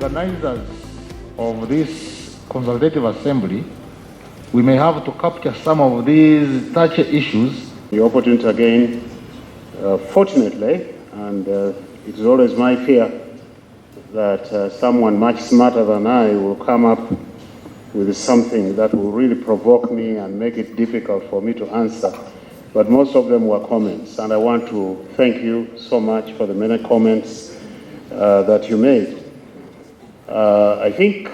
organizers of this consultative assembly, we may have to capture some of these touchy issues. The opportunity again, fortunately, and it is always my fear that someone much smarter than I will come up with something that will really provoke me and make it difficult for me to answer. But most of them were comments, and I want to thank you so much for the many comments that you made. I think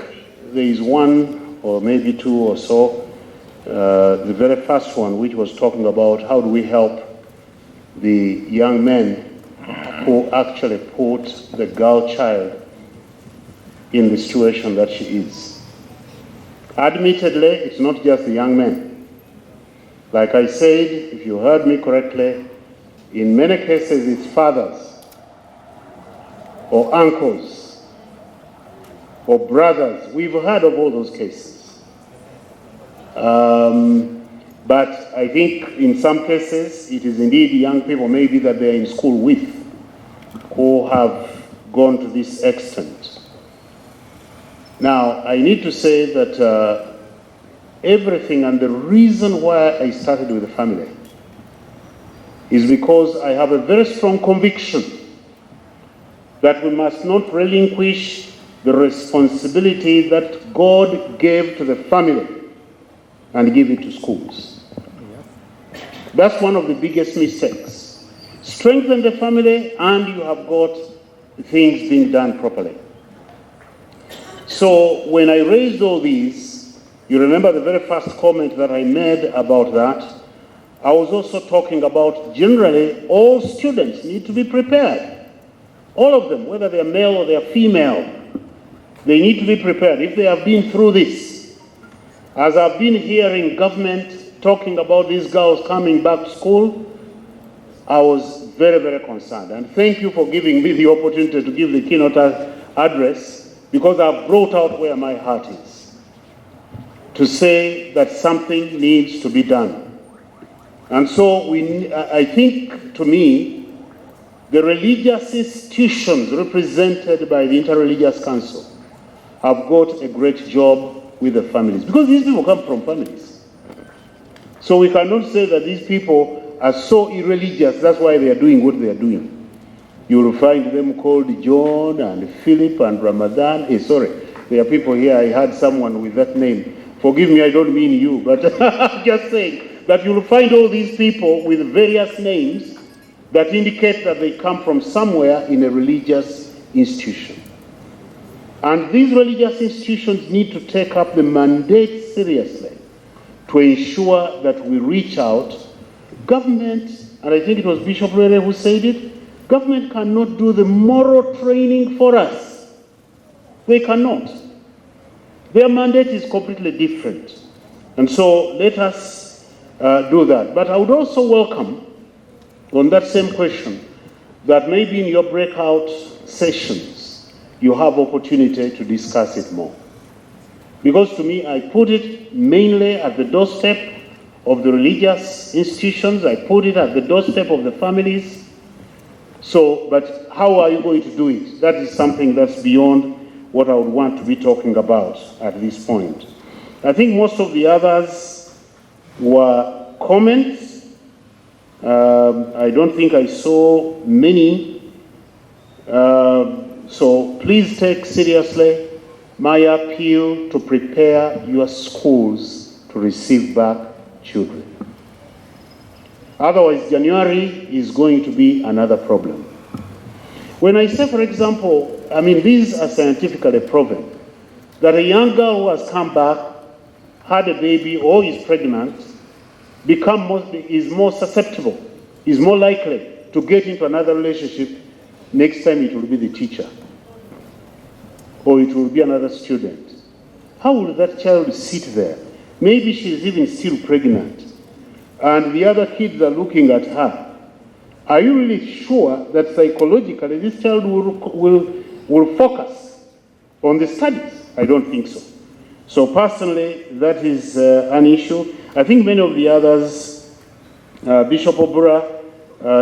there is one or maybe two or so. The very first one, which was talking about how do we help the young men who actually put the girl child in the situation that she is. Admittedly, it's not just the young men. Like I said, if you heard me correctly, in many cases it's fathers or uncles or brothers. We've heard of all those cases. But I think in some cases it is indeed young people maybe that they're in school with who have gone to this extent. Now, I need to say that everything and the reason why I started with the family is because I have a very strong conviction that we must not relinquish the responsibility that God gave to the family and give it to schools. That's one of the biggest mistakes. Strengthen the family and you have got things being done properly. So when I raised all these, you remember the very first comment that I made about that, I was also talking about generally all students need to be prepared. All of them, whether they're male or they're female, they need to be prepared if they have been through this. As I've been hearing government talking about these girls coming back to school, I was very, very concerned. And thank you for giving me the opportunity to give the keynote address, because I've brought out where my heart is, to say that something needs to be done. And so I think, to me, the religious institutions represented by the Interreligious Council have got a great job with the families, because these people come from families. So we cannot say that these people are so irreligious, that's why they are doing what they are doing. You will find them called John and Philip and Ramadan. There are people here, I had someone with that name. Forgive me, I don't mean you, but I'm just saying that you will find all these people with various names that indicate that they come from somewhere in a religious institution. And these religious institutions need to take up the mandate seriously to ensure that we reach out. Government, and I think it was Bishop Rere who said it, government cannot do the moral training for us. They cannot. Their mandate is completely different. And so let us do that. But I would also welcome, on that same question, that maybe in your breakout sessions, you have opportunity to discuss it more. Because to me, I put it mainly at the doorstep of the religious institutions. I put it at the doorstep of the families. So, but how are you going to do it? That is something that's beyond what I would want to be talking about at this point. I think most of the others were comments. I don't think I saw many. So please take seriously my appeal to prepare your schools to receive back children. Otherwise, January is going to be another problem. When I say, for example, these are scientifically proven, that a young girl who has come back, had a baby or is pregnant, is more susceptible, is more likely to get into another relationship. Next time it will be the teacher, or it will be another student. How will that child sit there? Maybe she's even still pregnant, and the other kids are looking at her. Are you really sure that psychologically this child will focus on the studies? I don't think so. So personally, that is an issue. I think many of the others, Bishop Obura,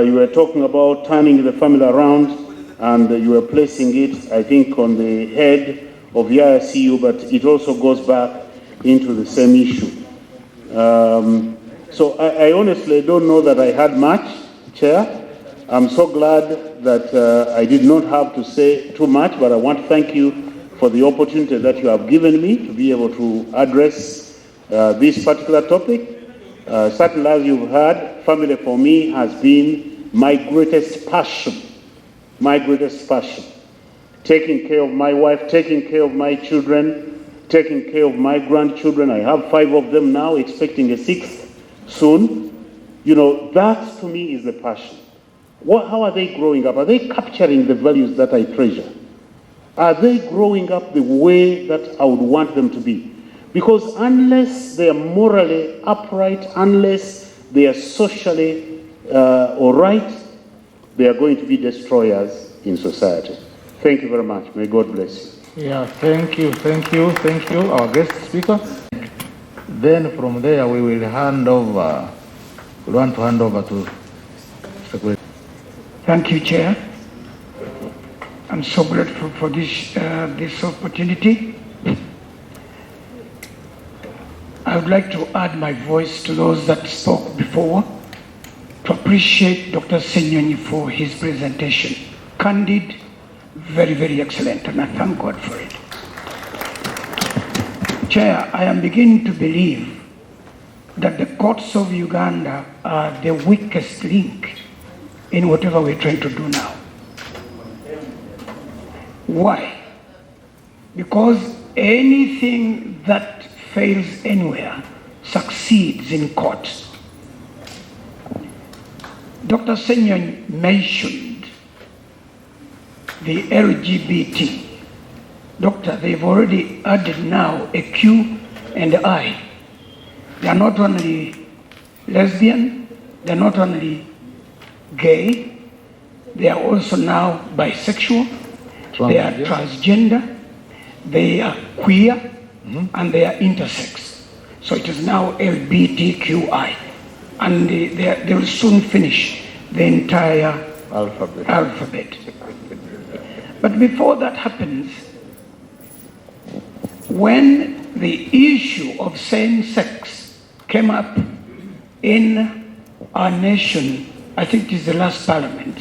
you were talking about turning the family around. and you are placing it, I think, on the head of the ICU, but it also goes back into the same issue. So I honestly don't know that I had much, Chair. I'm so glad that I did not have to say too much, but I want to thank you for the opportunity that you have given me to be able to address this particular topic. Certainly, as you've heard, family for me has been my greatest passion. My greatest passion. Taking care of my wife, taking care of my children, taking care of my grandchildren. I have 5 of them now, expecting a 6th soon. You know, that to me is the passion. How are they growing up? Are they capturing the values that I treasure? Are they growing up the way that I would want them to be? Because unless they are morally upright, unless they are socially all right, they are going to be destroyers in society. Thank you very much. May God bless you. Yeah, thank you, our guest speaker. Then from there we will hand over, we want to hand over to Secretary. Thank you, Chair. I'm so grateful for this opportunity. I would like to add my voice to those that spoke before to appreciate Dr. Senyonyi for his presentation. Candid, very, very excellent, and I thank God for it. Chair, I am beginning to believe that the courts of Uganda are the weakest link in whatever we're trying to do now. Why? Because anything that fails anywhere succeeds in court. Dr. Senyon mentioned the LGBT. Doctor, they've already added now a Q and I. They are not only lesbian, they're not only gay, they are also now bisexual, they are transgender, they are queer, and they are intersex. So it is now LGBTQI. And they will soon finish the entire alphabet. But before that happens, when the issue of same-sex came up in our nation, I think it is the last parliament,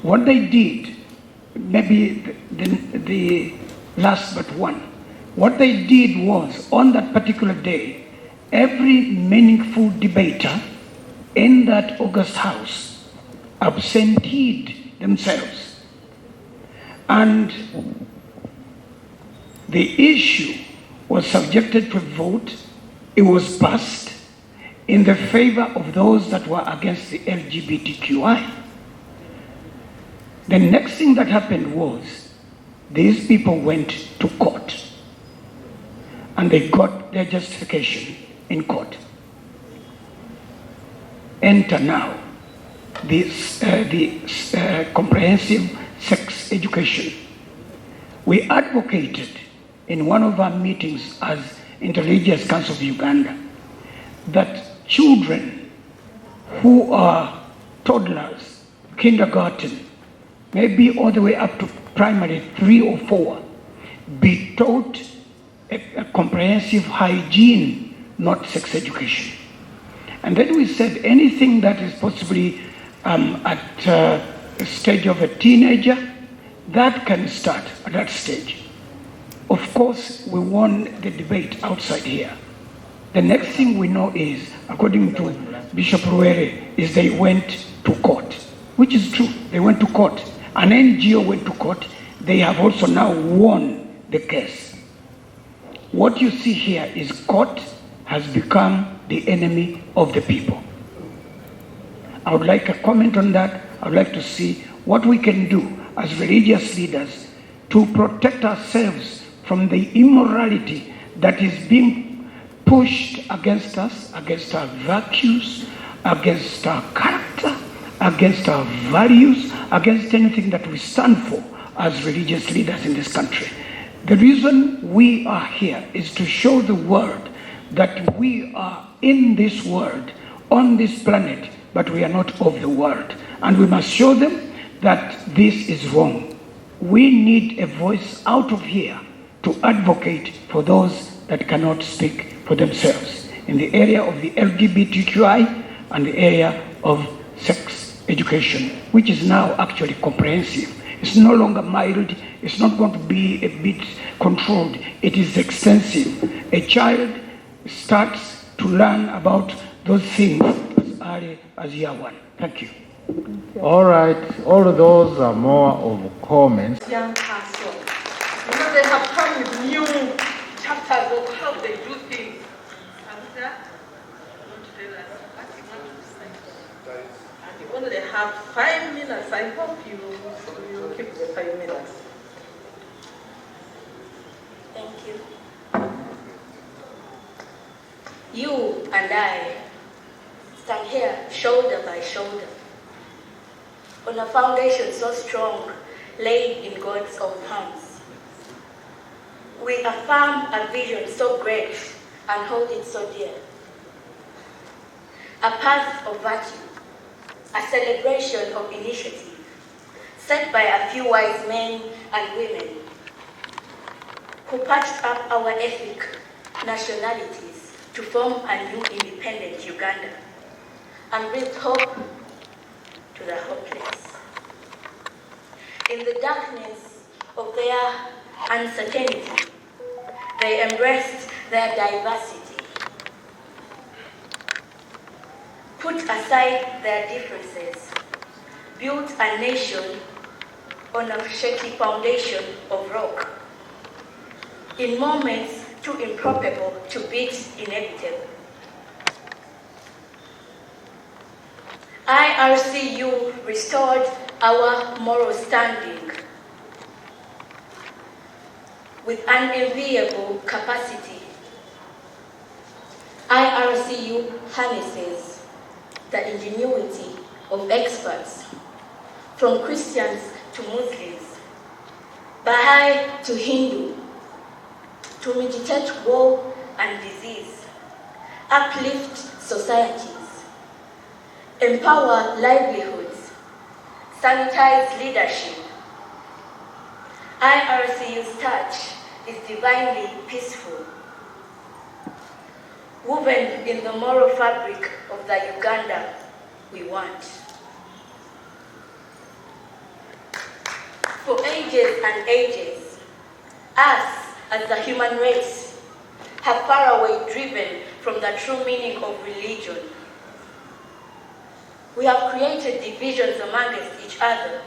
what they did, maybe the last but one, what they did was, on that particular day, every meaningful debater in that August House absenteed themselves. And the issue was subjected to a vote. It was passed in the favor of those that were against the LGBTQI. The next thing that happened was these people went to court and they got their justification in court. Enter now the comprehensive sex education. We advocated in one of our meetings as Interreligious Council of Uganda that children who are toddlers, kindergarten, maybe all the way up to primary 3 or 4, be taught a comprehensive hygiene, not sex education. And then we said anything that is possibly at the stage of a teenager, that can start at that stage. Of course, we won the debate outside here. The next thing we know is, according to Bishop Ruere, is they went to court, which is true. They went to court. An NGO went to court. They have also now won the case. What you see here is court has become the enemy of the people. I would like a comment on that. I would like to see what we can do as religious leaders to protect ourselves from the immorality that is being pushed against us, against our virtues, against our character, against our values, against anything that we stand for as religious leaders in this country. The reason we are here is to show the world that we are in this world, on this planet, but we are not of the world. And we must show them that this is wrong. We need a voice out of here to advocate for those that cannot speak for themselves in the area of the LGBTQI and the area of sex education, which is now actually comprehensive. It's no longer mild, it's not going to be a bit controlled, it is extensive. A child starts to learn about those things as early as year one. Thank you. All right, all of those are more of comments. Young person. You know, they have come with new chapters of how they do things. And you only have 5 minutes. I hope you keep the 5 minutes. Thank you. You and I stand here shoulder by shoulder on a foundation so strong, laid in God's own hands. We affirm a vision so great and hold it so dear. A path of virtue, a celebration of initiative, set by a few wise men and women who patched up our ethnic nationalities to form a new independent Uganda and breathe hope to the hopeless. In the darkness of their uncertainty, they embraced their diversity, put aside their differences, built a nation on a shaky foundation of rock, in moments too improbable to beat inevitable. IRCU restored our moral standing with unenviable capacity. IRCU harnesses the ingenuity of experts, from Christians to Muslims, Baha'i to Hindu, to mitigate war and disease, uplift societies, empower livelihoods, sanitize leadership. IRCU's touch is divinely peaceful, woven in the moral fabric of the Uganda we want. For ages and ages, us as the human race have far away driven from the true meaning of religion. We have created divisions amongst each other.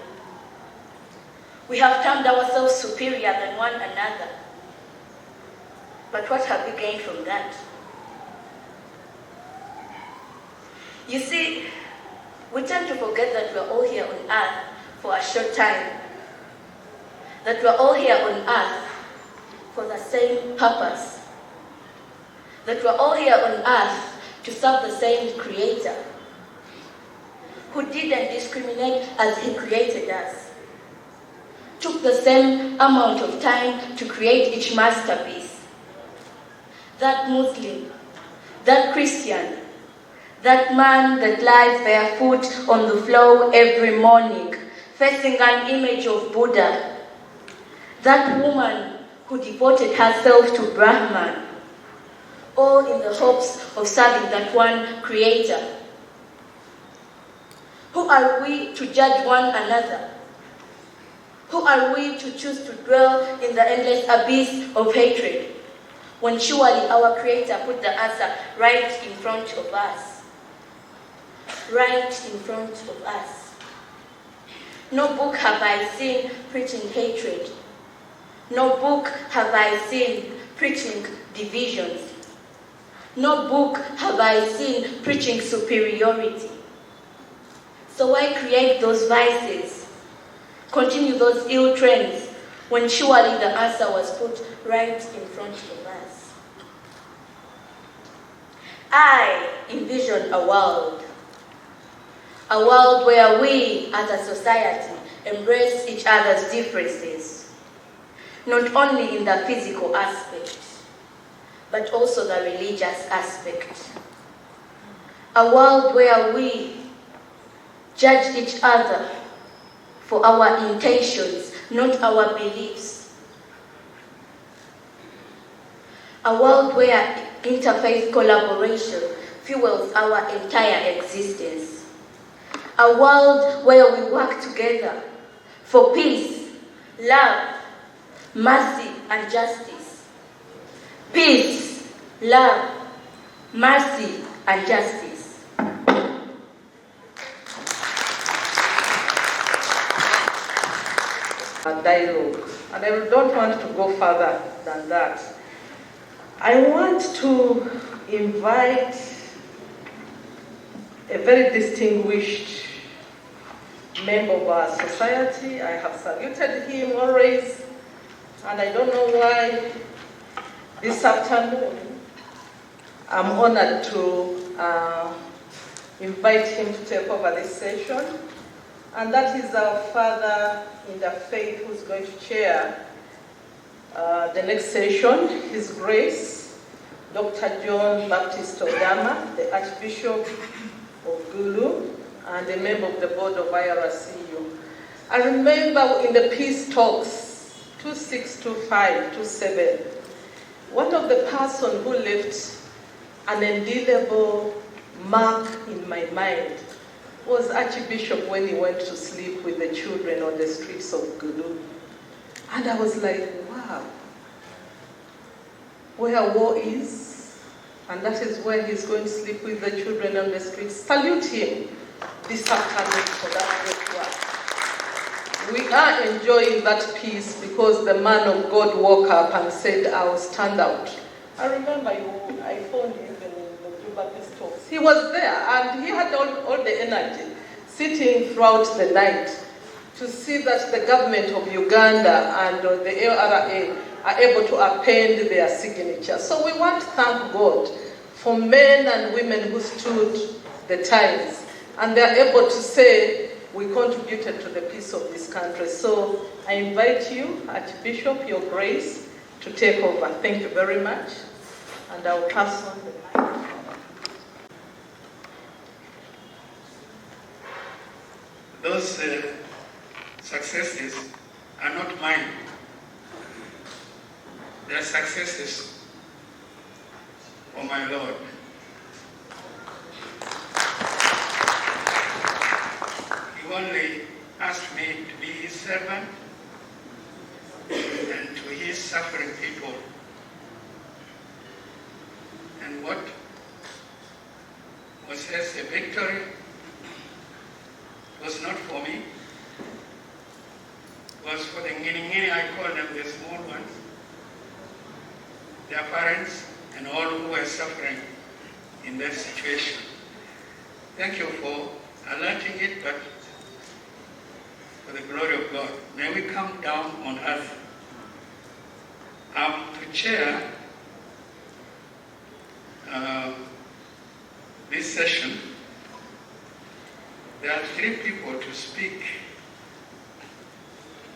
We have termed ourselves superior than one another. But what have we gained from that? You see, we tend to forget that we're all here on earth for a short time. That we're all here on earth for the same purpose. That we're all here on earth to serve the same Creator, who didn't discriminate as He created us, took the same amount of time to create each masterpiece. That Muslim, that Christian, that man that lies barefoot on the floor every morning, facing an image of Buddha, that woman who devoted herself to Brahman, all in the hopes of serving that one Creator. Who are we to judge one another? Who are we to choose to dwell in the endless abyss of hatred, when surely our Creator put the answer right in front of us? Right in front of us. No book have I seen preaching hatred. No book have I seen preaching divisions. No book have I seen preaching superiority. So why create those vices? Continue those ill trends when surely the answer was put right in front of us. I envision a world where we as a society embrace each other's differences, not only in the physical aspect, but also the religious aspect. A world where we judge each other for our intentions, not our beliefs. A world where interfaith collaboration fuels our entire existence. A world where we work together for peace, love, mercy, and justice. Peace, love, mercy, and justice. A dialogue, and I don't want to go further than that. I want to invite a very distinguished member of our society. I have saluted him always, and I don't know why this afternoon I'm honored to invite him to take over this session, and that is our father in the faith who's going to chair the next session, His Grace, Dr. John Baptist Odama, the Archbishop of Gulu, and a member of the board of IRCU. I remember in the peace talks, 2625, 27, one of the person who left an indelible mark in my mind was Archbishop when he went to sleep with the children on the streets of Gulu. And I was like, wow, where war is, and that is where he's going to sleep with the children on the streets. Salute him this afternoon for that great work. We are enjoying that peace because the man of God woke up and said, I will stand out. I remember I phoned him in the Baptist talks. He was there and he had all the energy, sitting throughout the night to see that the government of Uganda and the LRA are able to append their signature. So we want to thank God for men and women who stood the times, and they are able to say, we contributed to the peace of this country. So I invite you, Archbishop, Your Grace, to take over. Thank you very much. And I will pass on the mic. Those successes are not mine. They are successes for my Lord. He only asked me to be his servant and to his suffering people. And what was as a victory was not for me. It was for the ngini, I call them the small ones, their parents, and all who were suffering in that situation. Thank you for alerting it, but for the glory of God, may we come down on earth. To chair this session, there are 3 people to speak.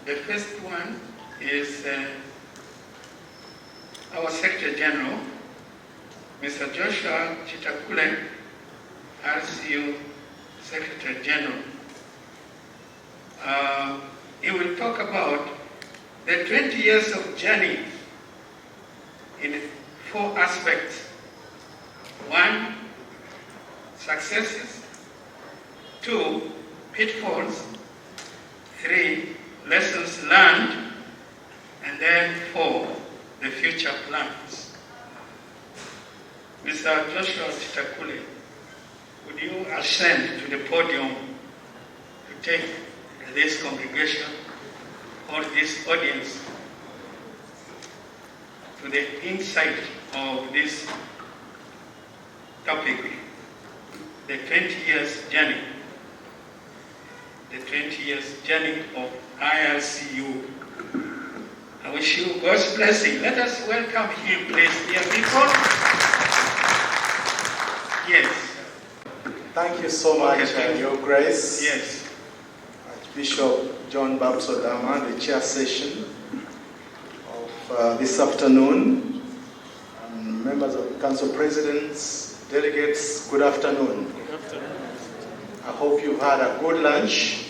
The first one is our Secretary General, Mr. Joshua Chitakule, RCU Secretary General. He will talk about the 20 years of journey in 4 aspects. 1, successes. 2, pitfalls. 3, lessons learned. And then 4, the future plans. Mr. Joshua Chitakule, would you ascend to the podium to take this congregation or this audience to the insight of this topic, the 20 years journey. The 20 years journey of IRCU. I wish you God's blessing. Let us welcome him, please, dear people. Yes. Thank you so much, Your Grace. Yes. Archbishop John Baptist Odama, the chair session of this afternoon. Members of Council Presidents, delegates, good afternoon. Good afternoon. I hope you've had a good lunch.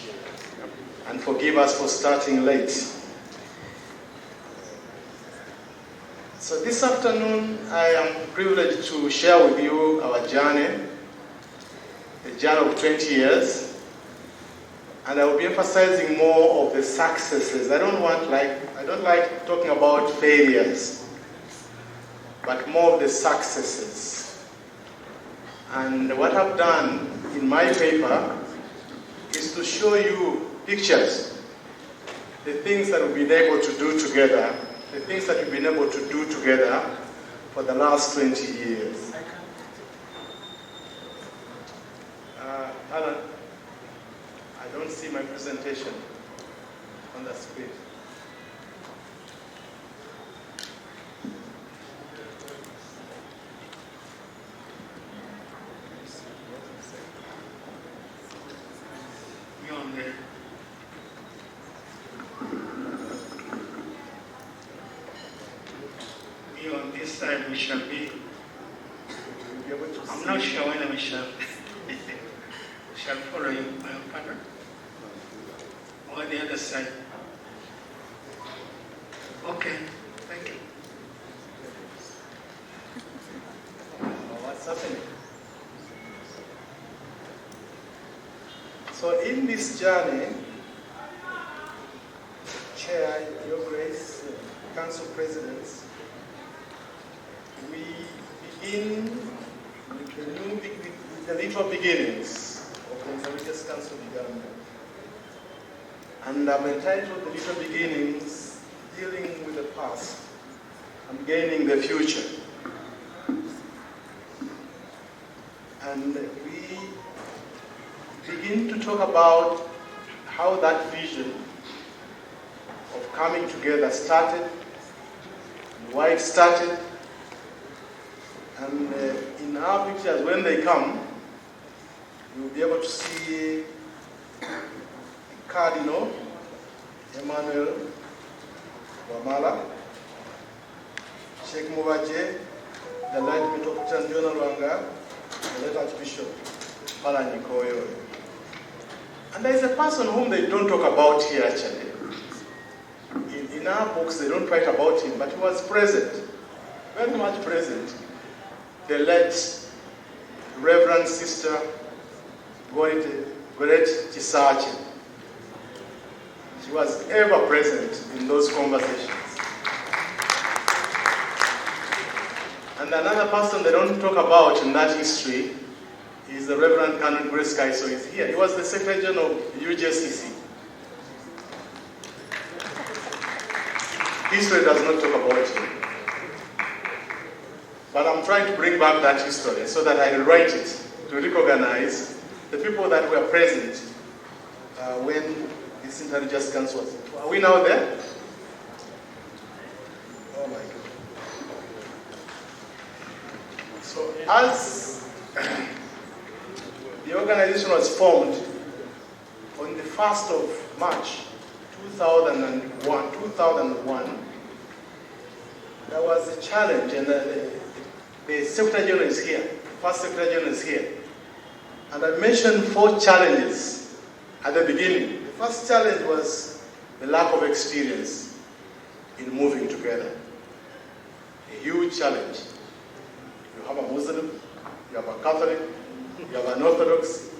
And forgive us for starting late. So this afternoon, I am privileged to share with you our journey, a journey of 20 years. And I will be emphasizing more of the successes. I don't like talking about failures, but more of the successes. And what I've done in my paper is to show you pictures, the things that we've been able to do together, the things that we've been able to do together for the last 20 years. Alan, I don't see my presentation on the screen. You're on there. We on this side, we shall be. I'm not sure when we shall. Shall follow you, my partner. Or the other side. Okay, thank you. What's happening? So in this journey, Chair, Your Grace, Council Presidents, we begin with the little beginnings of Consultative Council Uganda. And I'm entitled The Little Beginnings, Dealing with the Past and Gaining the Future. And we begin to talk about how that vision of coming together started, and why it started, and in our pictures, when they come, you'll be able to see Cardinal Emmanuel Wamala, Sheikh Mubaje, the late Metropolitan General Wanga, the late Archbishop Palani Koyo. And there is a person whom they don't talk about here actually. In our books, they don't write about him, but he was present, very much present. The late Reverend Sister Goret Chisache. She was ever present in those conversations. And another person they don't talk about in that history is the Reverend Canon Grace Kaiso is here. He was the Secretary General of UJCC. History does not talk about him. But I'm trying to bring back that history so that I rewrite it to recognize the people that were present when this Interreligious Council was. Are we now there? Oh my God. So as the organization was formed on the 1st of March 2001, there was a challenge, and the Secretary General is here, first Secretary General is here. And I mentioned 4 challenges at the beginning. The first challenge was the lack of experience in moving together. A huge challenge. You have a Muslim, you have a Catholic, you have an Orthodox,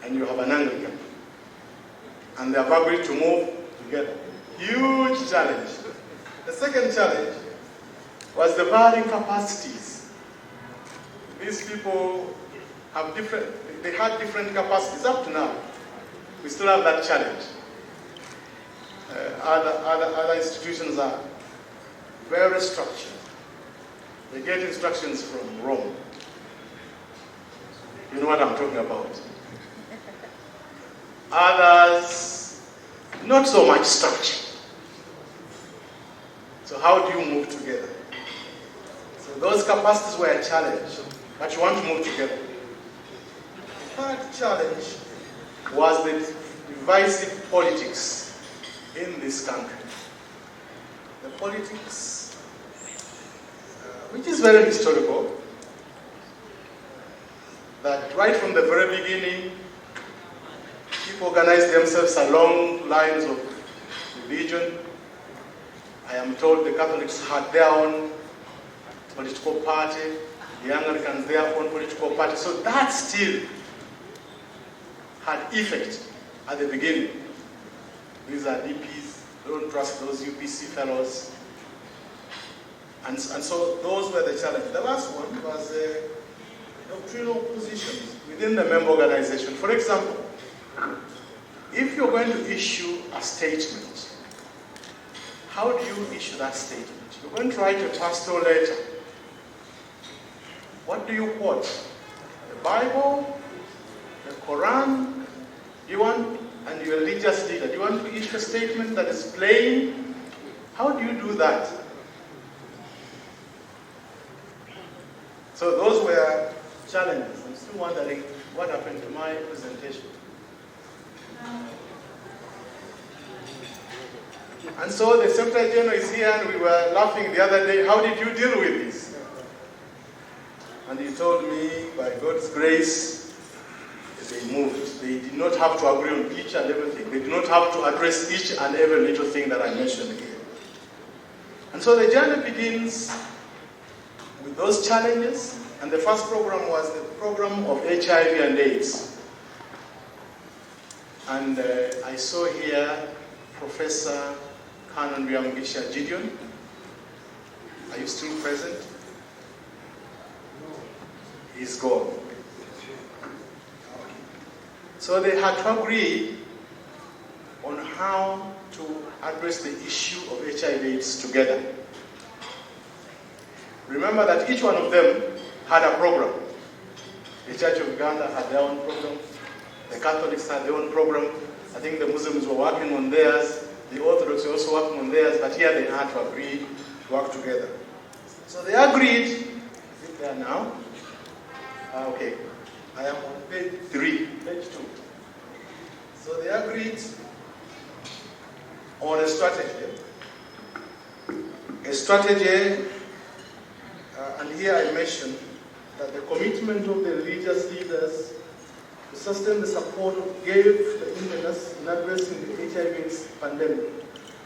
and you have an Anglican. And they have agreed to move together. Huge challenge. The second challenge was the varying capacities. These people have they had different capacities up to now. We still have that challenge. Other institutions are very structured. They get instructions from Rome. You know what I'm talking about. Others, not so much structure. So how do you move together? So those capacities were a challenge, but you want to move together. The third challenge was the divisive politics in this country. The politics, which is very historical, that right from the very beginning, People organized themselves along lines of religion. I am told the Catholics had their own political party, the Anglicans their own political party. So that still had effect at the beginning. These are DPs, don't trust those UPC fellows. And so those were the challenges. The last one was doctrinal positions within the member organization. For example, if you're going to issue a statement, how do you issue that statement? You're going to write a pastoral letter. What do you quote? The Bible, the Quran, and your religious leader. Do you want to issue a statement that is plain? How do you do that? So those were challenges. I'm still wondering what happened to my presentation. And so the Secretary General is here, and we were laughing the other day. How did you deal with this? And he told me, by God's grace, they moved. They did not have to agree on each and everything. They did not have to address each and every little thing that I mentioned here. And so the journey begins with those challenges. And the first program was the program of HIV and AIDS. And I saw here Professor Canon Ryamugisha Gideon. Are you still present? He's gone. So they had to agree on how to address the issue of HIV/AIDS together. Remember that each one of them had a program. The Church of Uganda had their own program. The Catholics had their own program. I think the Muslims were working on theirs. The Orthodox were also working on theirs, but here they had to agree to work together. So they agreed. Is it there now? Okay. I am on page 3, page 2. So they agreed on a strategy. And here I mentioned that the commitment of the religious leaders to sustain the support gave the Indians in addressing the HIV/AIDS pandemic.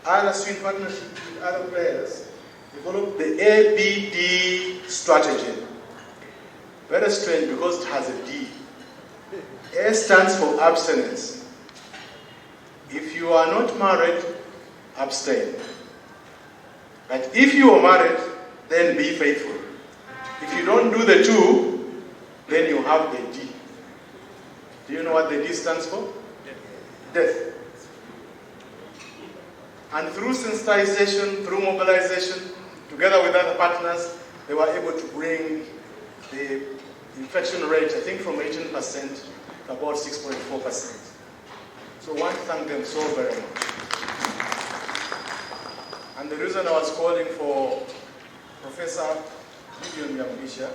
RSU, in partnership with other players, developed the ABD strategy. Very strange because it has a D. A stands for abstinence. If you are not married, abstain. But if you are married, then be faithful. If you don't do the two, then you have the D. Do you know what the D stands for? Death. And through sensitization, through mobilization, together with other partners, they were able to bring the infection rate, I think, from 18% to about 6.4%. So I want to thank them so very much. And the reason I was calling for Professor Gideon Ryamugisha,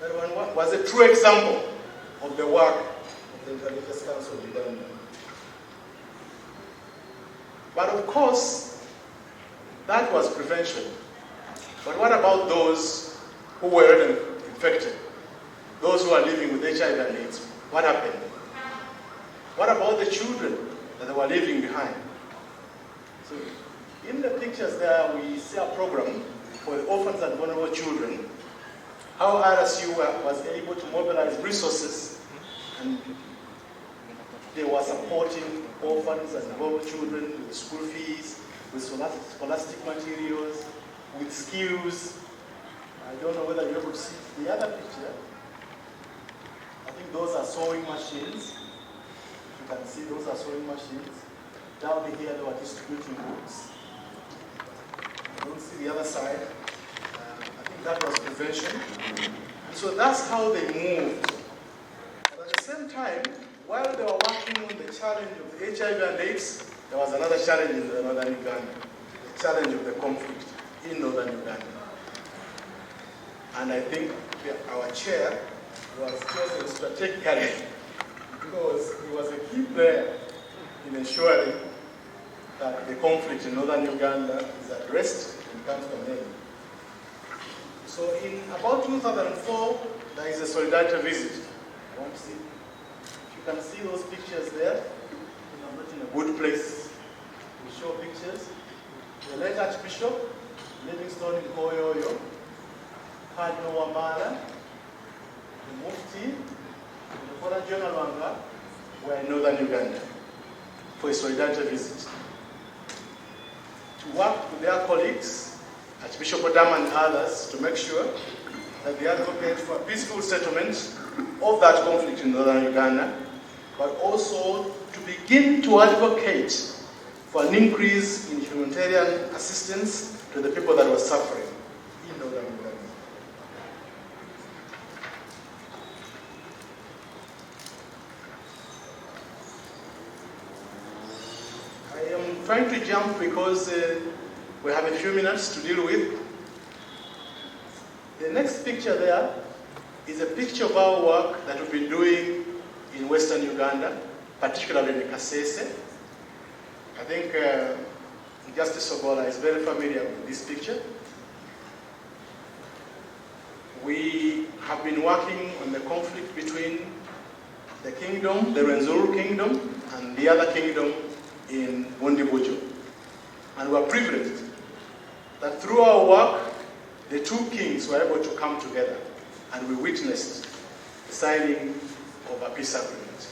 that one was a true example of the work of the Interreligious Council of Uganda. But of course, that was prevention. But what about those who were infected? Those who are living with HIV and AIDS? What happened? What about the children that they were leaving behind? So in the pictures there, we see a program for the orphans and vulnerable children, how RSU was able to mobilize resources, and they were supporting orphans and vulnerable children with school fees, with scholastic materials, with skills. I don't know whether you're able to see the other picture. I think those are sewing machines. You can see those are sewing machines. Down here they were distributing books. You don't see the other side. I think that was prevention. And so that's how they moved. But at the same time, while they were working on the challenge of the HIV and AIDS, there was another challenge in northern Uganda, the challenge of the conflict in northern Uganda. And I think our chair was chosen strategically because he was a key player in ensuring that the conflict in northern Uganda is addressed and comes to an end. So in about 2004, there is a solidarity visit. I want to see. You can see those pictures there. good place to show pictures. The late Archbishop Livingstone Nkoyoyo, Cardinal Wamala, the Mufti, and the Father John Alwanga were in northern Uganda for a solidarity visit to work with their colleagues, Archbishop Odam and others, to make sure that they advocate for a peaceful settlement of that conflict in northern Uganda, but also to begin to advocate for an increase in humanitarian assistance to the people that were suffering in northern Uganda. I am trying to jump because we have a few minutes to deal with. The next picture there is a picture of our work that we've been doing in Western Uganda, particularly in Kasese. I think Justice Ogola is very familiar with this picture. We have been working on the conflict between the kingdom, the Rwenzururu kingdom, and the other kingdom in Bundibujo. And we are privileged that through our work, the two kings were able to come together, and we witnessed the signing of a peace agreement.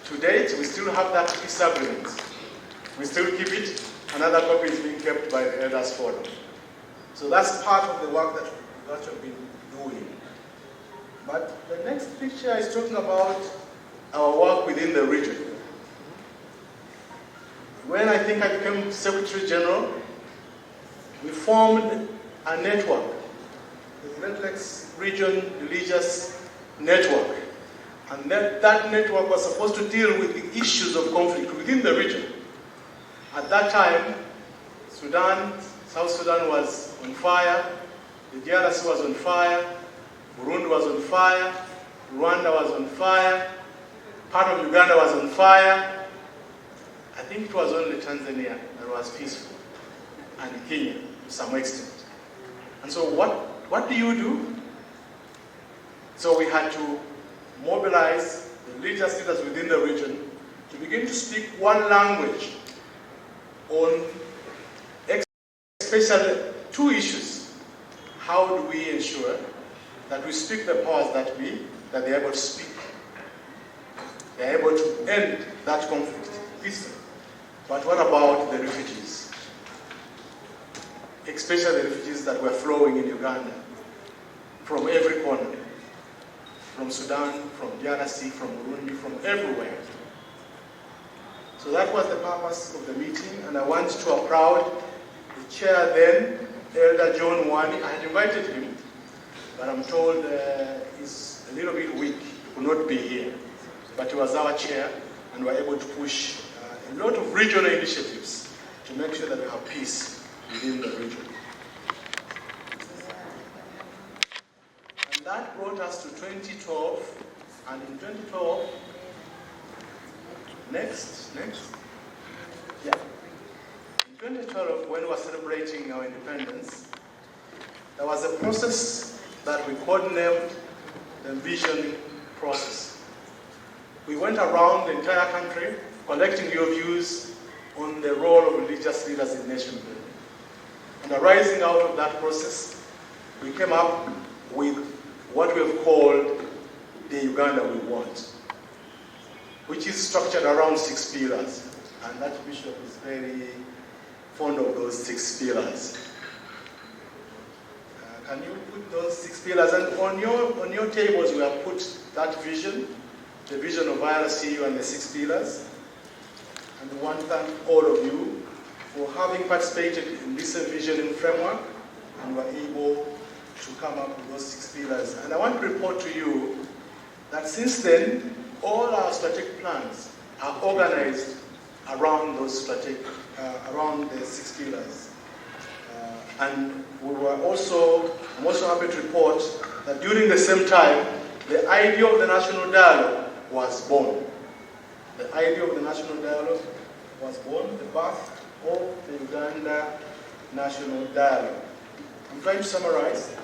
To date, we still have that peace agreement. We still keep it. Another copy is being kept by the Elders Forum. So that's part of the work that we've been doing. But the next picture is talking about our work within the region. When I think I became Secretary General, we formed a network, the Great Lakes Region Religious Network. And that network was supposed to deal with the issues of conflict within the region. At that time, South Sudan was on fire, the DRC was on fire, Burundi was on fire, Rwanda was on fire, part of Uganda was on fire. I think it was only Tanzania that was peaceful, and Kenya to some extent. And so what do you do? So we had to mobilize the religious leaders within the region to begin to speak one language on especially two issues. How do we ensure that we speak the powers that be, that they're able to speak? They're able to end that conflict peacefully. But what about the refugees? Especially the refugees that were flowing in Uganda from every corner. From Sudan, from DRC, from Burundi, from everywhere. So that was the purpose of the meeting, and I want to applaud the chair then, Elder John Wani. I had invited him, but I'm told he's a little bit weak, he could not be here. But he was our chair, and we were able to push a lot of regional initiatives to make sure that we have peace within the region. And that brought us to 2012, and in 2012, next. Yeah. In 2012, when we were celebrating our independence, there was a process that we codenamed the envisioning process. We went around the entire country collecting your views on the role of religious leaders in nation building. And arising out of that process, we came up with what we have called the Uganda we want, which is structured around 6 pillars. And that bishop is very fond of those 6 pillars. Can you put those 6 pillars? And on your tables, we have put that vision, the vision of IRCU and the 6 pillars. And we want to thank all of you for having participated in this visioning framework and were able to come up with those 6 pillars. And I want to report to you that since then, all our strategic plans are organized around those around the 6 pillars. And I'm also happy to report that during the same time, the idea of the national dialogue was born. The idea of the national dialogue was born, the birth of the Uganda National Dialogue. I'm trying to summarize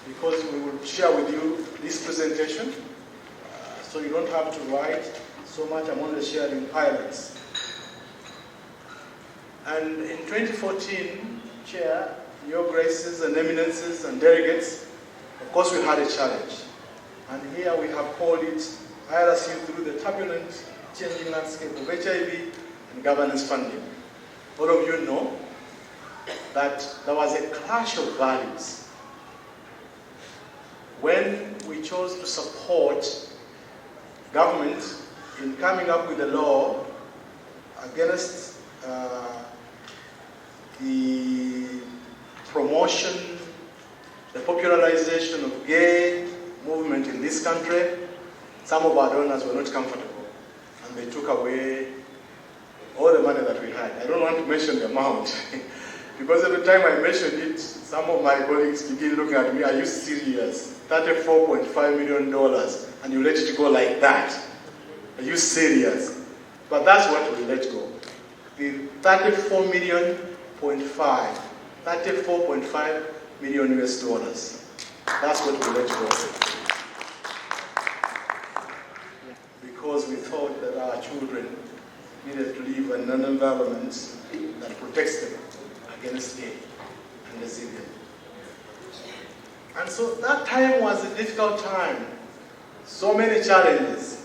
because we will share with you this presentation, so you don't have to write so much. I'm only sharing highlights. And in 2014, Chair, Your Graces and Eminences and Delegates, of course we had a challenge. And here we have called it IRSU through the turbulent changing landscape of HIV and governance funding. All of you know that there was a clash of values when we chose to support government in coming up with a law against the promotion, the popularization of gay movement in this country. Some of our donors were not comfortable, and they took away all the money that we had. I don't want to mention the amount, because every time I mention it, some of my colleagues begin looking at me, are you serious? $34.5 million, and you let it go like that? Are you serious? But that's what we let go. The 34.5 million US dollars. That's what we let go. Because we thought that our children needed to live in an environment that protects them against gay and lesbian. And so that time was a difficult time. So many challenges.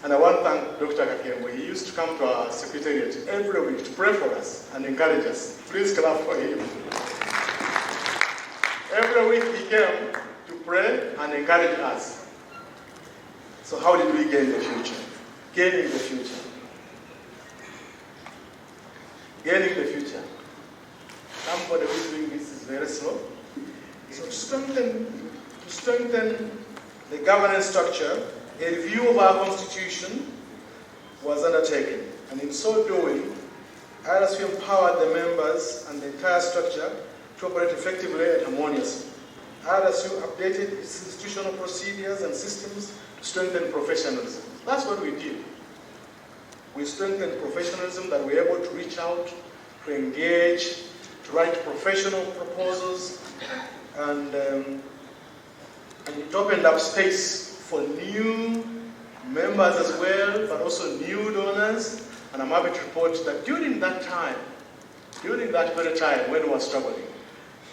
And I want to thank Dr. Kakembo. He used to come to our secretariat every week to pray for us and encourage us. Please clap for him. Every week he came to pray and encourage us. So how did we gain the future? Gaining the future. Gaining the future. Somebody who is doing this is very slow. So to strengthen the governance structure, a review of our constitution was undertaken, and in so doing, IRSU empowered the members and the entire structure to operate effectively and harmoniously. IRSU updated its institutional procedures and systems to strengthen professionalism. That's what we did. We strengthened professionalism, that we're able to reach out, to engage, to write professional proposals, and it opened up space for new members as well, but also new donors. And I'm happy to report that during that very time when we were struggling,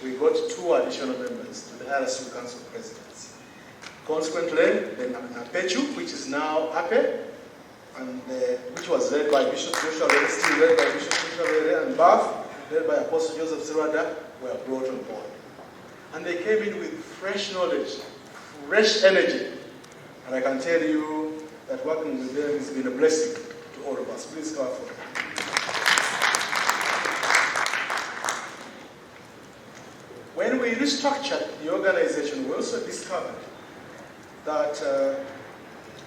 we got 2 additional members to the IRSU Council Presidency. Consequently, the NAPECHU, which is now APE, and which was led by Bishop Joshua Rere, still led by Bishop Joshua Rere, and BAF, led by Apostle Joseph Sirwada, were brought on board. And they came in with fresh knowledge, fresh energy. And I can tell you that working with them has been a blessing to all of us. Please clap for them. When we restructured the organization, we also discovered that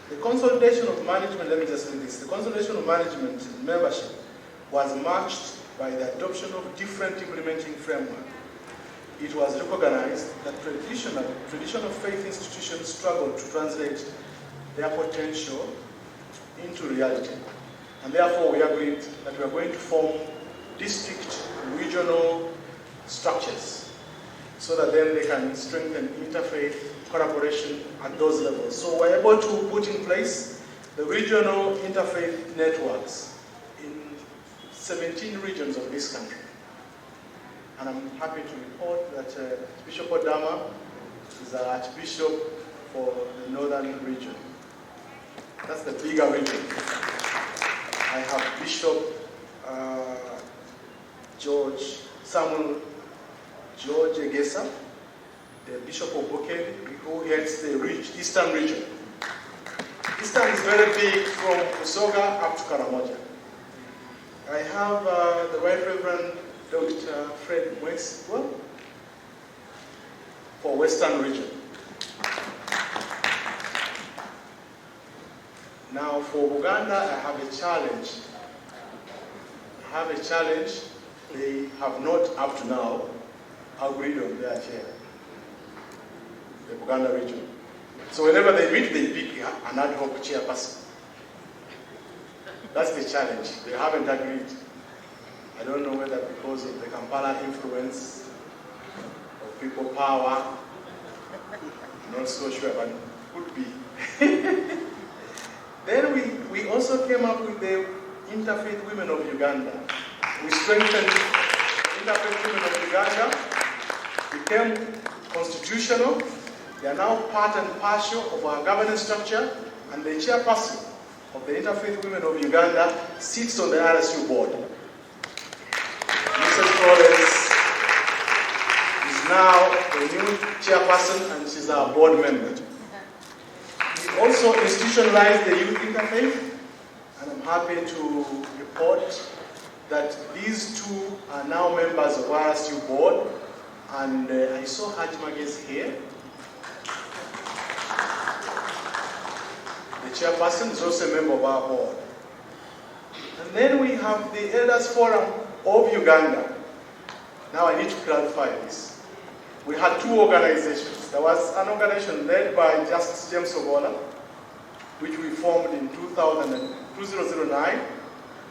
the consolidation of management, let me just say this, the consolidation of management membership was matched by the adoption of different implementing framework. It was recognized that traditional faith institutions struggled to translate their potential into reality. And therefore we agreed that we are going to form district, regional structures so that then they can strengthen interfaith collaboration at those levels. So we're able to put in place the regional interfaith networks in 17 regions of this country. And I'm happy to report that Bishop Odama is our Archbishop for the Northern region. That's the bigger region. I have Bishop Samuel George Egesa, the Bishop of Bokedi, who heads the Eastern region. Eastern is very big from Usoga up to Karamoja. I have the Right Reverend Dr. Fred Westwell for Western region. Now for Uganda, I have a challenge. They have not, up to now, agreed on their chair, the Uganda region. So whenever they meet, they pick an ad hoc chairperson. That's the challenge. They haven't agreed. I don't know whether because of the Kampala influence of people power. I'm not so sure, but it could be. Then we also came up with the Interfaith Women of Uganda, we strengthened the Interfaith Women of Uganda, became constitutional. They are now part and parcel of our governance structure, and the chairperson of the Interfaith Women of Uganda sits on the RSU board. Mrs. Florence is now the new chairperson, and she's our board member. We also institutionalized the youth interfaith, and I'm happy to report that these two are now members of RSU board, and I saw Hajimagezi here. The chairperson is also a member of our board. And then we have the Elders Forum of Uganda. Now I need to clarify this. We had two organizations. There was an organization led by Justice James Obola, which we formed in 2009,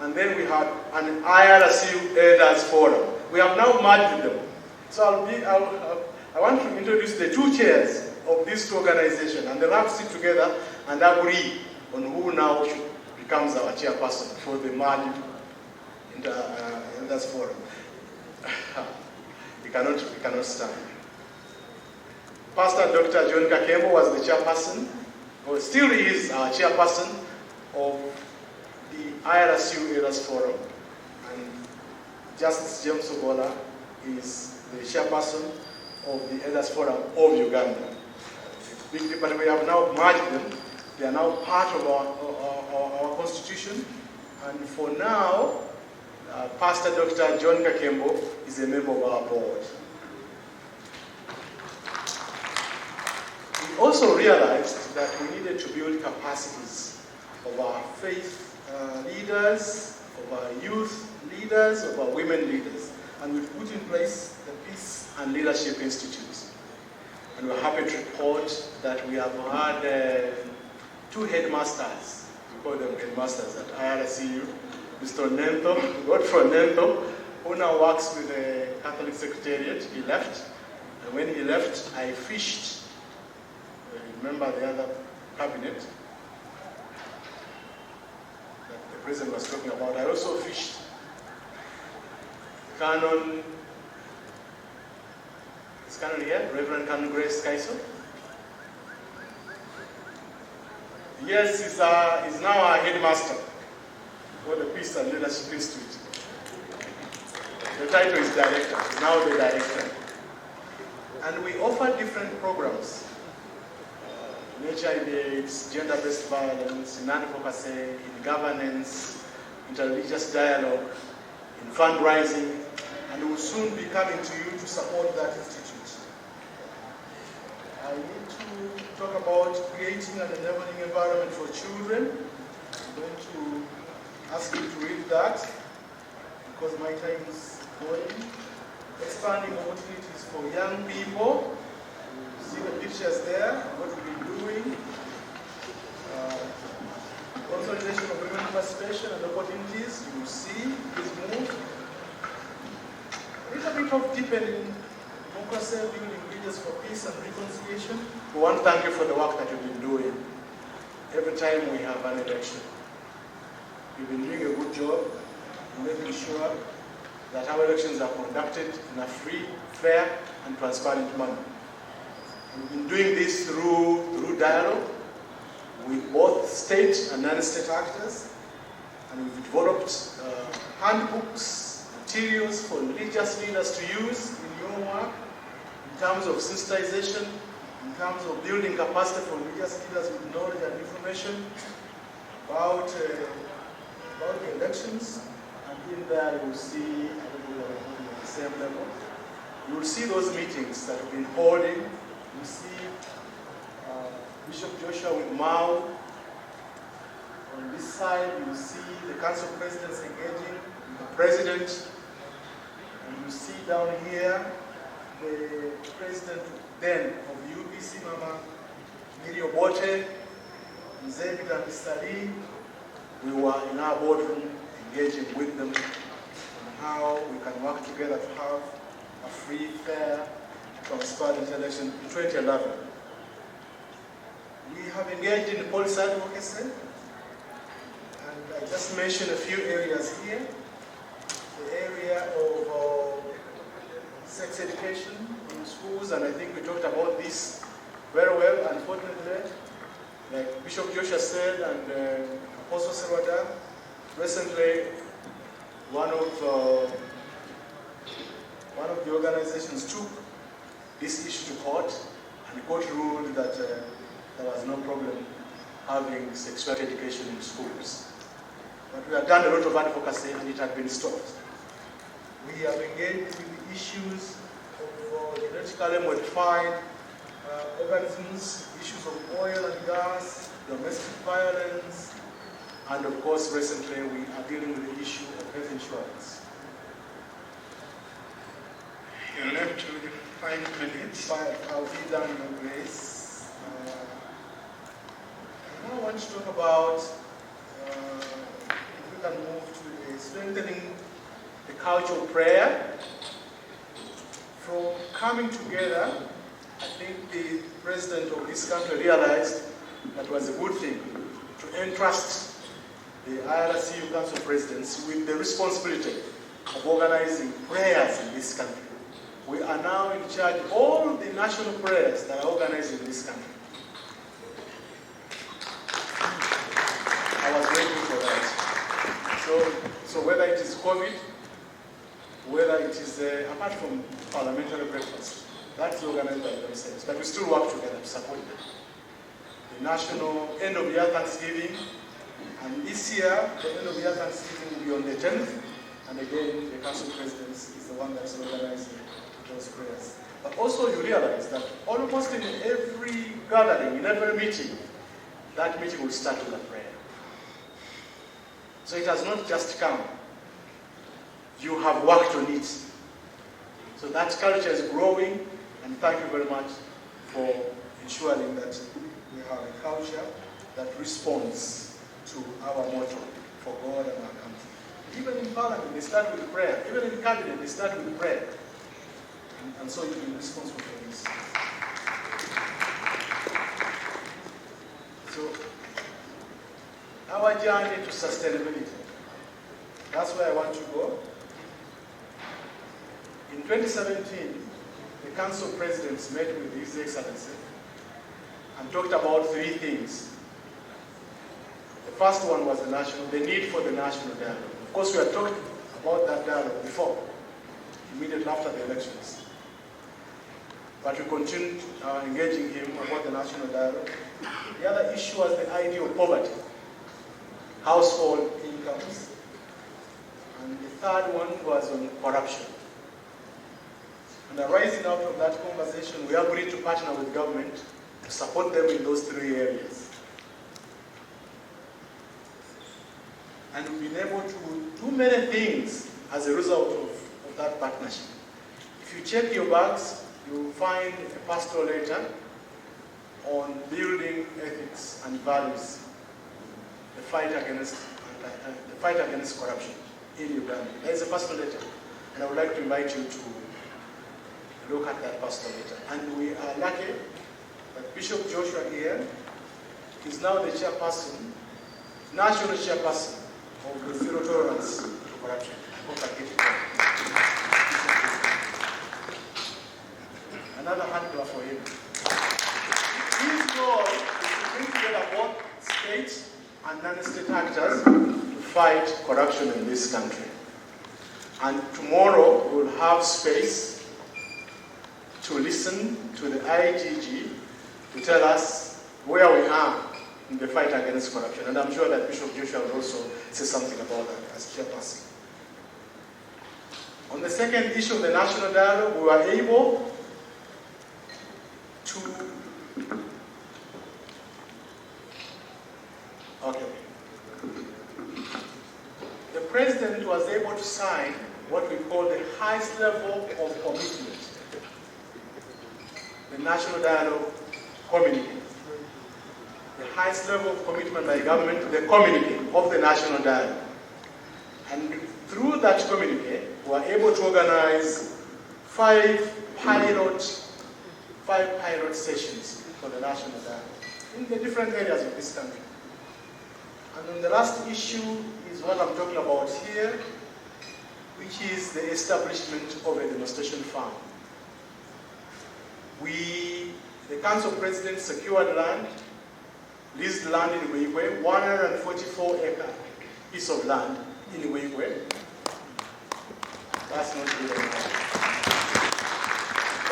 and then we had an IRSU Elders Forum. We have now merged them. So I want to introduce the two chairs of these two organizations, and they'll have to sit together and agree on who now becomes our chairperson for the merged Elders Forum. We cannot stand. Pastor Dr. John Kakembo was the chairperson, or still is our chairperson of the IRSU Elders Forum. And Justice James Obola is the chairperson of the Elders Forum of Uganda. But we have now merged them. They are now part of our constitution. And for now, Pastor Dr. John Kakembo is a member of our board. We also realized that we needed to build capacities of our faith leaders, of our youth leaders, of our women leaders. And we've put in place the Peace and Leadership Institute. And we're happy to report that we have had two headmasters, we call them headmasters at IRSU, Mr. Nento, Godfrey Nento, who now works with the Catholic Secretariat. He left, and when he left, I fished. Remember the other cabinet that the president was talking about? I also fished Canon, is Canon here? Reverend Canon Grace Kaiso. Yes, he's now our headmaster for the Peace and Leadership Institute. The title is director. He's now the director. And we offer different programs. HIV AIDS, gender-based violence, in advocacy, in governance, interreligious dialogue, in fundraising, and we'll soon be coming to you to support that institute. I need to talk about creating an enabling environment for children. I'm going to ask you to read that because my time is going. Expanding opportunities for young people. You see the pictures there, what we've been doing. Consolidation of women participation and opportunities. You will see this move. A little bit of deepening democracy, building bridges for peace and reconciliation. We want to thank you for the work that you've been doing. Every time we have an election, you've been doing a good job in making sure that our elections are conducted in a free, fair, and transparent manner. We've been doing this through dialogue with both state and non-state actors, and we've developed handbooks, materials for religious leaders to use in your work, in terms of sensitization, in terms of building capacity for religious leaders with knowledge and information about the elections. And in there you will see, at the same level, you will see those meetings that we've been holding. You will see Bishop Joshua with Mao. On this side, you will see the Council of Presidents engaging with the President. And you see down here the President then of UBC, Mama Miri Obote, Mzee and Mr. Lee. We were in our boardroom engaging with them on how we can work together to have a free, fair, transparent election in 2011. We have engaged in policy advocacy, and I just mentioned a few areas here. the area of sex education in schools, and I think we talked about this very well. Unfortunately, like Bishop Joshua said and Apostle Serwada, recently one of the organizations took this issue to court, and the court ruled that there was no problem having sexuality education in schools. But we have done a lot of advocacy and it had been stopped. We have engaged with the issues of genetically modified organisms, issues of oil and gas, domestic violence, and of course recently we are dealing with the issue of health insurance. You're left with 5 minutes. I'll be done in grace. Now I want to talk about, if we can move to strengthening the culture of prayer. From coming together, I think the president of this country realized that was a good thing to entrust the IRCU Council Presidents with the responsibility of organizing prayers in this country. We are now in charge of all the national prayers that are organized in this country. I was grateful for that. So whether it is COVID, whether it is, apart from parliamentary breakfast, that's organized by themselves, but we still work together to support them. The national end of year Thanksgiving, and this year, the end of year Thanksgiving will be on the 10th, and again, the Council Presidents is the one that's organizing those prayers. But also you realize that almost in every gathering, in every meeting, that meeting will start with a prayer. So it has not just come. You have worked on it. So that culture is growing, and thank you very much for ensuring that we have a culture that responds to our motto for God and our country. Even in Parliament, they start with prayer. Even in Cabinet, they start with prayer. And so you've been responsible for this. So, our journey to sustainability. That's where I want to go. In 2017, the Council of Presidents met with His Excellency and talked about 3 things. The first one was the need for the national dialogue. Of course, we had talked about that dialogue before, immediately after the elections. But we continued engaging him about the national dialogue. The other issue was the idea of poverty, household incomes. And the third one was on corruption. And arising out of that conversation, we agreed to partner with government to support them in those 3 areas. And we've been able to do many things as a result of that partnership. If you check your bags, you will find a pastoral letter on building ethics and values, the fight against corruption in Uganda. There is a pastoral letter, and I would like to invite you to look at that pastoral letter. And we are lucky that Bishop Joshua here is now the chairperson, national chairperson of the Zero Tolerance to Corruption. I hope I get it right. Another hand clap for him. His goal is to bring together both state and non-state actors to fight corruption in this country. And tomorrow we will have space to listen to the IGG to tell us where we are in the fight against corruption. And I'm sure that Bishop Joshua will also say something about that as chairperson. On the second issue of the national dialogue, we were able to the president was able to sign what we call the highest level of commitment, the national dialogue communique. The highest level of commitment by government to the communique of the national dialogue. And through that communique, we were able to organize 5 pilot sessions for the national dialogue in the different areas of this country. And then the last issue is what I'm talking about here, which which is the establishment of a demonstration farm. The council president secured land, leased land in Iwigwe, 144-acre piece of land in Iwigwe. That's not good enough.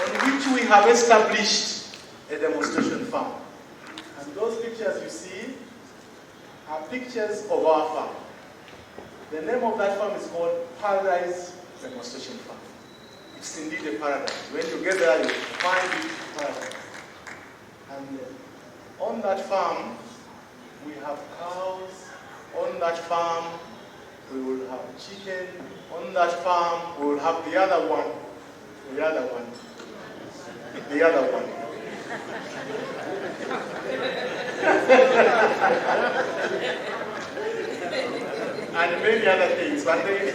On which we have established a demonstration farm. And those pictures you see are pictures of our farm. The name of that farm is called Paradise Demonstration Farm. It's indeed a paradise. When you get there, you find it paradise. And on that farm, we have cows. On that farm, we will have chicken. On that farm, we will have the other one. And many other things, but the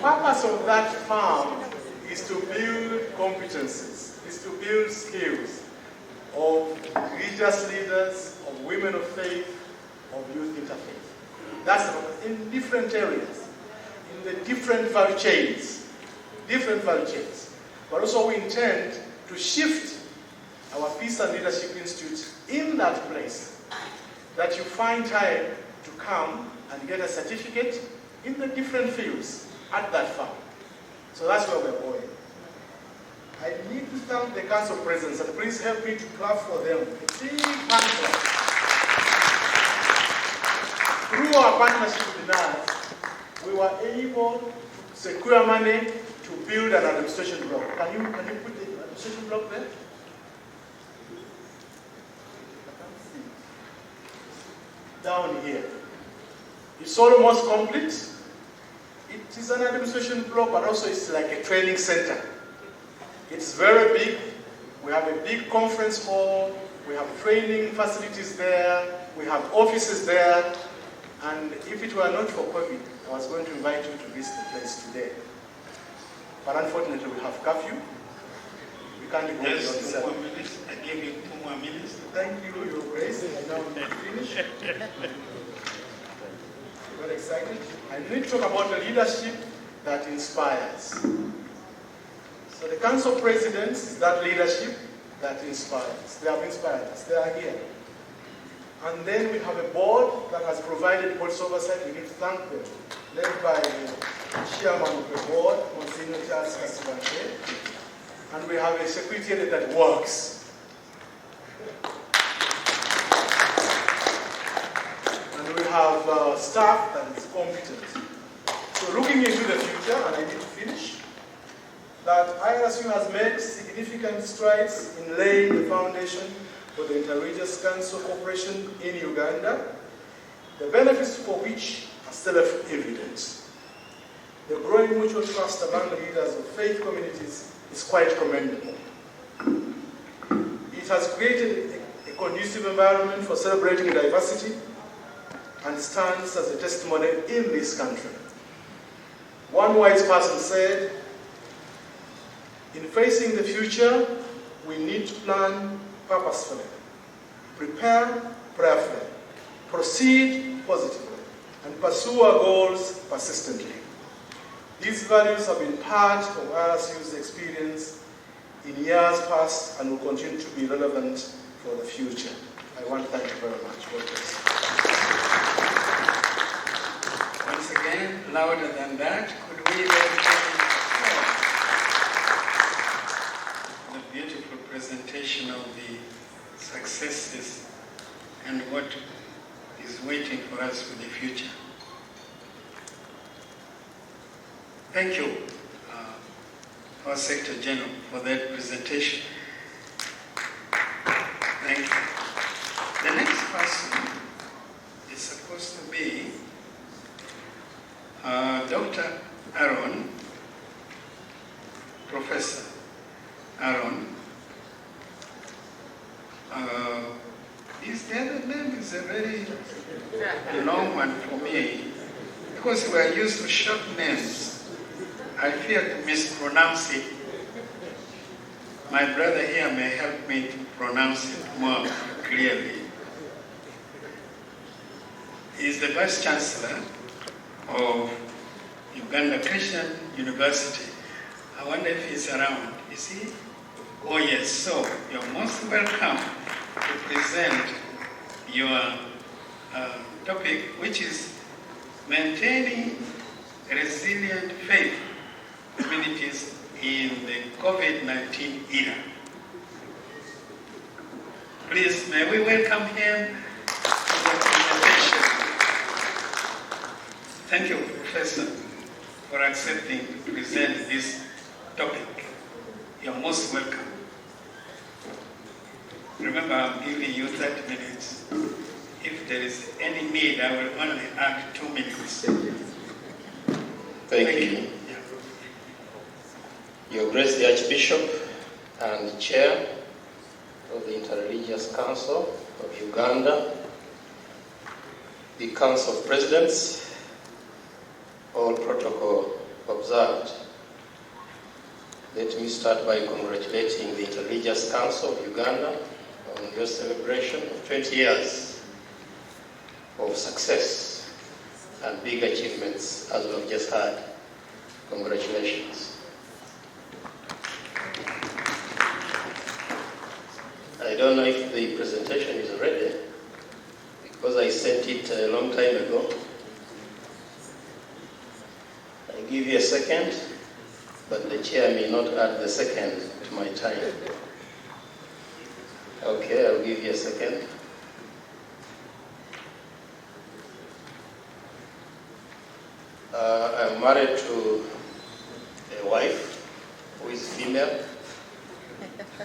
purpose of that farm is to build competencies, is to build skills of religious leaders, of women of faith, of youth interfaith. That's in different areas, in the different value chains. But also we intend to shift our Peace and Leadership Institute in that place, that you find time to come and get a certificate in the different fields at that farm. So that's where we're going. I need to thank the council presidents, and please help me to clap for them. A big hand clap. Through our partnership with NAS, we were able to secure money to build an administration block. Can you put the administration block there? Down here. It's almost complete. It is an administration block, but also it's like a training center. It's very big. We have a big conference hall. We have training facilities there. We have offices there. And if it were not for COVID, I was going to invite you to visit the place today. But unfortunately, we have curfew. We can't go beyond 7. I gave you 2 more minutes. Thank you, Your Grace. I now finish. Very excited. I need to talk about the leadership that inspires. So the council presidents is that leadership that inspires. They have inspired us. They are here. And then we have a board that has provided policy oversight. We need to thank them. Led by the chairman of the board, Monsignor Charles Kasibante. And we have a secretariat that works. And we have staff that is competent. So looking into the future, and I need to finish, that IRSU has made significant strides in laying the foundation for the Interreligious Council Cooperation in Uganda, the benefits for which are still evident. The growing mutual trust among the leaders of faith communities is quite commendable. It has created a conducive environment for celebrating diversity and stands as a testimony in this country. One wise person said, in facing the future, we need to plan purposefully, prepare prayerfully, proceed positively, and pursue our goals persistently. These values have been part of IRSU's experience in years past and will continue to be relevant for the future. I want to thank you very much for this. Once again, louder than that, could we welcome the beautiful presentation of the successes and what is waiting for us for the future. Thank you, our Secretary General, for that presentation. Thank you. The next person is supposed to be Dr. Aaron, Professor Aaron. The other name is a very long one for me, because we are used to short names. I fear to mispronounce it. My brother here may help me to pronounce it more clearly. He is the Vice Chancellor of Uganda Christian University. I wonder if he's around. Is he? Oh yes, so you're most welcome to present your topic, which is maintaining resilient faith communities in the COVID-19 era. Please, may we welcome him to the presentation. Thank you, Professor, for accepting to present this topic. You're most welcome. Remember, I'm giving you 30 minutes. If there is any need, I will only add 2 minutes. Thank you. Yeah. Your Grace the Archbishop and Chair of the Interreligious Council of Uganda, the Council of Presidents, all protocol observed. Let me start by congratulating the Interreligious Council of Uganda on your celebration of 20 years of success and big achievements as we have just had. Congratulations. I don't know if the presentation is ready because I sent it a long time ago. I give you a second, but the chair may not add the second to my time. Okay, I'll give you a second. I'm married to a wife who is female.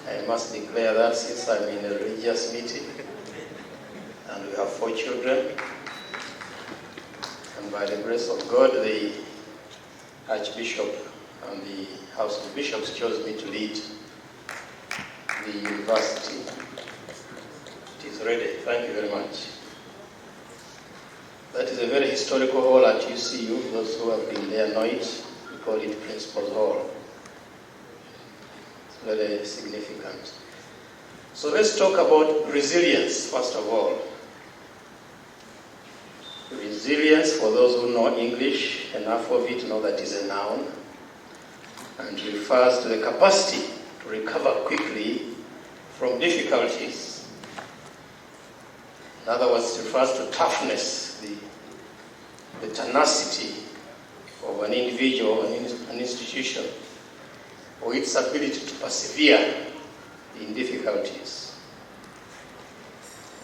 I must declare that since I'm in a religious meeting. And we have 4 children. And by the grace of God, the Archbishop and the House of Bishops chose me to lead the university. It is ready. Thank you very much. That is a very historical hall at UCU. Those who have been there know it. We call it Principal's Hall. It's very significant. So let's talk about resilience, first of all. Resilience, for those who know English, enough of it know that is a noun, and it refers to the capacity to recover quickly from difficulties. In other words, it refers to toughness, the tenacity of an individual, an institution, or its ability to persevere in difficulties.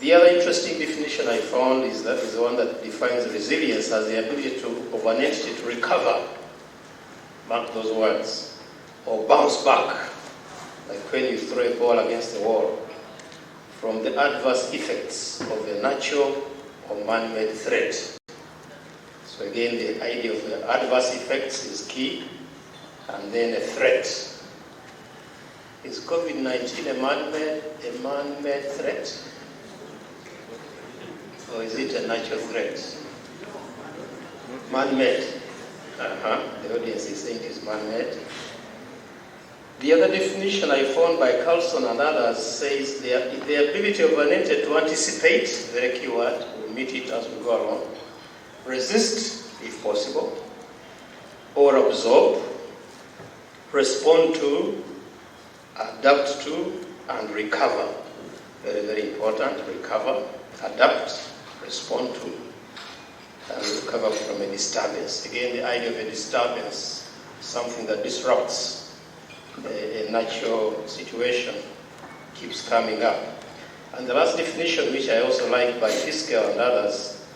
The other interesting definition I found is the one that defines resilience as the ability of an entity to recover, mark those words, or bounce back, like when you throw a ball against the wall, from the adverse effects of a natural or man-made threat. So again, the idea of the adverse effects is key, and then a threat. Is COVID-19 a man-made threat? Or is it a natural threat? Man-made. The audience is saying it is man-made. The other definition I found by Carlson and others says the ability of an entity to anticipate, very key word, we'll meet it as we go along, resist, if possible, or absorb, respond to, adapt to, and recover. Very, very important. Recover, adapt, respond to, and recover from a disturbance. Again, the idea of a disturbance, something that disrupts a natural situation, keeps coming up. And the last definition, which I also like by Fisker and others,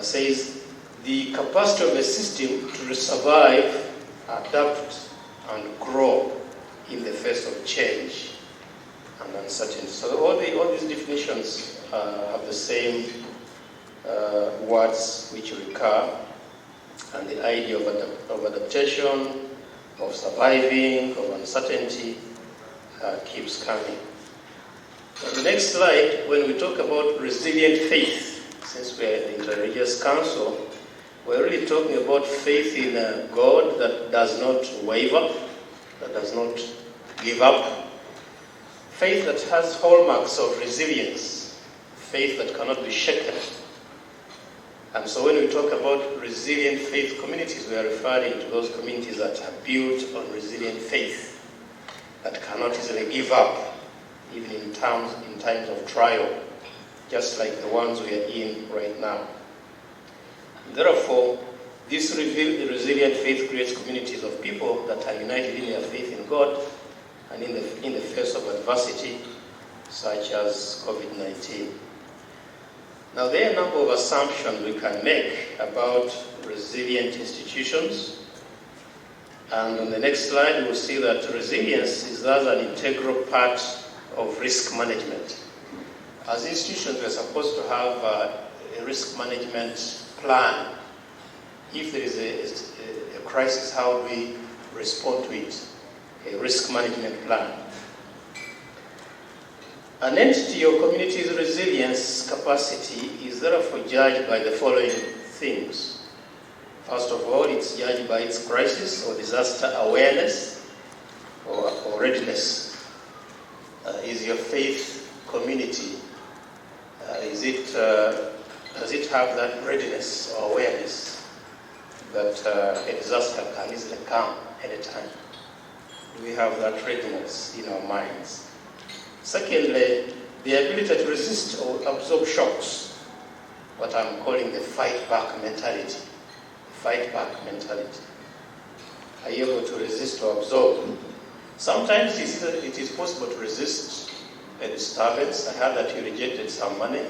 says the capacity of a system to survive, adapt, and grow in the face of change and uncertainty. So all these definitions have the same words which recur, and the idea of adaptation, of surviving, of uncertainty keeps coming. On the next slide, when we talk about resilient faith, since we're in the Interreligious Council, we're really talking about faith in a God that does not waver, that does not give up, faith that has hallmarks of resilience, faith that cannot be shaken, And so when we talk about resilient faith communities, we are referring to those communities that are built on resilient faith, that cannot easily give up, even in times of trial, just like the ones we are in right now. Therefore, this resilient faith creates communities of people that are united in their faith in God and in the face of adversity, such as COVID-19. Now, there are a number of assumptions we can make about resilient institutions. And on the next slide, you will see that resilience is thus an integral part of risk management. As institutions, we're supposed to have a risk management plan. If there is a crisis, how do we respond to it? A risk management plan. An entity or community's resilience capacity is therefore judged by the following things. First of all, it's judged by its crisis or disaster awareness or readiness. Is your faith community, does it have that readiness or awareness that a disaster can easily come anytime? Do we have that readiness in our minds? Secondly, the ability to resist or absorb shocks, what I'm calling the fight-back mentality. Fight-back mentality. Are you able to resist or absorb? Sometimes it is possible to resist a disturbance. I heard that you rejected some money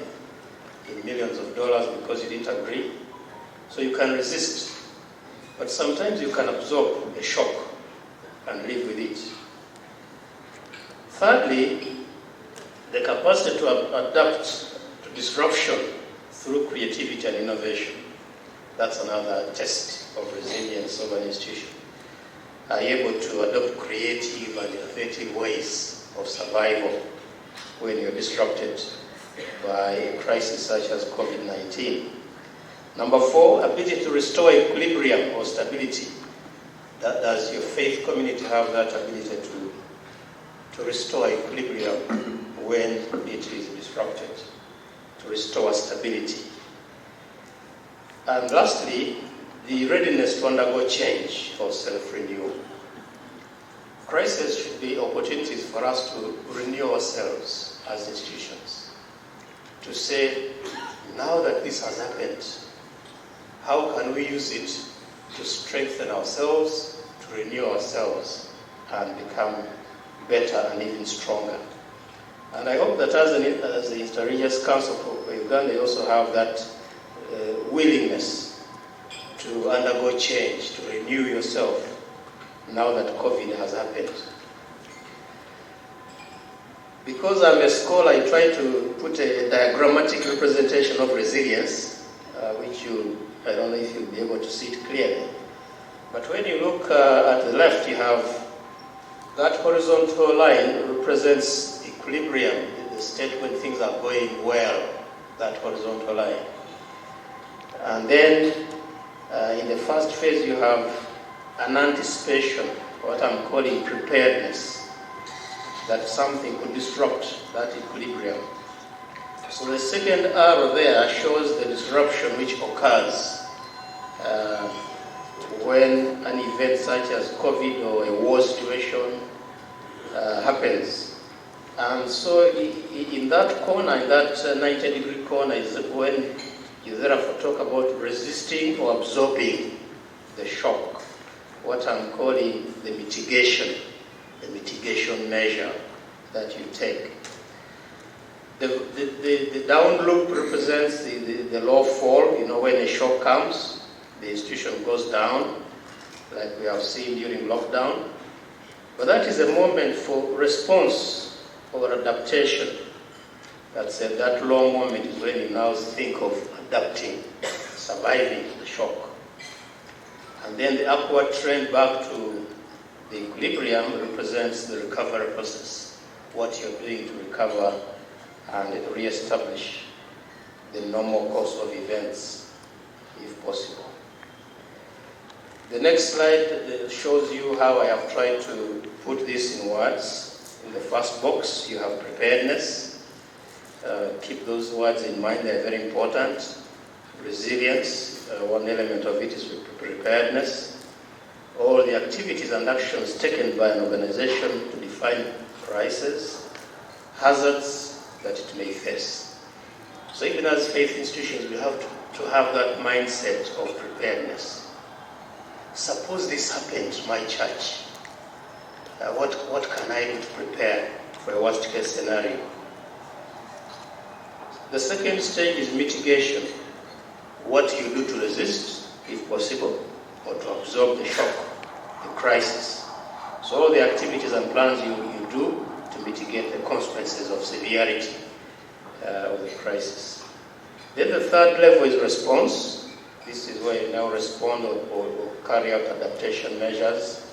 in millions of dollars because you didn't agree. So you can resist. But sometimes you can absorb a shock and live with it. Thirdly, the capacity to adapt to disruption through creativity and innovation. That's another test of resilience of an institution. Are you able to adopt creative and innovative ways of survival when you're disrupted by a crisis such as COVID-19? Number 4, ability to restore equilibrium or stability. Does your faith community have that ability to restore equilibrium when it is disrupted, to restore stability? And lastly, the readiness to undergo change or self-renewal. Crises should be opportunities for us to renew ourselves as institutions, to say, now that this has happened, how can we use it to strengthen ourselves, to renew ourselves, and become better and even stronger? And I hope that as the Interreligious Council for Uganda, you also have that willingness to undergo change, to renew yourself now that COVID has happened. Because I'm a scholar, I try to put a diagrammatic representation of resilience, which I don't know if you'll be able to see it clearly. But when you look at the left, you have that horizontal line represents equilibrium, the state when things are going well, that horizontal line. And then in the first phase, you have an anticipation, what I'm calling preparedness, that something could disrupt that equilibrium. So the second arrow there shows the disruption which occurs when an event such as COVID or a war situation happens. And so in that corner, in that 90-degree corner, is when you therefore talk about resisting or absorbing the shock, what I'm calling the mitigation measure that you take. The down loop represents the low fall. When a shock comes, the institution goes down, like we have seen during lockdown. But that is a moment for response or adaptation. That low moment is when you now think of adapting, surviving the shock. And then the upward trend back to the equilibrium represents the recovery process, what you're doing to recover and re-establish the normal course of events, if possible. The next slide shows you how I have tried to put this in words. In the first box, you have preparedness. Keep those words in mind, they're very important. resilience. One element of it is preparedness. All the activities and actions taken by an organization to define crises, hazards that it may face. So even as faith institutions, we have to have that mindset of preparedness. Suppose this happened to my church. What can I do to prepare for a worst case scenario? The second stage is mitigation. What you do to resist, if possible, or to absorb the shock, the crisis. So all the activities and plans you do to mitigate the consequences of severity of the crisis. Then the third level is response. This is where you now respond or carry out adaptation measures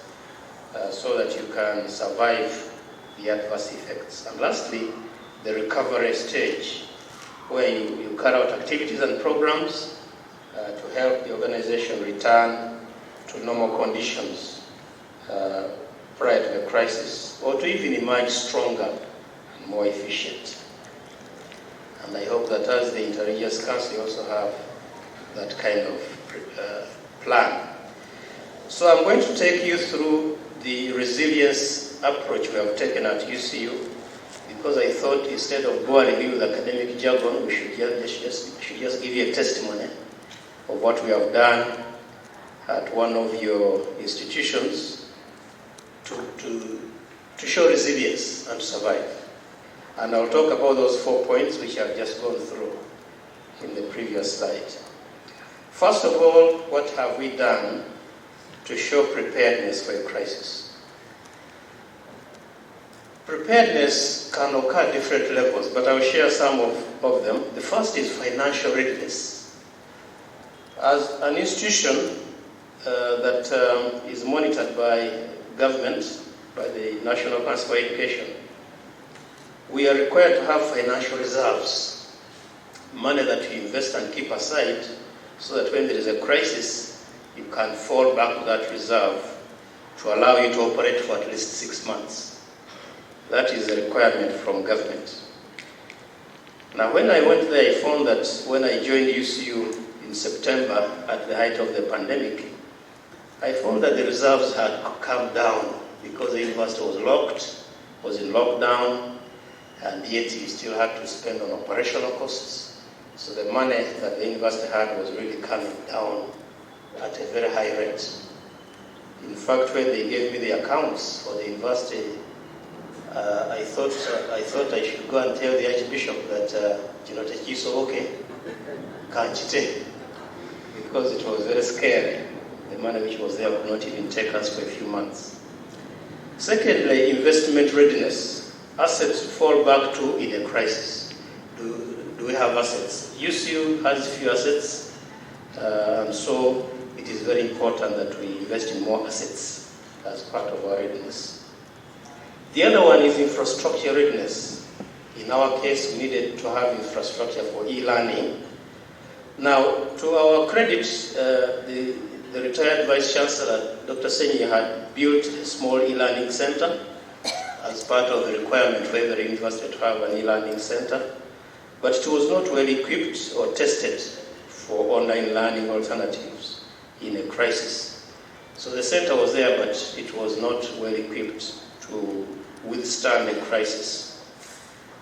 so that you can survive the adverse effects. And lastly, the recovery stage, where you carry out activities and programs to help the organization return to normal conditions prior to the crisis, or to even emerge stronger and more efficient. And I hope that as the Interreligious Council, you also have that kind of plan. So I'm going to take you through the resilience approach we have taken at UCU, because I thought instead of boring you with academic jargon, we should just give you a testimony of what we have done at one of your institutions to show resilience and to survive. And I'll talk about those 4 points which I've just gone through in the previous slide. First of all, what have we done to show preparedness for a crisis? Preparedness can occur at different levels, but I'll share some of them. The first is financial readiness. As an institution that is monitored by government, by the National Council for Education, we are required to have financial reserves, money that you invest and keep aside so that when there is a crisis, you can fall back to that reserve to allow you to operate for at least 6 months. That is a requirement from government. Now, when I went there, I found that when I joined UCU in September at the height of the pandemic, I found that the reserves had come down because the university was locked, was in lockdown, and yet you still had to spend on operational costs. So the money that the university had was really coming down at a very high rate. In fact, when they gave me the accounts for the university, I thought I should go and tell the Archbishop that, okay, can't you? Because it was very scary. The money which was there could not even take us for a few months. Secondly, investment readiness. Assets to fall back to in a crisis. Do we have assets? UCU has few assets, and so it is very important that we invest in more assets as part of our readiness. The other one is infrastructure readiness. In our case, we needed to have infrastructure for e-learning. Now, to our credit, the retired Vice Chancellor, Dr. Senyi, had built a small e-learning center as part of the requirement for every university to have an e-learning center. But it was not well equipped or tested for online learning alternatives in a crisis. So the center was there, but it was not well equipped to withstand a crisis.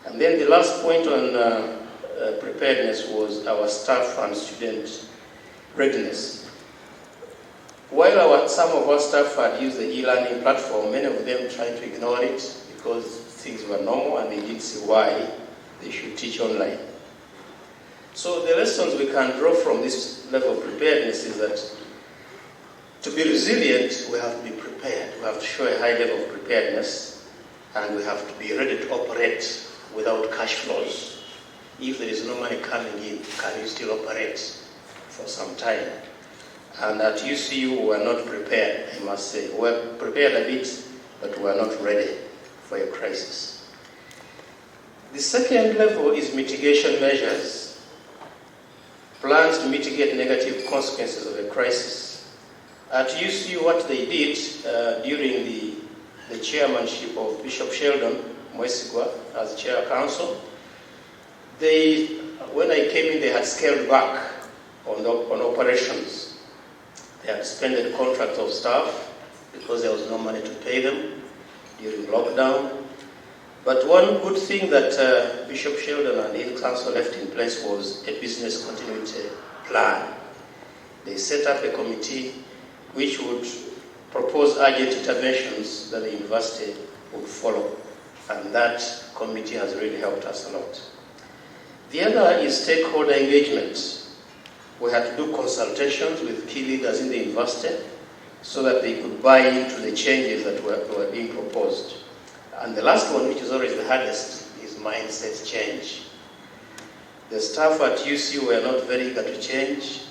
And then the last point on preparedness was our staff and student readiness. While some of our staff had used the e-learning platform, many of them tried to ignore it because things were normal and they didn't see why they should teach online. So the lessons we can draw from this level of preparedness is that to be resilient, we have to be prepared. We have to show a high level of preparedness, and we have to be ready to operate without cash flows. If there is no money coming in, can you still operate for some time? And at UCU, we were not prepared, I must say. We were prepared a bit, but we were not ready for a crisis. The second level is mitigation measures. Plans to mitigate negative consequences of a crisis. At UCU, what they did during the chairmanship of Bishop Sheldon Mwesigwa as chair council, when I came in, they had scaled back on operations. They had suspended contracts of staff because there was no money to pay them during lockdown. But one good thing that Bishop Sheldon and his council left in place was a business continuity plan. They set up a committee which would propose urgent interventions that the university would follow. And that committee has really helped us a lot. The other is stakeholder engagement. We had to do consultations with key leaders in the university so that they could buy into the changes that were being proposed. And the last one, which is always the hardest, is mindset change. The staff at UC were not very eager to change.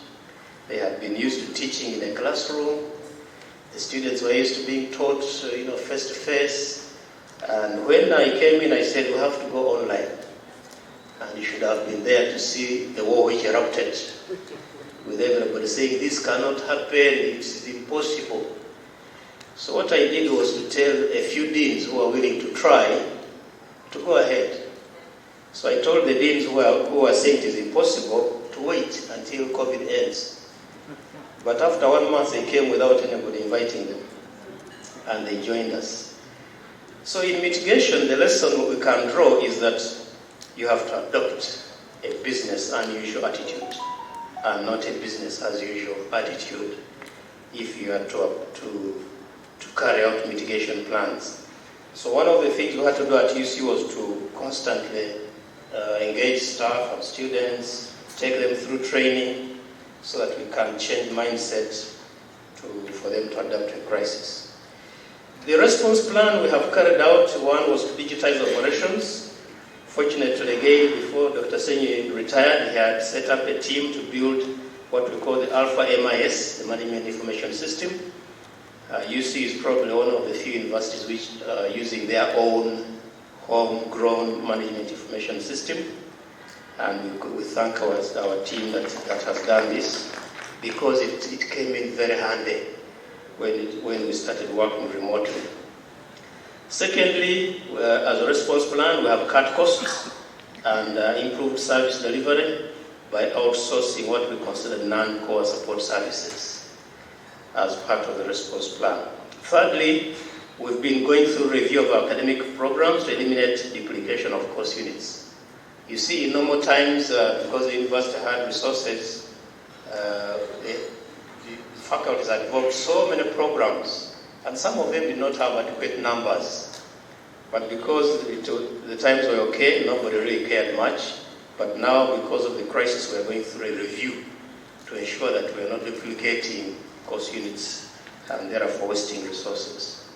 They had been used to teaching in a classroom. The students were used to being taught, face to face. And when I came in, I said, we have to go online. And you should have been there to see the war which erupted, with everybody saying, this cannot happen, it's impossible. So what I did was to tell a few deans who are willing to try to go ahead. So I told the deans who are saying it is impossible to wait until COVID ends. But after 1 month, they came without anybody inviting them, and they joined us. So in mitigation, the lesson we can draw is that you have to adopt a business unusual attitude and not a business as usual attitude if you are to carry out mitigation plans. So one of the things we had to do at UC was to constantly engage staff and students, take them through training so that we can change mindset for them to adapt to a crisis. The response plan we have carried out, one was to digitize operations. Fortunately, again, before Dr. Senyi retired, he had set up a team to build what we call the Alpha MIS, the Management Information System. UC is probably one of the few universities which are using their own homegrown management information system. And we thank our team that has done this, because it came in very handy when we started working remotely. Secondly, as a response plan, we have cut costs and improved service delivery by outsourcing what we consider non-core support services as part of the response plan. Thirdly, we've been going through review of academic programs to eliminate duplication of course units. You see, in normal times, because the university had resources, the faculties had developed so many programs, and some of them did not have adequate numbers. But because the times were okay, nobody really cared much. But now, because of the crisis, we are going through a review to ensure that we are not duplicating course units and therefore wasting resources.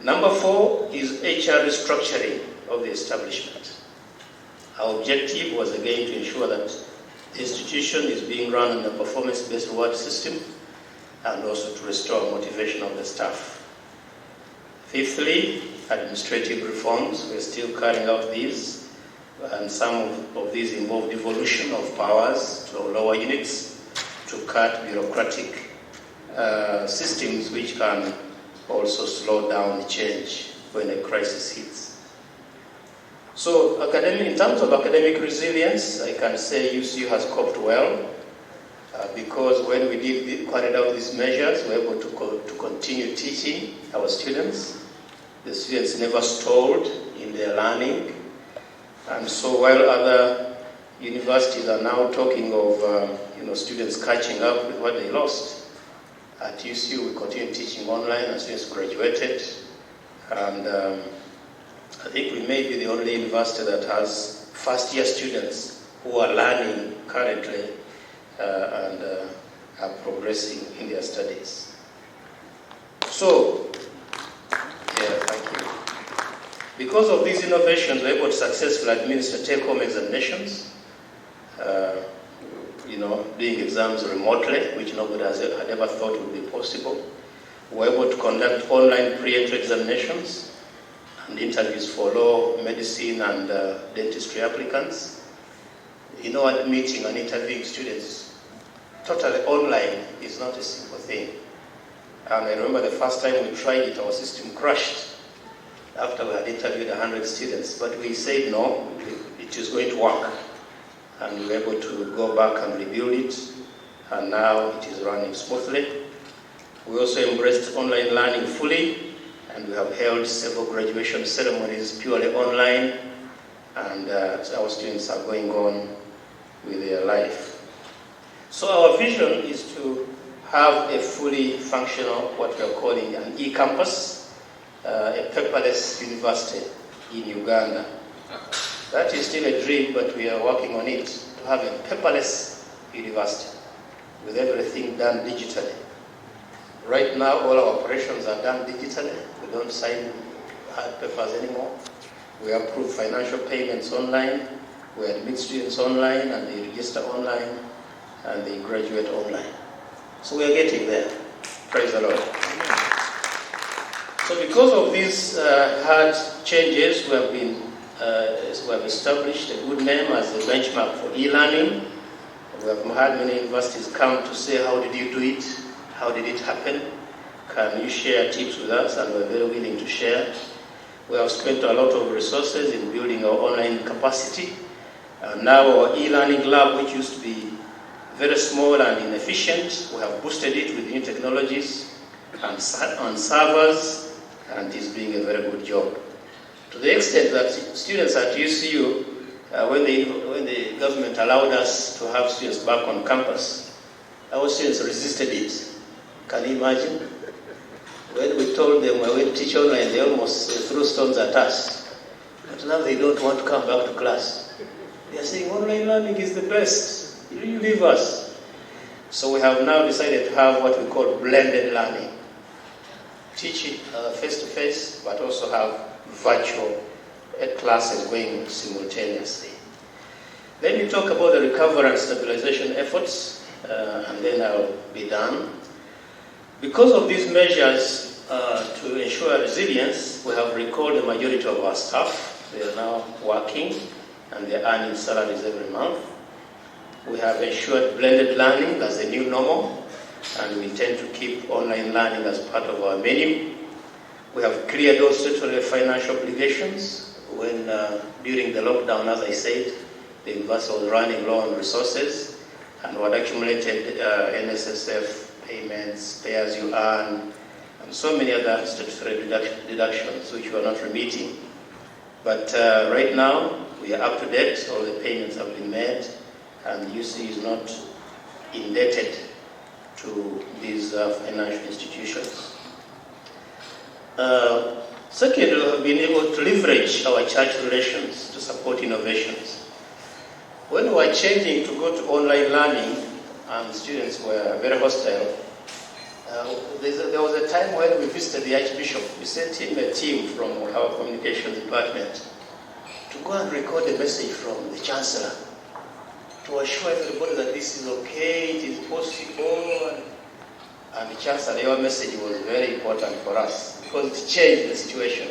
Number 4 is HR restructuring of the establishment. Our objective was again to ensure that the institution is being run on a performance-based reward system, and also to restore motivation of the staff. Fifthly, administrative reforms. We're still carrying out these, and some of these involve devolution of powers to lower units to cut bureaucratic systems which can also slow down change when a crisis hits. So in terms of academic resilience, I can say UCU has coped well, because when we carried out these measures, we were able to continue teaching our students. The students never stalled in their learning. And so while other universities are now talking of students catching up with what they lost, at UCU we continue teaching online, and students graduated. And I think we may be the only university that has first-year students who are learning currently and are progressing in their studies. So, thank you. Because of these innovations, we're able to successfully administer take-home examinations, doing exams remotely, which nobody had ever thought would be possible. We're able to conduct online pre-entry examinations and interviews for law, medicine, and dentistry applicants. Admitting and interviewing students totally online is not a simple thing. And I remember the first time we tried it, our system crashed after we had interviewed 100 students. But we said, no, it is going to work. And we were able to go back and rebuild it and now it is running smoothly. We also embraced online learning fully, and we have held several graduation ceremonies purely online, and our students are going on with their life. So our vision is to have a fully functional, what we are calling an e-campus, a paperless university in Uganda. That is still a dream, but we are working on it, to have a paperless university with everything done digitally. Right now, all our operations are done digitally. We don't sign hard papers anymore. We approve financial payments online. We admit students online, and they register online, and they graduate online. So we are getting there. Praise the Lord. So because of these hard changes, we have established a good name as a benchmark for e-learning. We have had many universities come to say, how did you do it? How did it happen? Can you share tips with us? And we're very willing to share. We have spent a lot of resources in building our online capacity. Now our e-learning lab, which used to be very small and inefficient, we have boosted it with new technologies and servers, and is doing a very good job. To the extent that students at UCU, when the government allowed us to have students back on campus, our students resisted it. Can you imagine? When we told them we were going to teach online, they almost threw stones at us. But now they don't want to come back to class. They are saying online learning is the best. You leave us. So we have now decided to have what we call blended learning. Teach it face-to-face, but also have virtual classes going simultaneously. Let me talk about the recovery and stabilization efforts, and then I'll be done. Because of these measures to ensure resilience, we have recalled the majority of our staff. They are now working, and they're earning salaries every month. We have ensured blended learning as a new normal, and we intend to keep online learning as part of our menu. We have cleared all statutory financial obligations. When during the lockdown, as I said, the university was running low on resources, and we had accumulated NSSF payments, pay as you earn, and so many other statutory deductions which we are not remitting. But right now, we are up to date. All the payments have been made, and UC is not indebted to these financial institutions. Second, we have been able to leverage our church relations to support innovations. When we were changing to go to online learning, and students were very hostile, there was a time when we visited the Archbishop. We sent him a team from our communications department to go and record a message from the Chancellor to assure everybody that this is okay, it is possible. And the Chancellor, your message was very important for us because it changed the situation.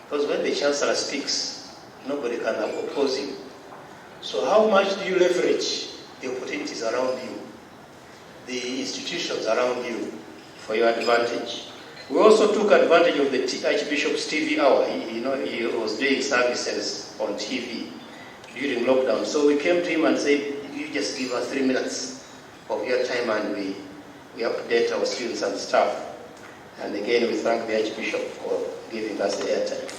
Because when the Chancellor speaks, nobody can oppose him. So how much do you leverage the opportunities around you, the institutions around you, for your advantage? We also took advantage of the Archbishop's TV hour. He was doing services on TV during lockdown. So we came to him and said, you just give us 3 minutes of your time, and we update our students and staff. And again, we thank the Archbishop for giving us the airtime.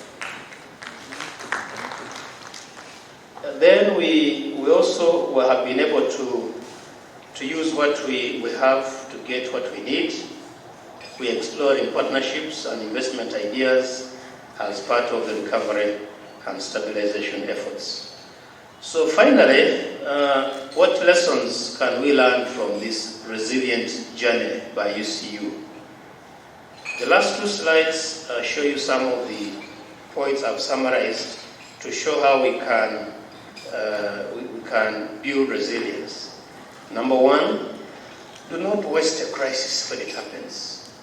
And then we also have been able to use what we have to get what we need. We are exploring partnerships and investment ideas as part of the recovery and stabilization efforts. So finally, what lessons can we learn from this resilient journey by UCU? The last 2 slides show you some of the points I've summarized to show how we can build resilience. Number 1, do not waste a crisis when it happens.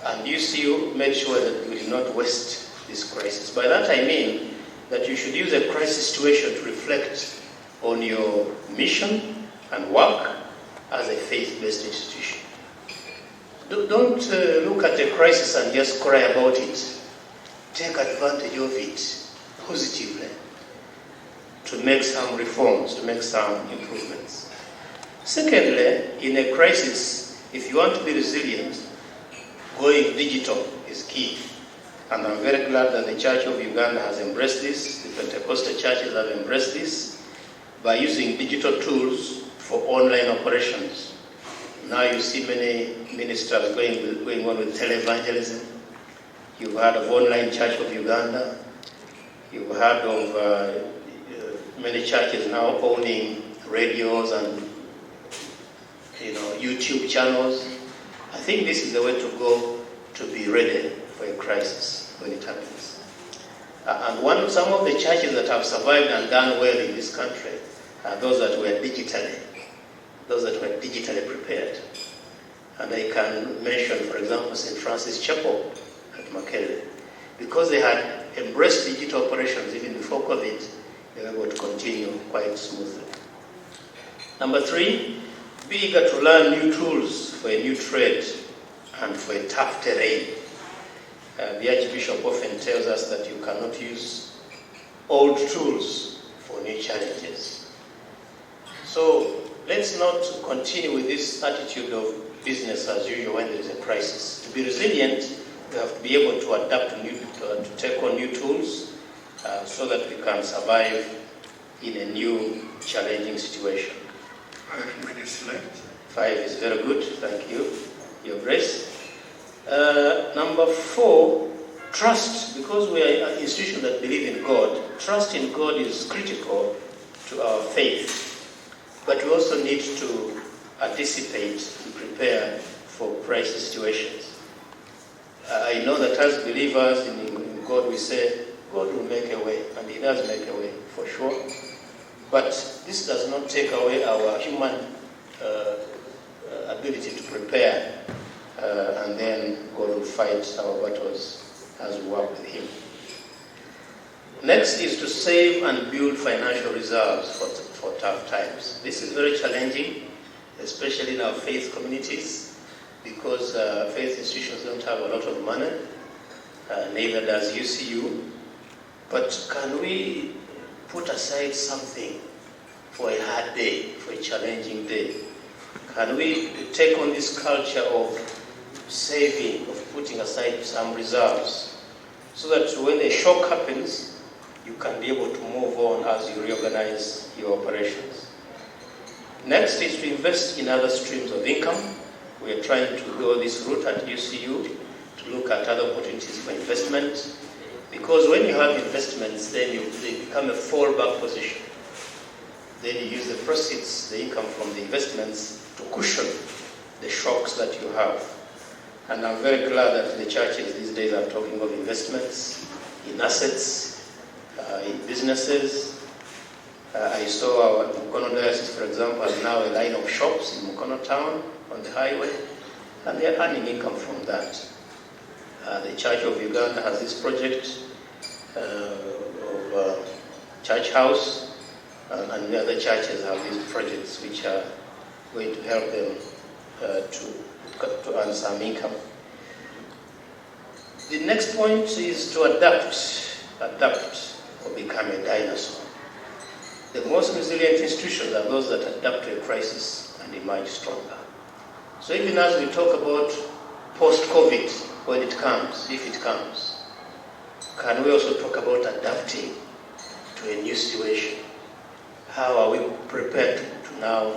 And UCU made sure that we did not waste this crisis. By that I mean that you should use a crisis situation to reflect on your mission and work as a faith-based institution. Don't look at a crisis and just cry about it. Take advantage of it positively to make some reforms, to make some improvements. Secondly, in a crisis, if you want to be resilient, going digital is key. And I'm very glad that the Church of Uganda has embraced this, the Pentecostal churches have embraced this, by using digital tools for online operations. Now you see many ministers going on with televangelism. You've heard of Online Church of Uganda. You've heard of many churches now owning radios and YouTube channels. I think this is the way to go to be ready for a crisis when it happens. And some of the churches that have survived and done well in this country are those that were digitally prepared. And I can mention, for example, St. Francis Chapel at Makele. Because they had embraced digital operations even before COVID, they were able to continue quite smoothly. Number 3, be eager to learn new tools for a new trade and for a tough terrain. The Archbishop often tells us that you cannot use old tools for new challenges. So let's not continue with this attitude of business as usual when there is a crisis. To be resilient, we have to be able to adapt to take on new tools so that we can survive in a new challenging situation. 5 minutes left. 5 is very good, thank you. Your grace. Number 4, trust. Because we are an institution that believe in God, trust in God is critical to our faith. But we also need to anticipate and prepare for crisis situations. I know that as believers in God, we say, God will make a way, and He does make a way, for sure. But this does not take away our human ability to prepare, and then God will fight our battles as we work with Him. Next is to save and build financial reserves for tough times. This is very challenging, especially in our faith communities, because faith institutions don't have a lot of money, neither does UCU. But can we put aside something for a hard day, for a challenging day? Can we take on this culture of saving, of putting aside some reserves, so that when a shock happens, you can be able to move on as you reorganize your operations? Next is to invest in other streams of income. We are trying to go this route at UCU to look at other opportunities for investment, because when you have investments, then they become a fallback position. Then you use the proceeds, the income from the investments, to cushion the shocks that you have. And I'm very glad that the churches these days are talking of investments in assets, in businesses. I saw our Mukono diocese, for example, has now a line of shops in Mukono town on the highway, and they're earning income from that. The Church of Uganda has this project of church house, and the other churches have these projects which are going to help them to earn some income. The next point is to adapt or become a dinosaur. The most resilient institutions are those that adapt to a crisis and emerge stronger. So even as we talk about post-COVID, when it comes, if it comes, can we also talk about adapting to a new situation? How are we prepared to now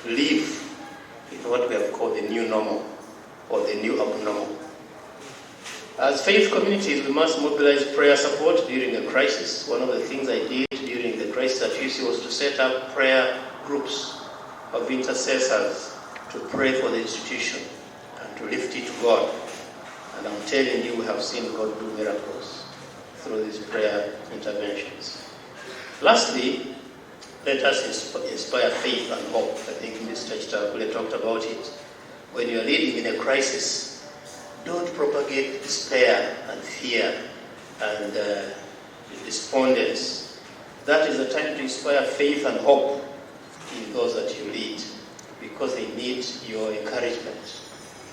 live in what we have called the new normal or the new abnormal? As faith communities, we must mobilize prayer support during a crisis. One of the things I did during the crisis at UC was to set up prayer groups of intercessors to pray for the institution and to lift it to God. And I'm telling you, we have seen God do miracles through these prayer interventions. Lastly, let us inspire faith and hope. I think Mr. Chitakule talked about it. When you're leading in a crisis, don't propagate despair and fear and despondence. That is the time to inspire faith and hope in those that you lead, because they need your encouragement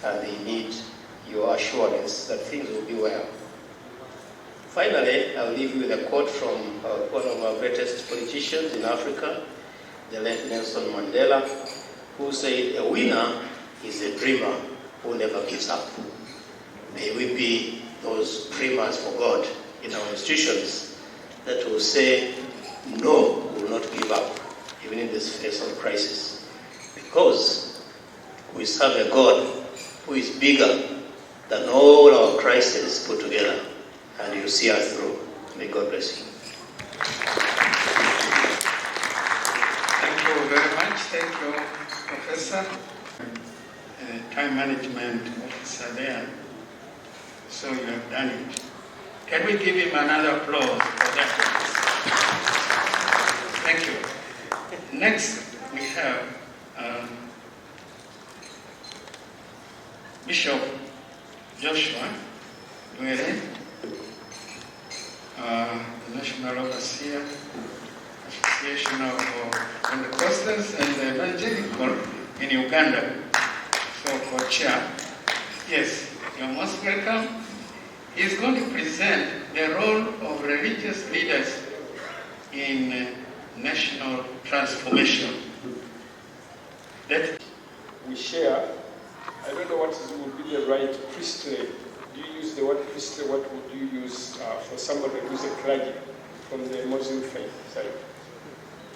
and they need your assurance that things will be well. Finally, I'll leave you with a quote from one of our greatest politicians in Africa, the late Nelson Mandela, who said, a winner is a dreamer who never gives up. May we be those dreamers for God in our institutions that will say, no, we will not give up, even in this face of crisis. Because we serve a God who is bigger than all our crises put together, and you see us through. May God bless you. Thank you very much. Thank you, Professor. Time management officer there. So you have done it. Can we give him another applause for that? Thank you. Next, we have Bishop Joshua Nwere, the National Overseer, Association of Pentecostals and Evangelical in Uganda. So, for chair, yes, you're most welcome. He's going to present the role of religious leaders in national transformation. That we share. I don't know what would be the right priestly. Do you use the word priestly? What would you use for somebody who's a clergy from the Muslim faith side?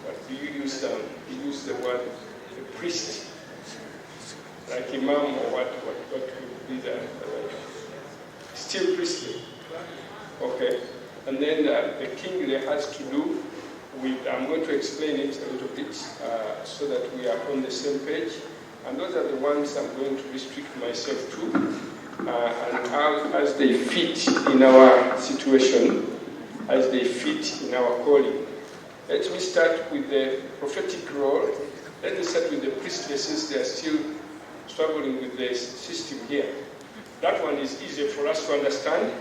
What do you use? You use the word the priest, like imam, or what would be the right? Still priestly. Okay. And then the king has to do with, I'm going to explain it a little bit so that we are on the same page. And those are the ones I'm going to restrict myself to, and how, as they fit in our situation, as they fit in our calling. Let me start with the prophetic role. Let me start with the priestly, since they are still struggling with the system here. That one is easier for us to understand.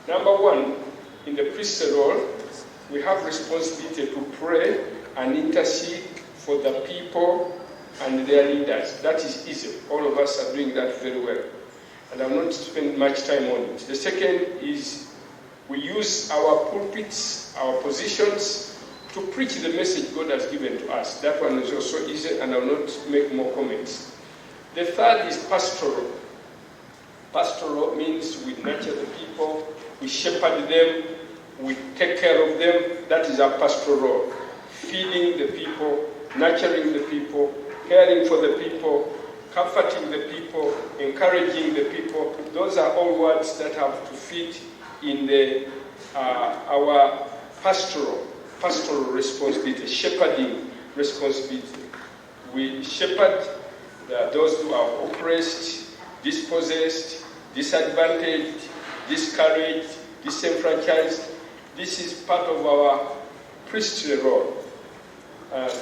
Number one, in the priestly role, we have responsibility to pray and intercede for the people and their leaders. That is easy. All of us are doing that very well. And I'm not spending much time on it. The second is we use our pulpits, our positions, to preach the message God has given to us. That one is also easy, and I'll not make more comments. The third is pastoral. Pastoral means we nurture the people, we shepherd them, we take care of them. That is our pastoral role. Feeding the people, nurturing the people, caring for the people, comforting the people, encouraging the people. Those are all words that have to fit in our pastoral responsibility, shepherding responsibility. We shepherd those who are oppressed, dispossessed, disadvantaged, discouraged, disenfranchised. This is part of our priestly role.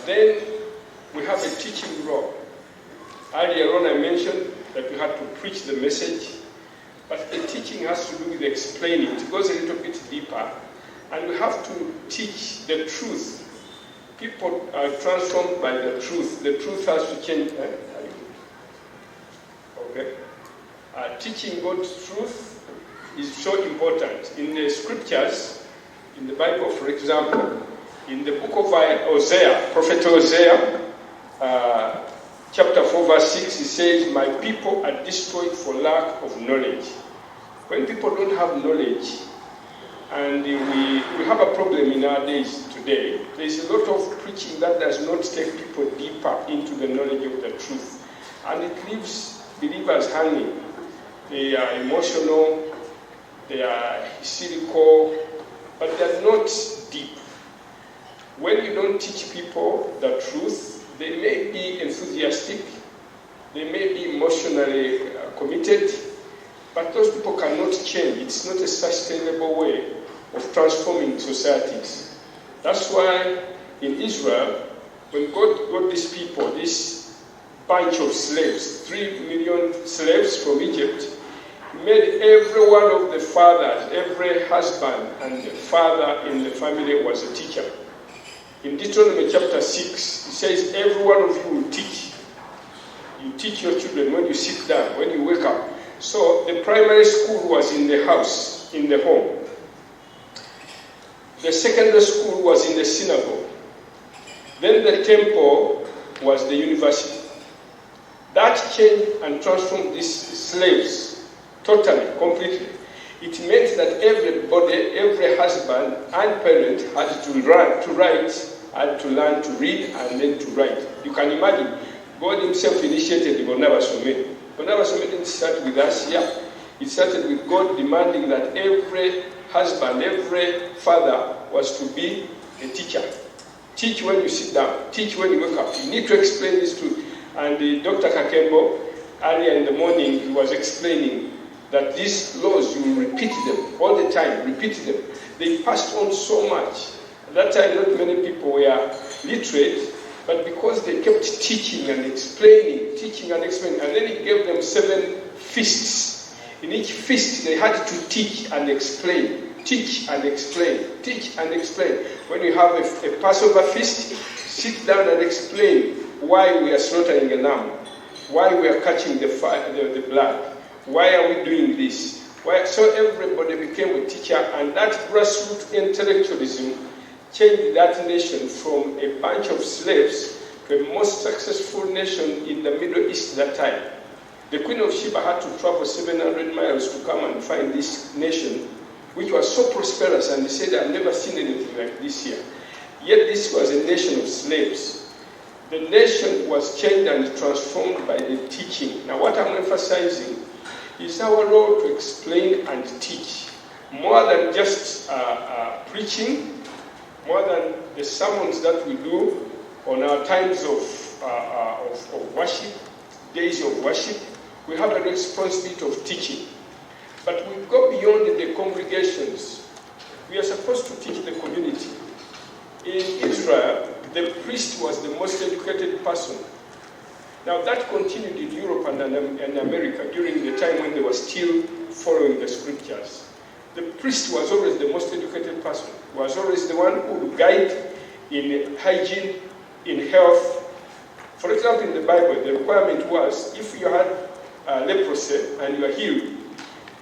Then we have a teaching role. Earlier on I mentioned that we had to preach the message, but the teaching has to do with explaining. It goes a little bit deeper, and we have to teach the truth. People are transformed by the truth. The truth has to change. Okay. Teaching God's truth is so important. In the scriptures, in the Bible, for example, in the book of Hosea, Prophet Hosea, chapter 4, verse 6, he says, "My people are destroyed for lack of knowledge." When people don't have knowledge, and we have a problem in our days today, there's a lot of preaching that does not take people deeper into the knowledge of the truth. And it leaves believers hanging. They are emotional, they are hysterical, but they're not deep. When you don't teach people the truth, they may be enthusiastic, they may be emotionally committed, but those people cannot change. It's not a sustainable way of transforming societies. That's why in Israel, when God got these people, this bunch of slaves, 3 million slaves from Egypt, he made every one of the fathers, every husband and father in the family was a teacher. In Deuteronomy chapter 6, he says, every one of you will teach. You teach your children when you sit down, when you wake up. So the primary school was in the house, in the home. The secondary school was in the synagogue. Then the temple was the university. That changed and transformed these slaves totally, completely. It meant that everybody, every husband and parent had to write, had to learn to read and then to write. You can imagine, God himself initiated the Bonabasome. Bonabasome didn't start with us here. It started with God demanding that every husband, every father was to be a teacher. Teach when you sit down, teach when you wake up. You need to explain this to. And Dr. Kakembo, earlier in the morning, he was explaining that these laws, you repeat them all the time, repeat them. They passed on so much. At that time, not many people were literate, but because they kept teaching and explaining, and then he gave them 7 feasts. In each feast, they had to teach and explain, teach and explain, teach and explain. When you have a Passover feast, sit down and explain why we are slaughtering a lamb, why we are catching the blood, why are we doing this? So everybody became a teacher, and that grassroots intellectualism changed that nation from a bunch of slaves to a most successful nation in the Middle East that time. The Queen of Sheba had to travel 700 miles to come and find this nation, which was so prosperous, and they said, I've never seen anything like this here. Yet this was a nation of slaves. The nation was changed and transformed by the teaching. Now what I'm emphasizing is our role to explain and teach, more than just preaching, more than the sermons that we do on our times of worship, days of worship. We have a responsibility of teaching. But we go beyond the congregations. We are supposed to teach the community. In Israel, the priest was the most educated person. Now that continued in Europe and America during the time when they were still following the scriptures. The priest was always the most educated person, was always the one who would guide in hygiene, in health. For example, in the Bible, the requirement was, if you had leprosy and you are healed,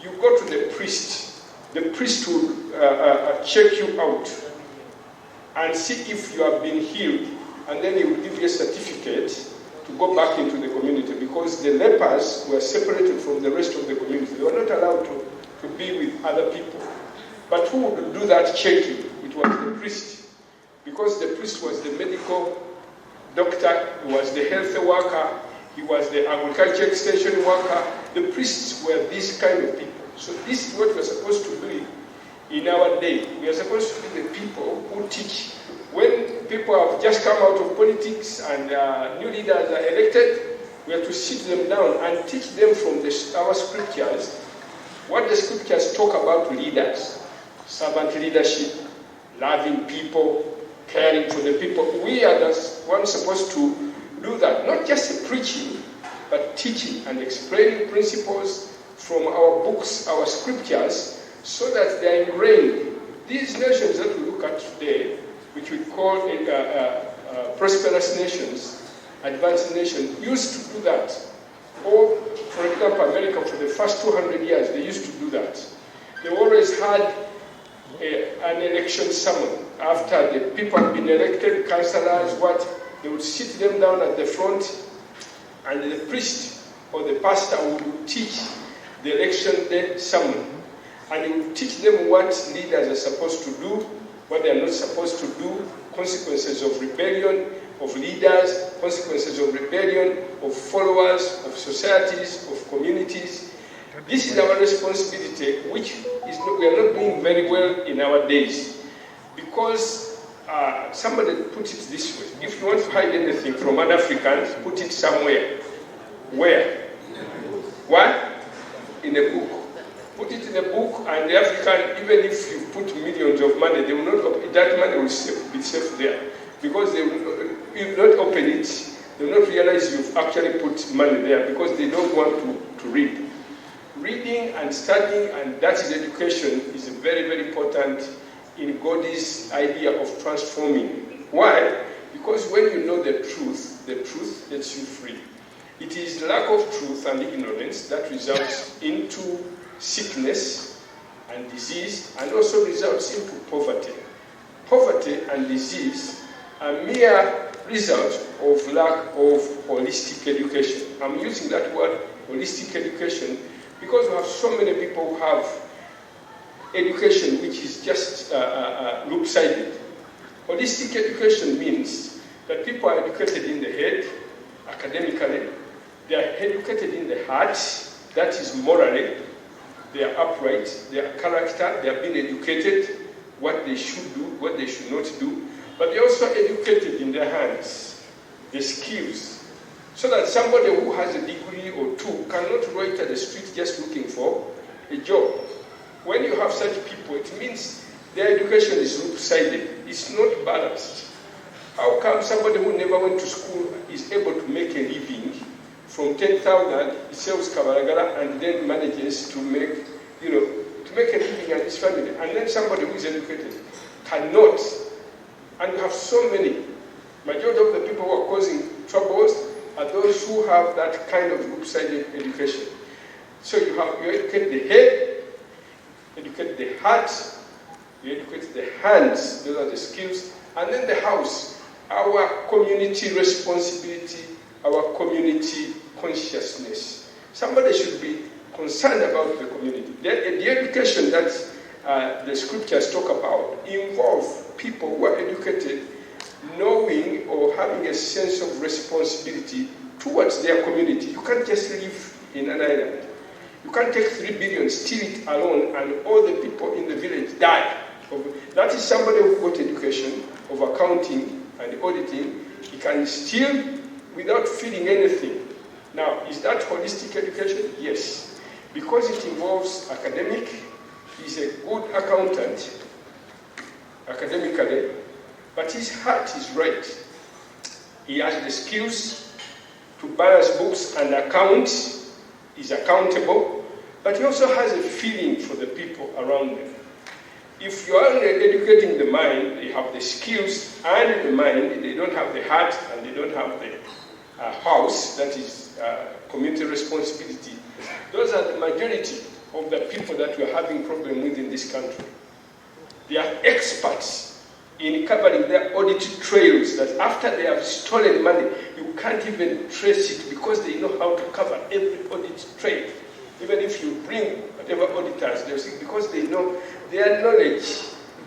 you go to the priest. The priest would check you out and see if you have been healed, and then he will give you a certificate to go back into the community, because the lepers were separated from the rest of the community. They were not allowed to be with other people. But who would do that checking? It was the priest, because the priest was the medical doctor, he was the health worker, he was the agriculture extension worker. The priests were these kind of people. So this is what we're supposed to do in our day. We are supposed to be the people who teach. When people have just come out of politics and new leaders are elected, we have to sit them down and teach them from our scriptures what the scriptures talk about leaders. Servant leadership, loving people, caring for the people. We are the ones supposed to do that. Not just preaching, but teaching and explaining principles from our books, our scriptures, so that they are ingrained. These nations that we look at today, which we call prosperous nations, advanced nations, used to do that. Or, for example, America, for the first 200 years, they used to do that. They always had an election sermon. After the people had been elected, councillors, they would sit them down at the front, and the priest or the pastor would teach the election day sermon. And he would teach them what leaders are supposed to do, what they are not supposed to do, consequences of rebellion, of leaders, consequences of rebellion, of followers, of societies, of communities. This is our responsibility, which we are not doing very well in our days. Because somebody put it this way: if you want to hide anything from other Africans, put it somewhere. Where? What? In a book. Put it in a book, and the African, even if you put millions of money, they will not. That money will be safe there, because they will not open it. They will not realize you've actually put money there, because they don't want to read. Reading and studying, and that is education, is very, very important in God's idea of transforming. Why? Because when you know the truth sets you free. It is lack of truth and ignorance that results into sickness and disease, and also results into poverty. Poverty and disease are mere result of lack of holistic education. I'm using that word, holistic education, because we have so many people who have education which is just loop-sided. Holistic education means that people are educated in the head, academically, they are educated in the heart, that is morally, they are upright, their character, they have been educated, what they should do, what they should not do, but they're also educated in their hands, the skills, so that somebody who has a degree or two cannot loiter the street just looking for a job. When you have such people, it means their education is loop-sided, it's not balanced. How come somebody who never went to school is able to make a living from 10,000, he sells kabaragara and then manages to make, to make a living and his family, and then somebody who is educated cannot? And we have so many. Majority of the people who are causing troubles are those who have that kind of loop-sided education. So you educate the head, educate the heart, you educate the hands, those are the skills, and then the house, our community responsibility, our community consciousness. Somebody should be concerned about the community. The education that the scriptures talk about involve people who are educated, knowing or having a sense of responsibility towards their community. You can't just live in an island. You can't take 3 billion, steal it alone, and all the people in the village die. That is somebody who got education of accounting and auditing. He can steal without feeling anything. Now, is that holistic education? Yes. Because it involves academic, he's a good accountant, academically, but his heart is right. He has the skills to balance books and account, he's accountable, but he also has a feeling for the people around him. If you are only educating the mind, they have the skills and the mind, they don't have the heart and they don't have the house, that is community responsibility. Those are the majority of the people that we are having problem with in this country. They are experts in covering their audit trails that after they have stolen money, you can't even trace it because they know how to cover every audit trail. Even if you bring whatever auditors, they'll see, because they know their knowledge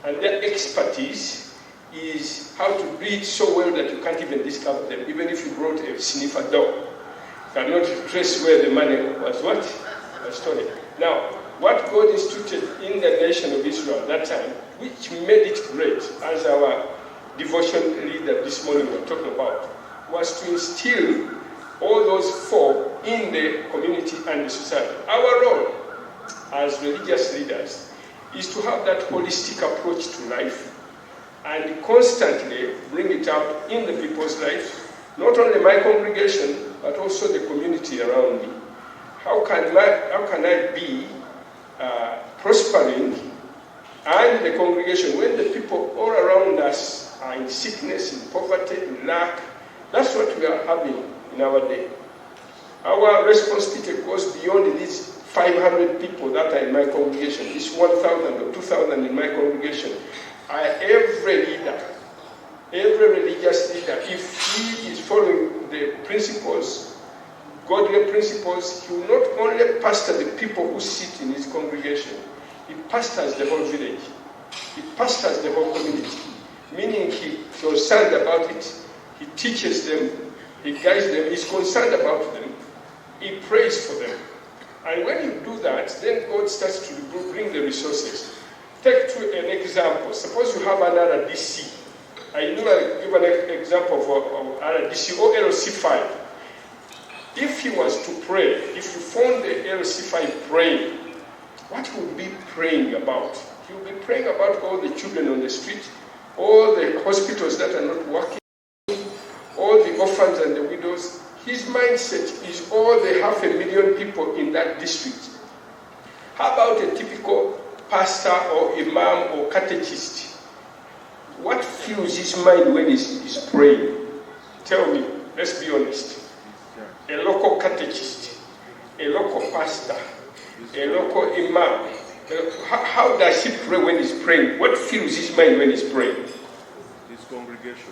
and their expertise is how to do it so well that you can't even discover them. Even if you brought a sniffer dog, you cannot trace where the money was stolen. Now, what God instituted in the nation of Israel at that time, which made it great, as our devotion leader this morning was talking about, was to instill all those four in the community and the society. Our role as religious leaders is to have that holistic approach to life and constantly bring it out in the people's lives, not only my congregation, but also the community around me. How can I be prospering and the congregation when the people all around us are in sickness, in poverty, in lack? That's what we are having in our day. Our responsibility goes beyond these 500 people that are in my congregation, this 1,000 or 2,000 in my congregation. Every leader, every religious leader, if he is following the principles, godly principles, he will not only pastor the people who sit in his congregation, he pastors the whole village, he pastors the whole community, meaning he's concerned about it, he teaches them, he guides them, he's concerned about them, he prays for them. And when you do that, then God starts to bring the resources. Take an example. Suppose you have an RDC. I know I give an example of RDC or LC5. If he was to pray, if you found the LC5 praying, what would be praying about? He would be praying about all the children on the street, all the hospitals that are not working, all the orphans and the widows. His mindset is all the 500,000 people in that district. How about a typical pastor or imam or catechist? What fills his mind when he's praying? Tell me, let's be honest. A local catechist, a local pastor, a local imam. How does he pray when he's praying? What fills his mind when he's praying? His congregation.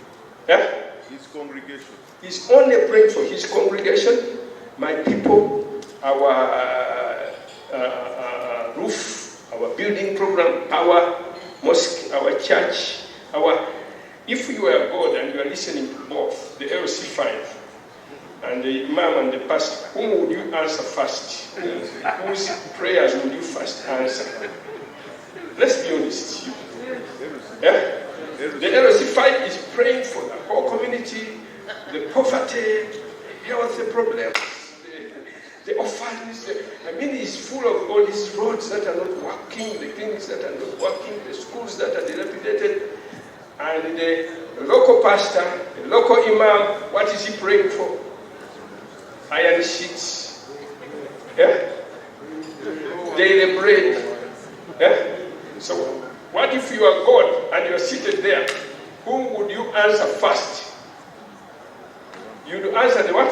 Yeah? his congregation. He's only praying for his congregation, my people, our roof, our building program, our mosque, our church, if you are God and you are listening to both, the LC5 and the Imam and the pastor, whom would you answer first? Whose prayers would you first answer? Let's be honest. Yeah? The LC5 is praying for the whole community, the poverty, health problems, the orphans. It's full of all these roads that are not working, the clinics that are not working, the schools that are dilapidated. And the local pastor, the local imam, what is he praying for? Iron sheets. Yeah? Daily bread. Yeah? So, what if you are God and you are seated there? Whom would you answer first? You would answer the what?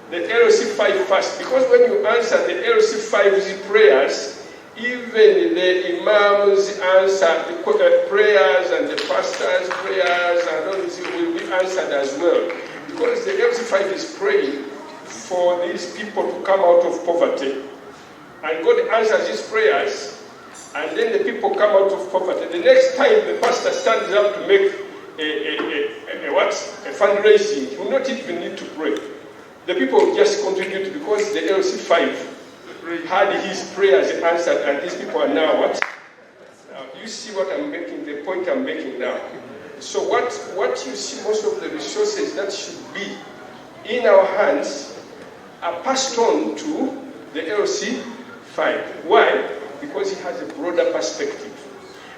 The LC5 first. Because when you answer the LC5's prayers, even the imams answer the prayers and the pastors' prayers and all this will be answered as well. Because the LC5 is praying for these people to come out of poverty. And God answers his prayers, and then the people come out of poverty. The next time the pastor stands up to make a fundraising, he will not even need to pray. The people will just contribute because the LC5 had his prayers answered, and these people are now what? Now, you see what I'm making, the point I'm making now. So what you see, most of the resources that should be in our hands are passed on to the LC5. Why? Because he has a broader perspective.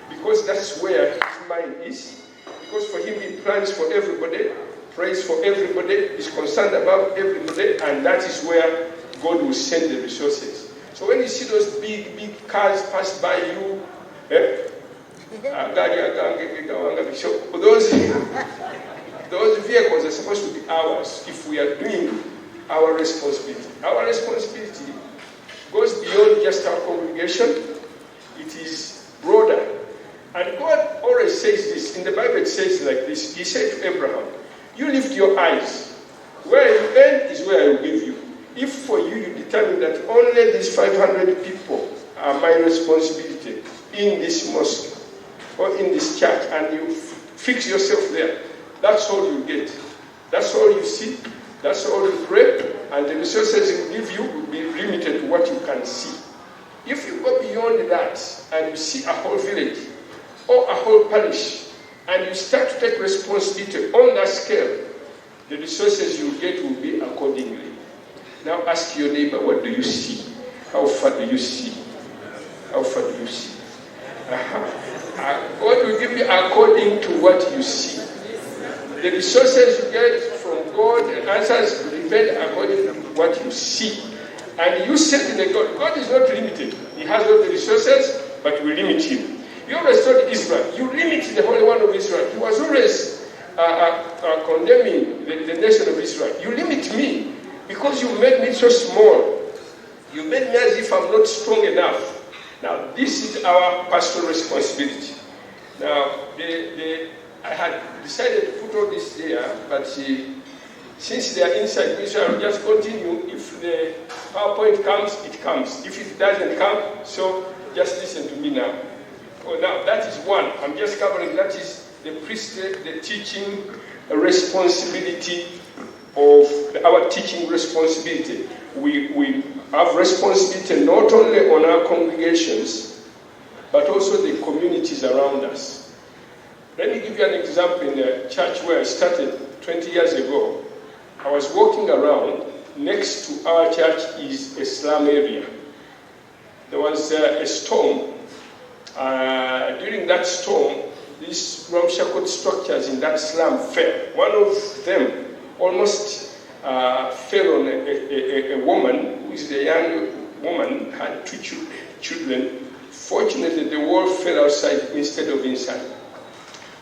Because that's where his mind is. Because for him, he plans for everybody, prays for everybody, is concerned about everybody, and that is where God will send the resources. So when you see those big cars pass by you, those vehicles are supposed to be ours if we are doing our responsibility. Our responsibility goes beyond just our congregation. It is broader. And God always says this. In the Bible it says like this. He said to Abraham, you lift your eyes. Where you end is where I will give you. If for you, you determine that only these 500 people are my responsibility in this mosque or in this church, and you fix yourself there, that's all you get. That's all you see. That's all you pray, and the resources it will give you will be limited to what you can see. If you go beyond that and you see a whole village or a whole parish, and you start to take responsibility on that scale, the resources you get will be accordingly. Now ask your neighbor, what do you see? How far do you see? How far do you see? God will give you according to what you see. The resources you get from God, the answers depend according to what you see. And you said in the God, God is not limited. He has all the resources, but we limit him. You always told Israel, you limit the Holy One of Israel. He was always condemning the nation of Israel. You limit me. Because you made me so small. You made me as if I'm not strong enough. Now, this is our pastoral responsibility. Now, I had decided to put all this there, but since they are inside me, so I'll just continue. If the PowerPoint comes, it comes. If it doesn't come, so just listen to me now. Oh, now, that is one. I'm just covering, that is the priesthood, the teaching responsibility of our teaching responsibility. We have responsibility not only on our congregations, but also the communities around us. Let me give you an example. In the church where I started 20 years ago, I was walking around. Next to our church is a slum area. There was a storm. During that storm, these ramshackle structures in that slum fell. One of them almost fell on a woman who is a young woman, had two children. Fortunately, the wall fell outside instead of inside.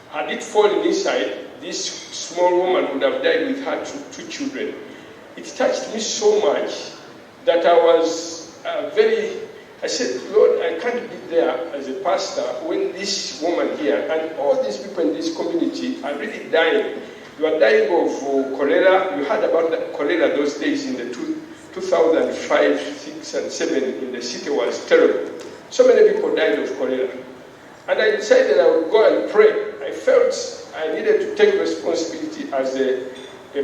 Had it fallen inside, this small woman would have died with her two children. It touched me so much that I was I said, Lord, I can't be there as a pastor when this woman here and all these people in this community are really dying. You are dying of cholera. You heard about the cholera those days in the 2005, 6, and 7 in the city was terrible. So many people died of cholera. And I decided I would go and pray. I felt I needed to take responsibility as a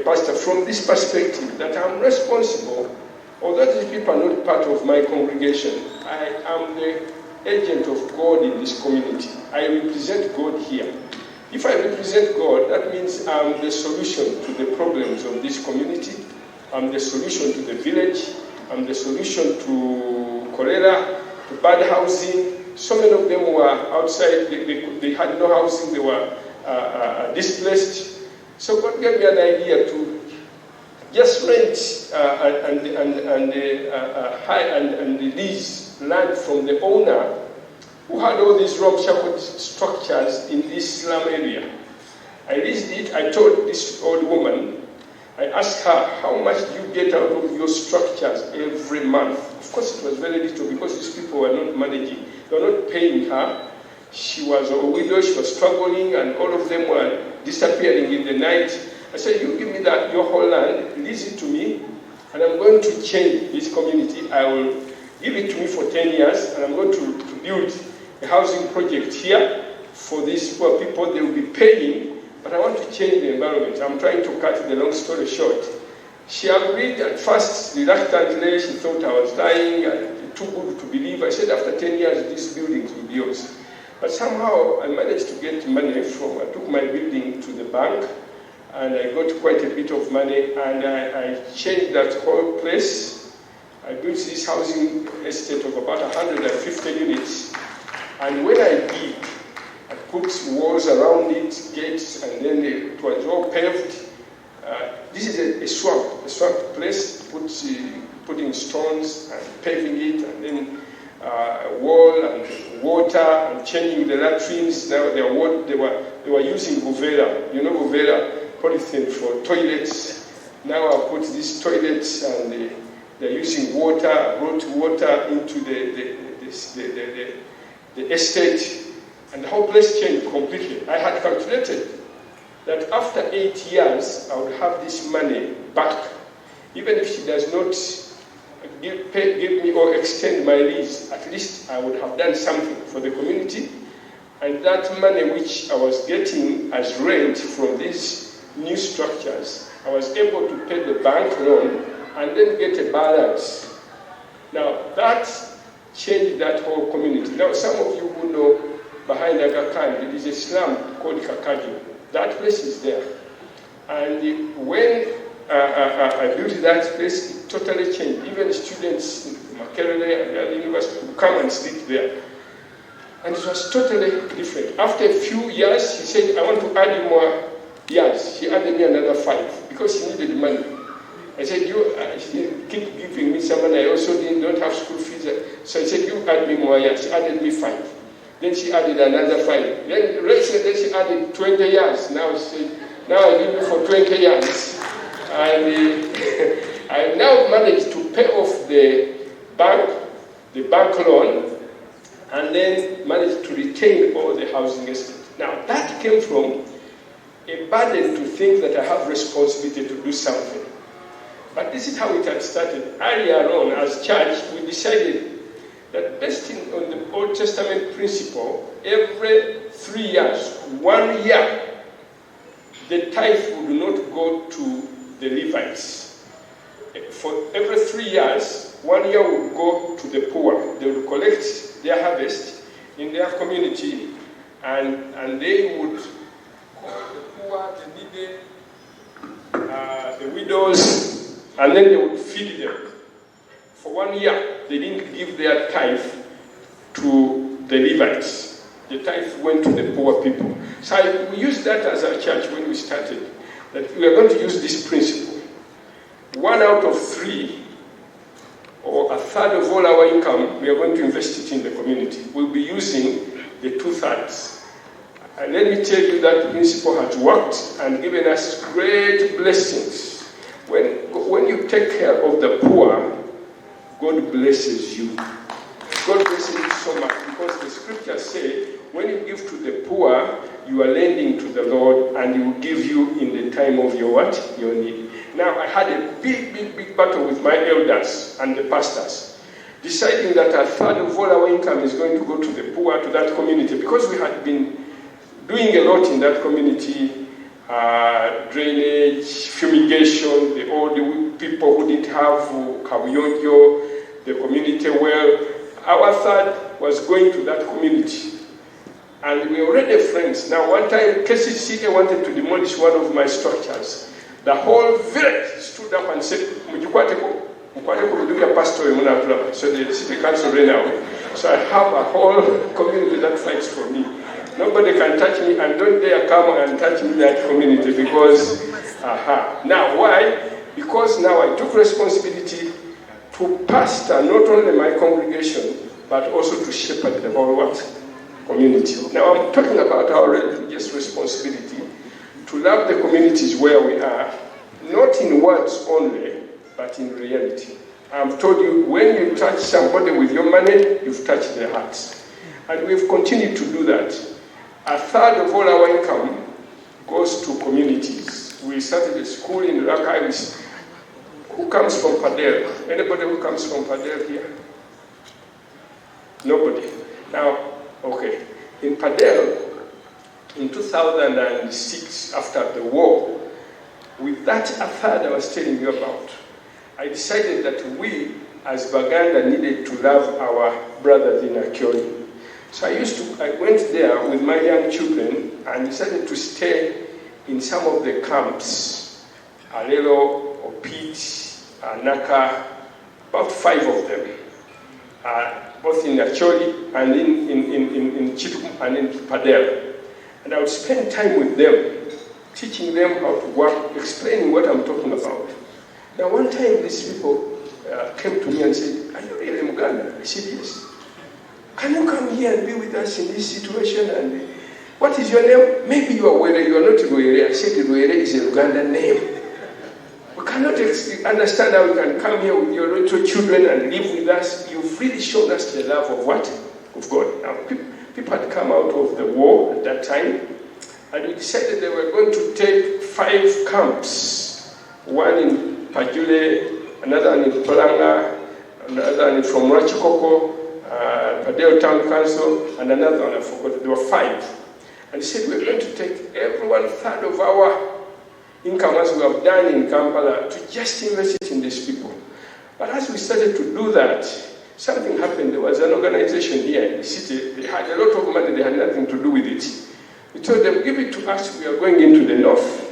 pastor from this perspective, that I'm responsible. Although these people are not part of my congregation, I am the agent of God in this community. I represent God here. If I represent God, that means I'm the solution to the problems of this community. I'm the solution to the village. I'm the solution to cholera, to bad housing. So many of them were outside. They had no housing. They were displaced. So God gave me an idea to just rent and lease land from the owner who had all these ramshackle structures in this slum area. I leased it. I told this old woman, I asked her, how much do you get out of your structures every month? Of course, it was very little because these people were not managing. They were not paying her. She was a widow. She was struggling, and all of them were disappearing in the night. I said, you give me your whole land, lease it to me, and I'm going to change this community. I will give it to me for 10 years, and I'm going to build a housing project here for these poor people. They will be paying, but I want to change the environment. I'm trying to cut the long story short. She agreed at first, reluctantly. She thought I was lying, and too good to believe. I said, after 10 years, these buildings will be yours. But somehow, I managed to get money I took my building to the bank, and I got quite a bit of money, and I changed that whole place. I built this housing estate of about 150 units, and when I did, I put walls around it, gates, and then it was all paved. This is a swamp place, putting stones and paving it, and then wall and water and changing the latrines. Now they were using Govera, Govera, polythene for toilets. Now I put these toilets, and they're using water, brought water into the estate, and the whole place changed completely. I had calculated that after 8 years, I would have this money back. Even if she does not give me or extend my lease, at least I would have done something for the community. And that money which I was getting as rent from these new structures, I was able to pay the bank loan and then get a balance. Now that changed that whole community. Now some of you who know behind Aga Khan, it is a slum called Kakaju. That place is there. And when I built that place, it totally changed. Even students in Makerere and the other university would come and sleep there. And it was totally different. After a few years, she said, I want to add you more years. She added me another 5 because she needed money. I said, she keep giving me some money. I also don't have school fees. So I said, you add me more years. She added me 5. Then she added another 5. Then recently she added 20 years. Now she said, now I give you for 20 years. And I now managed to pay off the bank loan, and then managed to retain all the housing estate. Now that came from a burden to think that I have responsibility to do something. But this is how it had started. Earlier on, as church, we decided that based on the Old Testament principle, every 3 years, 1 year, the tithe would not go to the Levites. For every 3 years, 1 year would go to the poor. They would collect their harvest in their community, and they would call the poor, the needy, the widows, and then they would feed them. For 1 year, they didn't give their tithe to the Levites. The tithe went to the poor people. So we used that as a church when we started, that we are going to use this principle. 1 out of 3, or a third of all our income, we are going to invest it in the community. We'll be using the 2/3. And let me tell you that principle has worked and given us great blessings. When you take care of the poor, God blesses you. God blesses you so much because the scriptures say, when you give to the poor, you are lending to the Lord, and He will give you in the time of your what? Your need. Now, I had a big battle with my elders and the pastors, deciding that a third of all our income is going to go to the poor, to that community, because we had been doing a lot in that community, drainage, fumigation, all the people who didn't have kabuyonjo, the community well. Our third was going to that community. And we were already friends. Now, one time, KCCA wanted to demolish one of my structures. The whole village stood up and said, pastor. So the city council ran away. So I have a whole community that fights for me. Nobody can touch me, and don't dare come and touch me in that community, because, Now, why? Because now I took responsibility to pastor not only my congregation, but also to shepherd the whole what? Community. Now, I'm talking about our religious responsibility to love the communities where we are, not in words only, but in reality. I've told you, when you touch somebody with your money, you've touched their hearts. And we've continued to do that. A third of all our income goes to communities. We started a school in Rakai. Who comes from Padel? Anybody who comes from Padel here? Nobody. Now, okay. In Padel, in 2006, after the war, with that affair I was telling you about, I decided that we, as Baganda, needed to love our brothers in Akioli. So I went there with my young children and decided to stay in some of the camps, Alelo, Opit, Naka, about 5 of them, both in Acholi and in Chitum and in Padel. And I would spend time with them, teaching them how to work, explaining what I'm talking about. Now, one time these people came to me and said, "Are you really Uganda?" I said, "Yes." "Can you come here and be with us in this situation? And what is your name?" "Maybe you are Were, you are not Were." I said, "Were is a Ugandan name. We cannot understand how you can come here with your little children and live with us. You've really shown us the love of what? Of God." Now, people had come out of the war at that time, and we decided they were going to take 5 camps. One in Pajule, another one in Palanga, another one from Rachikoko, Padel Town Council, and another one I forgot. There were 5. And he said, "We're going to take every 1/3 of our income, as we have done in Kampala, to just invest it in these people." But as we started to do that, something happened. There was an organization here in the city. They had a lot of money. They had nothing to do with it. We told them, "Give it to us. We are going into the north."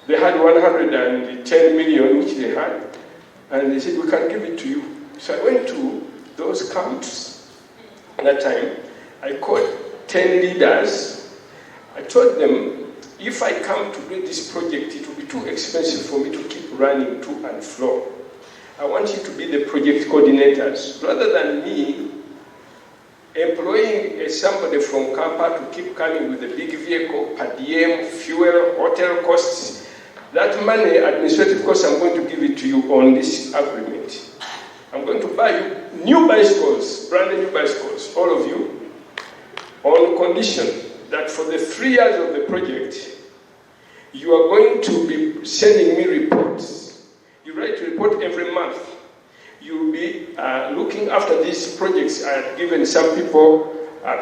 They had 110 million, which they had. And they said, "We can give it to you." So I went to those camps at that time. I called 10 leaders. I told them, if I come to do this project, it will be too expensive for me to keep running to and fro. I want you to be the project coordinators. Rather than me employing somebody from Kampala to keep coming with a big vehicle, per diem, fuel, hotel costs, that money, administrative costs, I'm going to give it to you on this agreement. I'm going to buy you new bicycles, brand new bicycles, all of you, on condition that for the 3 years of the project, you are going to be sending me reports. You write a report every month. You will be looking after these projects. I have given some people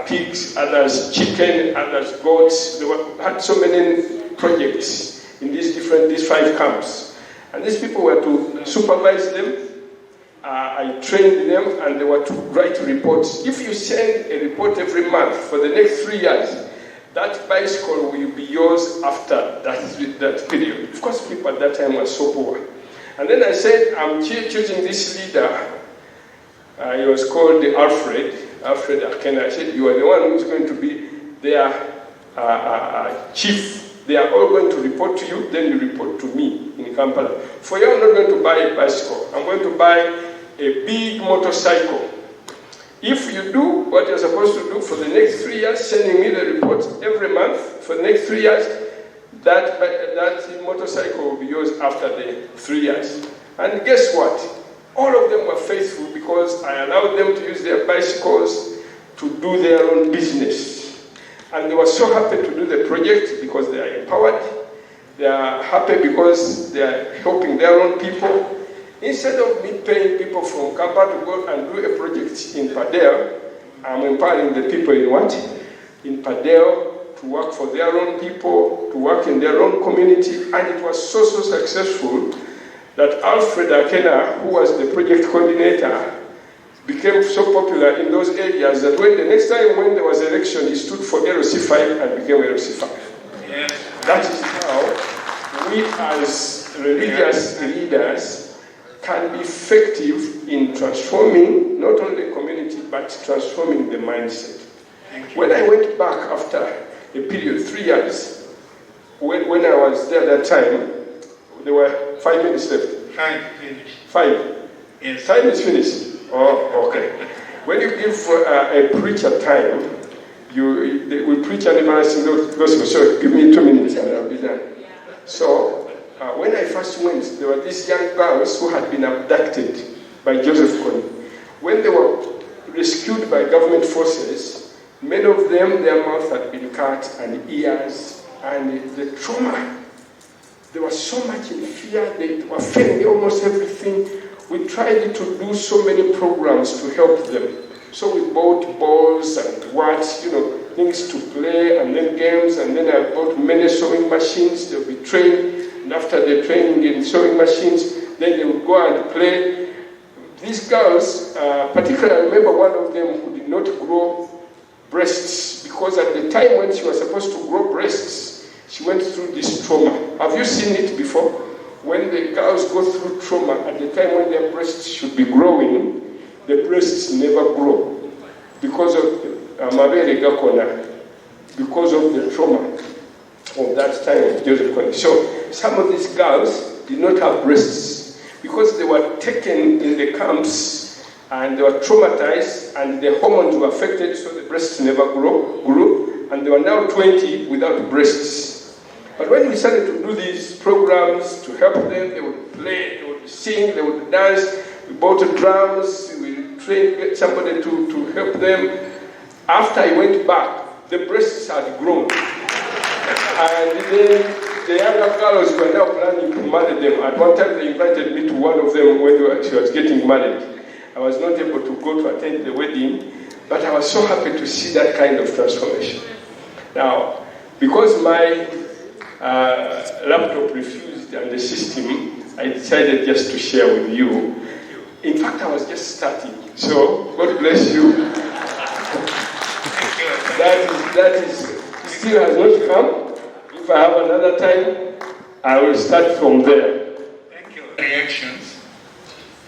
pigs, others chicken, others goats. They had so many projects in these 5 camps. And these people were to supervise them. I trained them, and they were to write reports. If you send a report every month for the next 3 years, that bicycle will be yours after that period. Of course, people at that time were so poor. And then I said, I'm choosing this leader. He was called Alfred Africana. I said, "You are the one who is going to be their chief. They are all going to report to you, then you report to me in Kampala. For you, I'm not going to buy a bicycle. I'm going to buy a big motorcycle. If you do what you're supposed to do for the next 3 years, sending me the reports every month for the next 3 years, that motorcycle will be yours after the 3 years." And guess what? All of them were faithful, because I allowed them to use their bicycles to do their own business. And they were so happy to do the project because they are empowered. They are happy because they are helping their own people. Instead of me paying people from Kampala to go and do a project in Padel, I'm empowering the people in what? In Padel to work for their own people, to work in their own community, and it was so successful that Alfred Akena, who was the project coordinator, became so popular in those areas that when the next time when there was election, he stood for LC5 and became LC5. Yes. That is how we as religious leaders can be effective in transforming not only the community, but transforming the mindset. When I went back after a period, 3 years, when I was there that time, there were 5 minutes left. 5 finished. 5. Yes. Time is finished. Oh, okay. When you give a preacher time, they will preach an embarrassing gospel. So give me 2 minutes and I'll be done. So when I first went, there were these young girls who had been abducted by Joseph Kony. When they were rescued by government forces, many of them, their mouth had been cut and ears, and the trauma. They were so much in fear, they were failing almost everything. We tried to do so many programs to help them. So we bought balls and things to play, and then games, and then I bought many sewing machines. They'll be trained, and after the training in sewing machines, then they would go and play. These girls, particularly I remember one of them who did not grow breasts, because at the time when she was supposed to grow breasts, she went through this trauma. Have you seen it before? When the girls go through trauma, at the time when their breasts should be growing, the breasts never grow because of because of the trauma of that time of Joseph Kony. So some of these girls did not have breasts because they were taken in the camps and they were traumatized and the hormones were affected, so the breasts never grew, and they were now 20 without breasts. But when we started to do these programs to help them, they would play, they would sing, they would dance. We bought drums, we trained somebody to help them. After I went back, the breasts had grown. And then the younger girls were now planning to marry them. At one time, they invited me to one of them when she was getting married. I was not able to go to attend the wedding, but I was so happy to see that kind of transformation. Now, because my laptop refused and the system, I decided just to share with you. In fact, I was just starting. So, God bless you. That is still has not come. If I have another time, I will start from there. Thank you. Reactions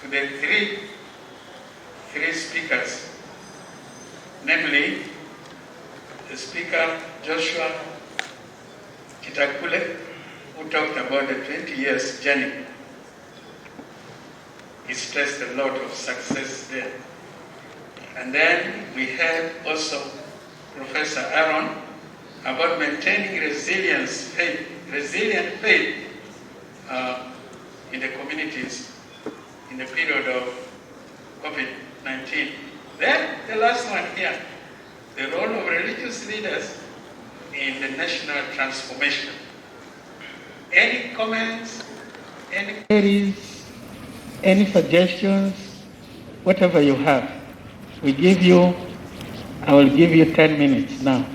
to the three speakers, namely the speaker Joshua Kitakule, who talked about the 20 years journey. He stressed a lot of success there. And then we had also Professor Aaron about maintaining resilient faith in the communities in the period of COVID-19. Then the last one here, the role of religious leaders in the national transformation. Any comments? Any queries? Any suggestions? Whatever you have. I will give you 10 minutes now.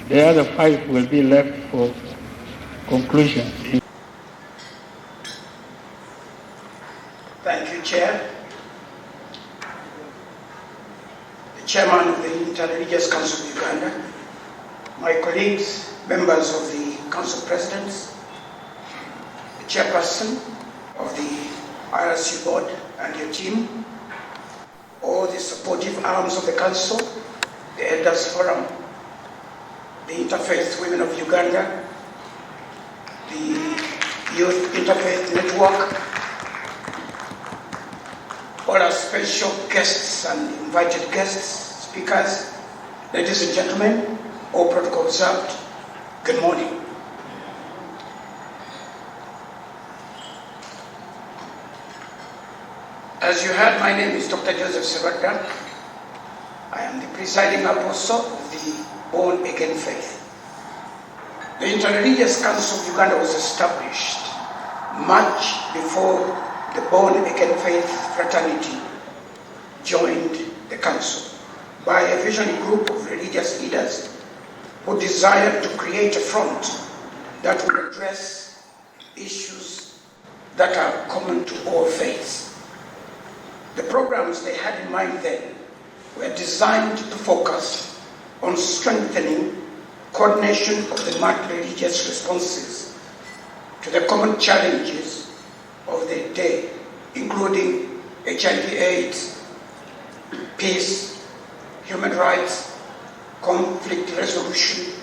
The other 5 will be left for conclusions. Thank you, Chair. The Chairman of the Interreligious Council of Uganda, my colleagues, members of the Council Presidents, the Chairperson of the IRC Board and your team, all the supportive arms of the Council, the Elders Forum, the Interfaith Women of Uganda, the Youth Interfaith Network, all our special guests and invited guests, speakers, ladies and gentlemen, all protocol observed, good morning. As you heard, my name is Dr. Joseph Serada. I am the presiding apostle of the born-again faith. The Interreligious Council of Uganda was established much before the born-again faith fraternity joined the council by a visionary group of religious leaders who desired to create a front that would address issues that are common to all faiths. The programs they had in mind then were designed to focus on strengthening coordination of the multi-religious responses to the common challenges of the day, including HIV/AIDS, peace, human rights, conflict resolution,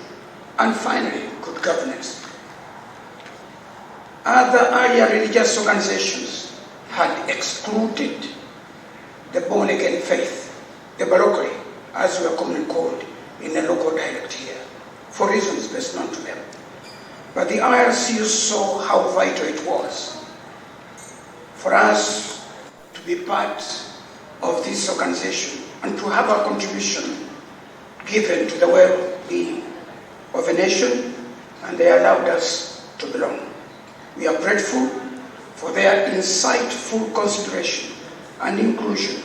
and finally, good governance. Other earlier religious organizations had excluded the born-again faith, the Barokari, as we are commonly called in the local dialect here, for reasons best known to them. But the IRCU saw how vital it was for us to be part of this organization and to have our contribution given to the well-being of a nation, and they allowed us to belong. We are grateful for their insightful consideration and inclusion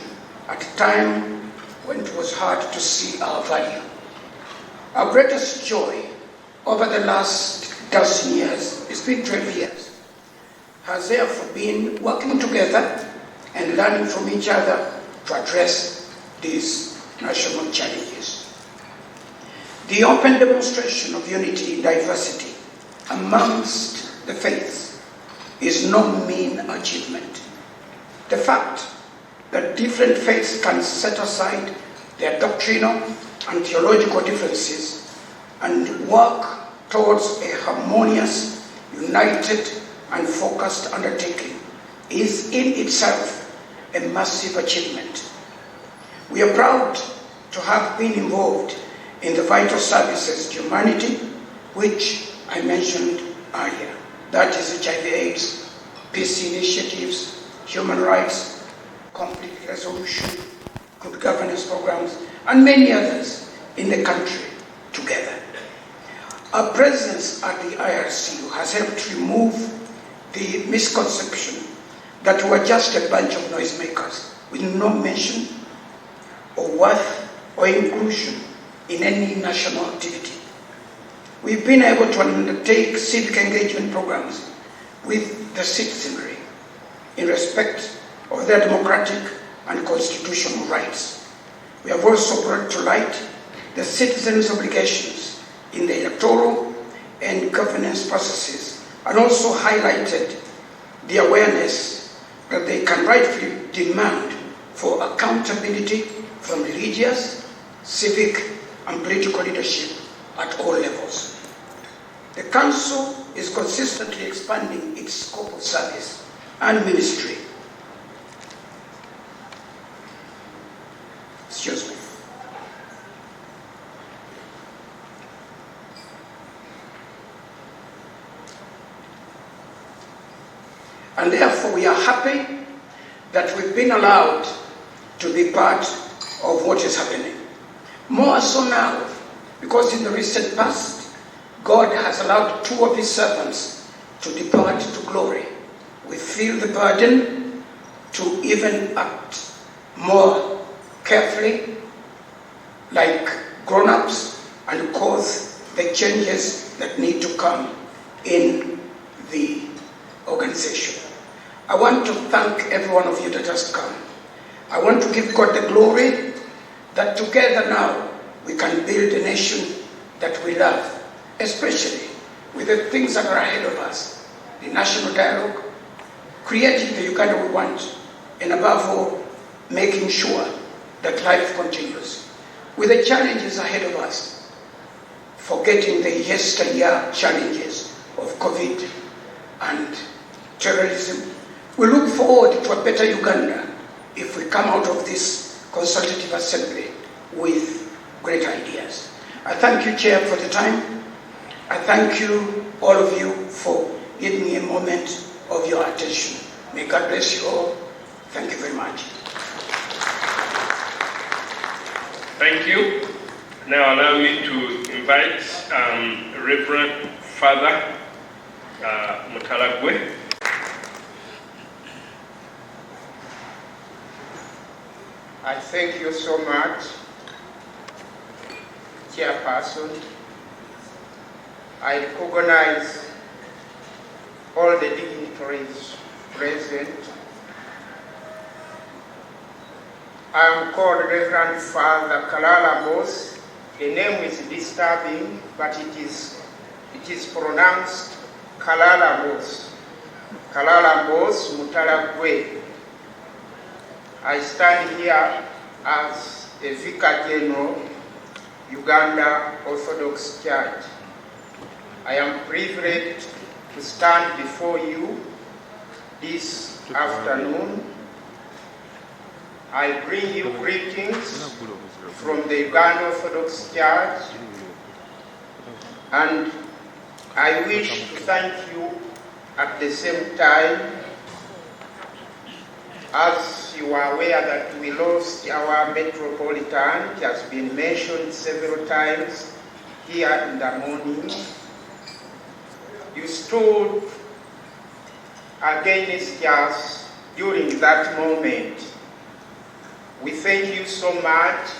at a time when it was hard to see our value. Our greatest joy over the last dozen years, it's been 12 years, has therefore been working together and learning from each other to address these national challenges. The open demonstration of unity in diversity amongst the faiths is no mean achievement. The fact that different faiths can set aside their doctrinal and theological differences and work towards a harmonious, united, and focused undertaking is in itself a massive achievement. We are proud to have been involved in the vital services to humanity, which I mentioned earlier. That is HIV/AIDS, peace initiatives, human rights, conflict resolution, good governance programs, and many others in the country together. Our presence at the IRCU has helped remove the misconception that we're just a bunch of noisemakers with no mention or worth or inclusion in any national activity. We've been able to undertake civic engagement programs with the citizenry in respect of their democratic and constitutional rights. We have also brought to light the citizens' obligations in the electoral and governance processes, and also highlighted the awareness that they can rightfully demand for accountability from religious, civic, and political leadership at all levels. The Council is consistently expanding its scope of service and ministry. Excuse me. And therefore we are happy that we've been allowed to be part of what is happening. More so now, because in the recent past, God has allowed two of his servants to depart to glory. We feel the burden to even act more carefully, like grown-ups, and cause the changes that need to come in the organization. I want to thank every one of you that has come. I want to give God the glory that together now we can build a nation that we love, especially with the things that are ahead of us, the national dialogue, creating the Uganda we want, and above all, making sure that life continues. With the challenges ahead of us, forgetting the yesteryear challenges of COVID and terrorism, we look forward to a better Uganda if we come out of this Consultative Assembly with great ideas. I thank you, Chair, for the time. I thank you, all of you, for giving me a moment of your attention. May God bless you all. Thank you very much. Thank you. Now allow me to invite Reverend Father Mutalagwe. I thank you so much, Chairperson. I recognize all the dignitaries present. I am called Reverend Father Kalala Mos. The name is disturbing, but it is pronounced Kalala Mos. Kalala Mos Mutalagwe. I stand here as a Vicar General, Uganda Orthodox Church. I am privileged to stand before you this afternoon. I bring you greetings from the Uganda Orthodox Church, and I wish to thank you at the same time. As you are aware that we lost our Metropolitan, it has been mentioned several times here in the morning. You stood against us during that moment. We thank you so much.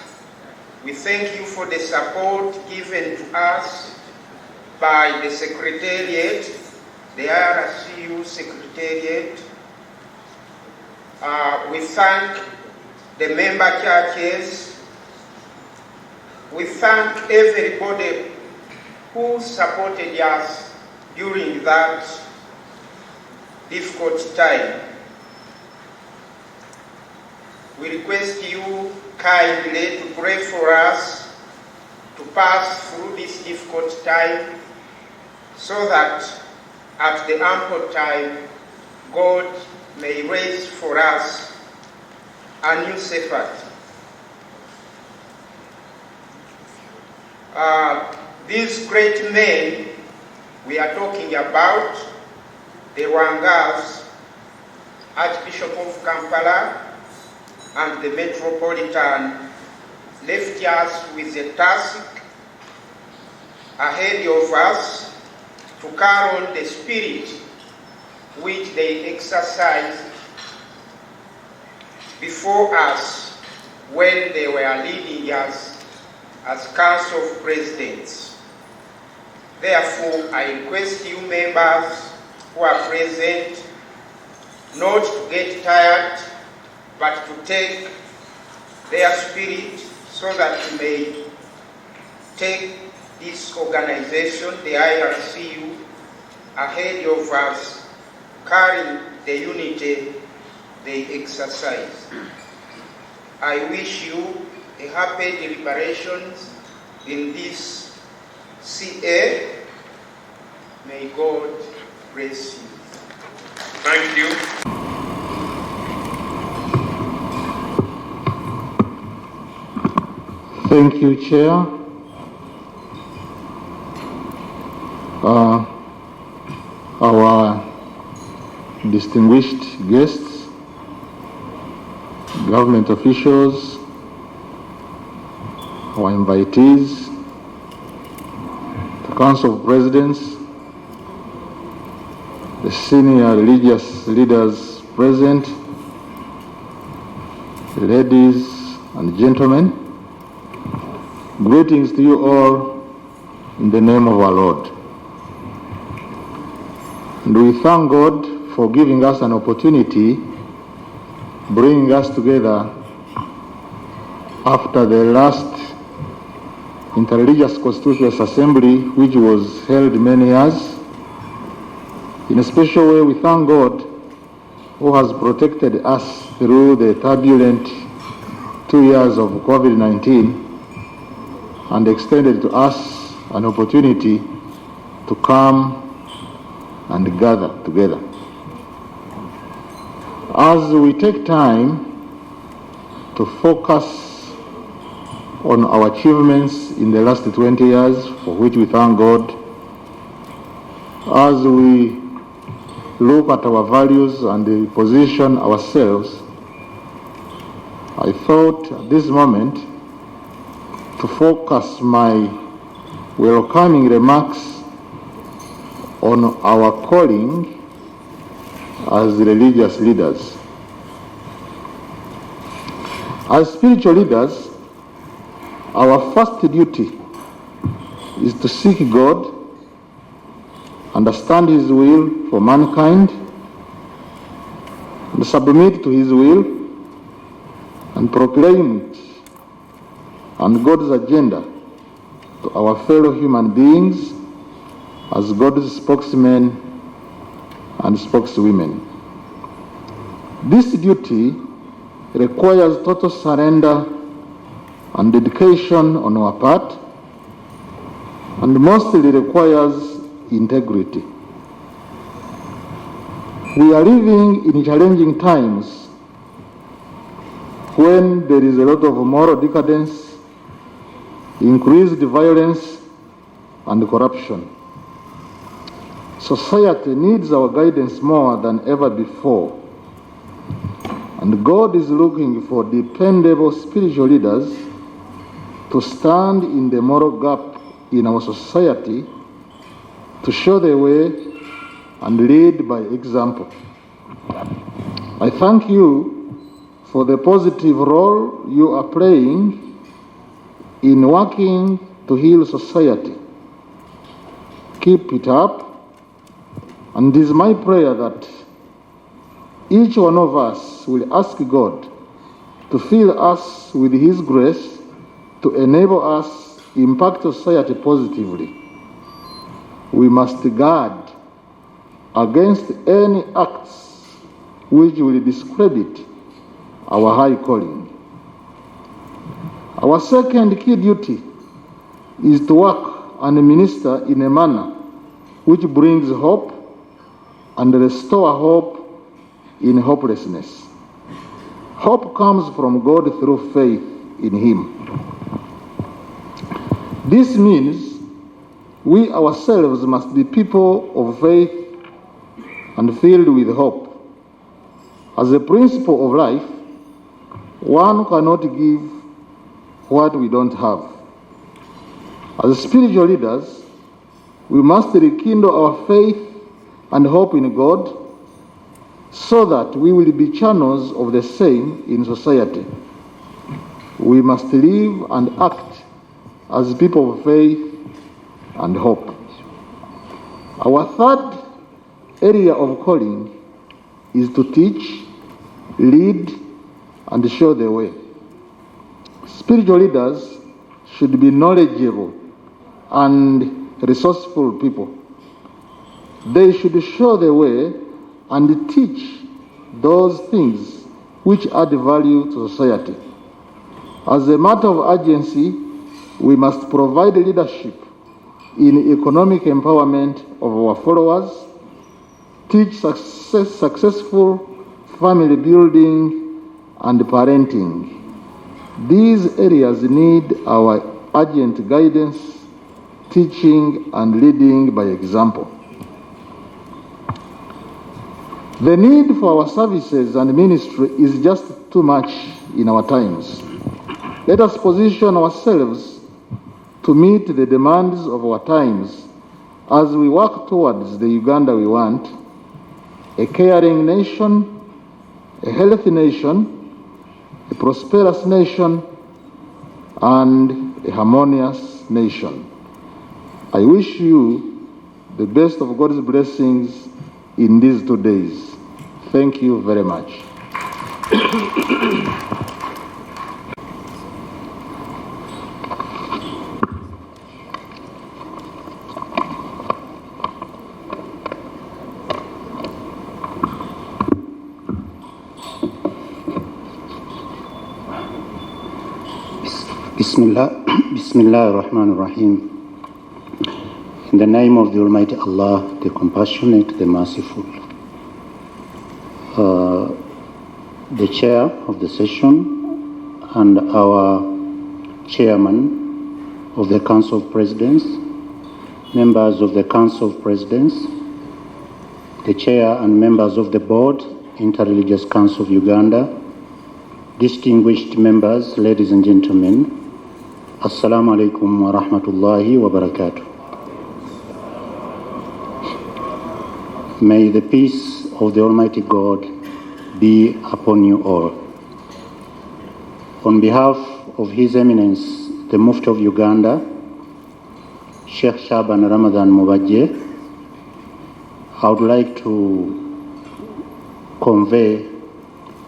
We thank you for the support given to us by the Secretariat, the IRCU Secretariat. We thank the member churches. We thank everybody who supported us during that difficult time. We request you kindly to pray for us to pass through this difficult time, so that at the ample time, God may raise for us a new shepherd. These great men we are talking about, the Wangas, Archbishop of Kampala, and the Metropolitan, left us with a task ahead of us to carry on the spirit which they exercised before us when they were leading us as Council of Presidents. Therefore, I request you members who are present not to get tired, but to take their spirit so that we may take this organization, the IRCU, ahead of us, carrying the unity they exercise. I wish you a happy deliberations in this CA. May God bless you. Thank you. Thank you, Chair. Our distinguished guests, government officials, our invitees, the Council of Presidents, the senior religious leaders present, ladies and gentlemen, greetings to you all in the name of our Lord. And we thank God for giving us an opportunity, bringing us together after the last Interreligious Constituent Assembly, which was held many years. In a special way, we thank God who has protected us through the turbulent 2 years of COVID-19 and extended to us an opportunity to come and gather together. As we take time to focus on our achievements in the last 20 years, for which we thank God, as we look at our values and position ourselves, I thought at this moment to focus my welcoming remarks on our calling as religious leaders. As spiritual leaders, our first duty is to seek God, understand His will for mankind, and submit to His will, and proclaim it and God's agenda to our fellow human beings as God's spokesmen and spokeswomen. This duty requires total surrender and dedication on our part, and mostly requires integrity. We are living in challenging times when there is a lot of moral decadence, increased violence, and corruption. Society needs our guidance more than ever before, and God is looking for dependable spiritual leaders to stand in the moral gap in our society, to show the way and lead by example. I thank you for the positive role you are playing in working to heal society. Keep it up, and it is my prayer that each one of us will ask God to fill us with His grace to enable us impact society positively. We must guard against any acts which will discredit our high calling. Our second key duty is to work and minister in a manner which brings hope and restore hope in hopelessness. Hope comes from God through faith in Him. This means we ourselves must be people of faith and filled with hope. As a principle of life, one cannot give what we don't have. As spiritual leaders, we must rekindle our faith and hope in God so that we will be channels of the same in society. We must live and act as people of faith and hope. Our third area of calling is to teach, lead, and show the way. Spiritual leaders should be knowledgeable and resourceful people. They should show the way and teach those things which add value to society. As a matter of urgency, we must provide leadership in economic empowerment of our followers, teach successful family building and parenting. These areas need our urgent guidance, teaching, and leading by example. The need for our services and ministry is just too much in our times. Let us position ourselves to meet the demands of our times as we work towards the Uganda we want, a caring nation, a healthy nation, a prosperous nation, and a harmonious nation. I wish you the best of God's blessings in these 2 days. Thank you very much. Bismillah ar-Rahman ar-Rahim. In the name of the Almighty Allah, the Compassionate, the Merciful. The chair of the session and our chairman of the Council of Presidents, members of the Council of Presidents, the chair and members of the board, Interreligious Council of Uganda, distinguished members, ladies and gentlemen, Assalamu alaikum wa rahmatullahi wa barakatuh. May the peace of the Almighty God be upon you all. On behalf of His Eminence, the Mufti of Uganda, Sheikh Shaban Ramadan Mubajje, I would like to convey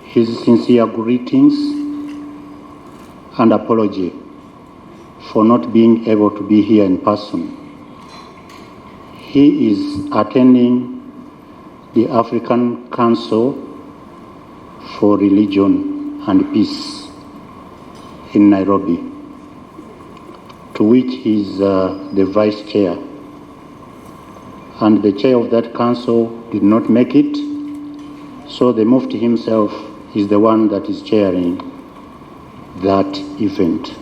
his sincere greetings and apology for not being able to be here in person. He is attending the African Council for Religion and Peace in Nairobi, to which he is the vice chair. And the chair of that council did not make it, so the Mufti himself is the one that is chairing that event.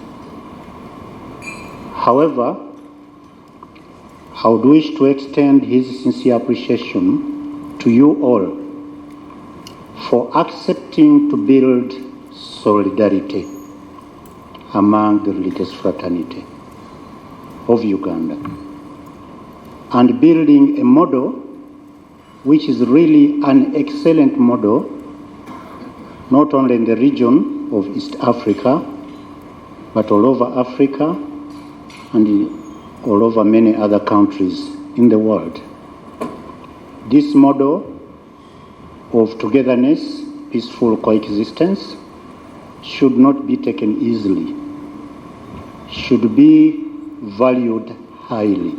However, I would wish to extend his sincere appreciation to you all for accepting to build solidarity among the religious fraternity of Uganda and building a model which is really an excellent model, not only in the region of East Africa, but all over Africa and all over many other countries in the world. This model of togetherness, peaceful coexistence, should not be taken easily, should be valued highly.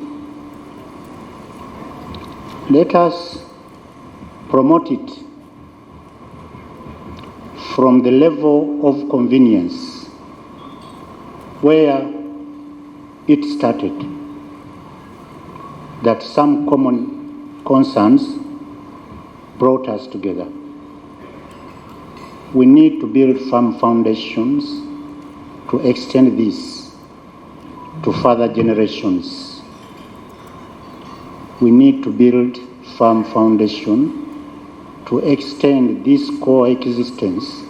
Let us promote it from the level of convenience where it started, that some common concerns brought us together. We need to build firm foundations to extend this to further generations. We need to build firm foundation to extend this coexistence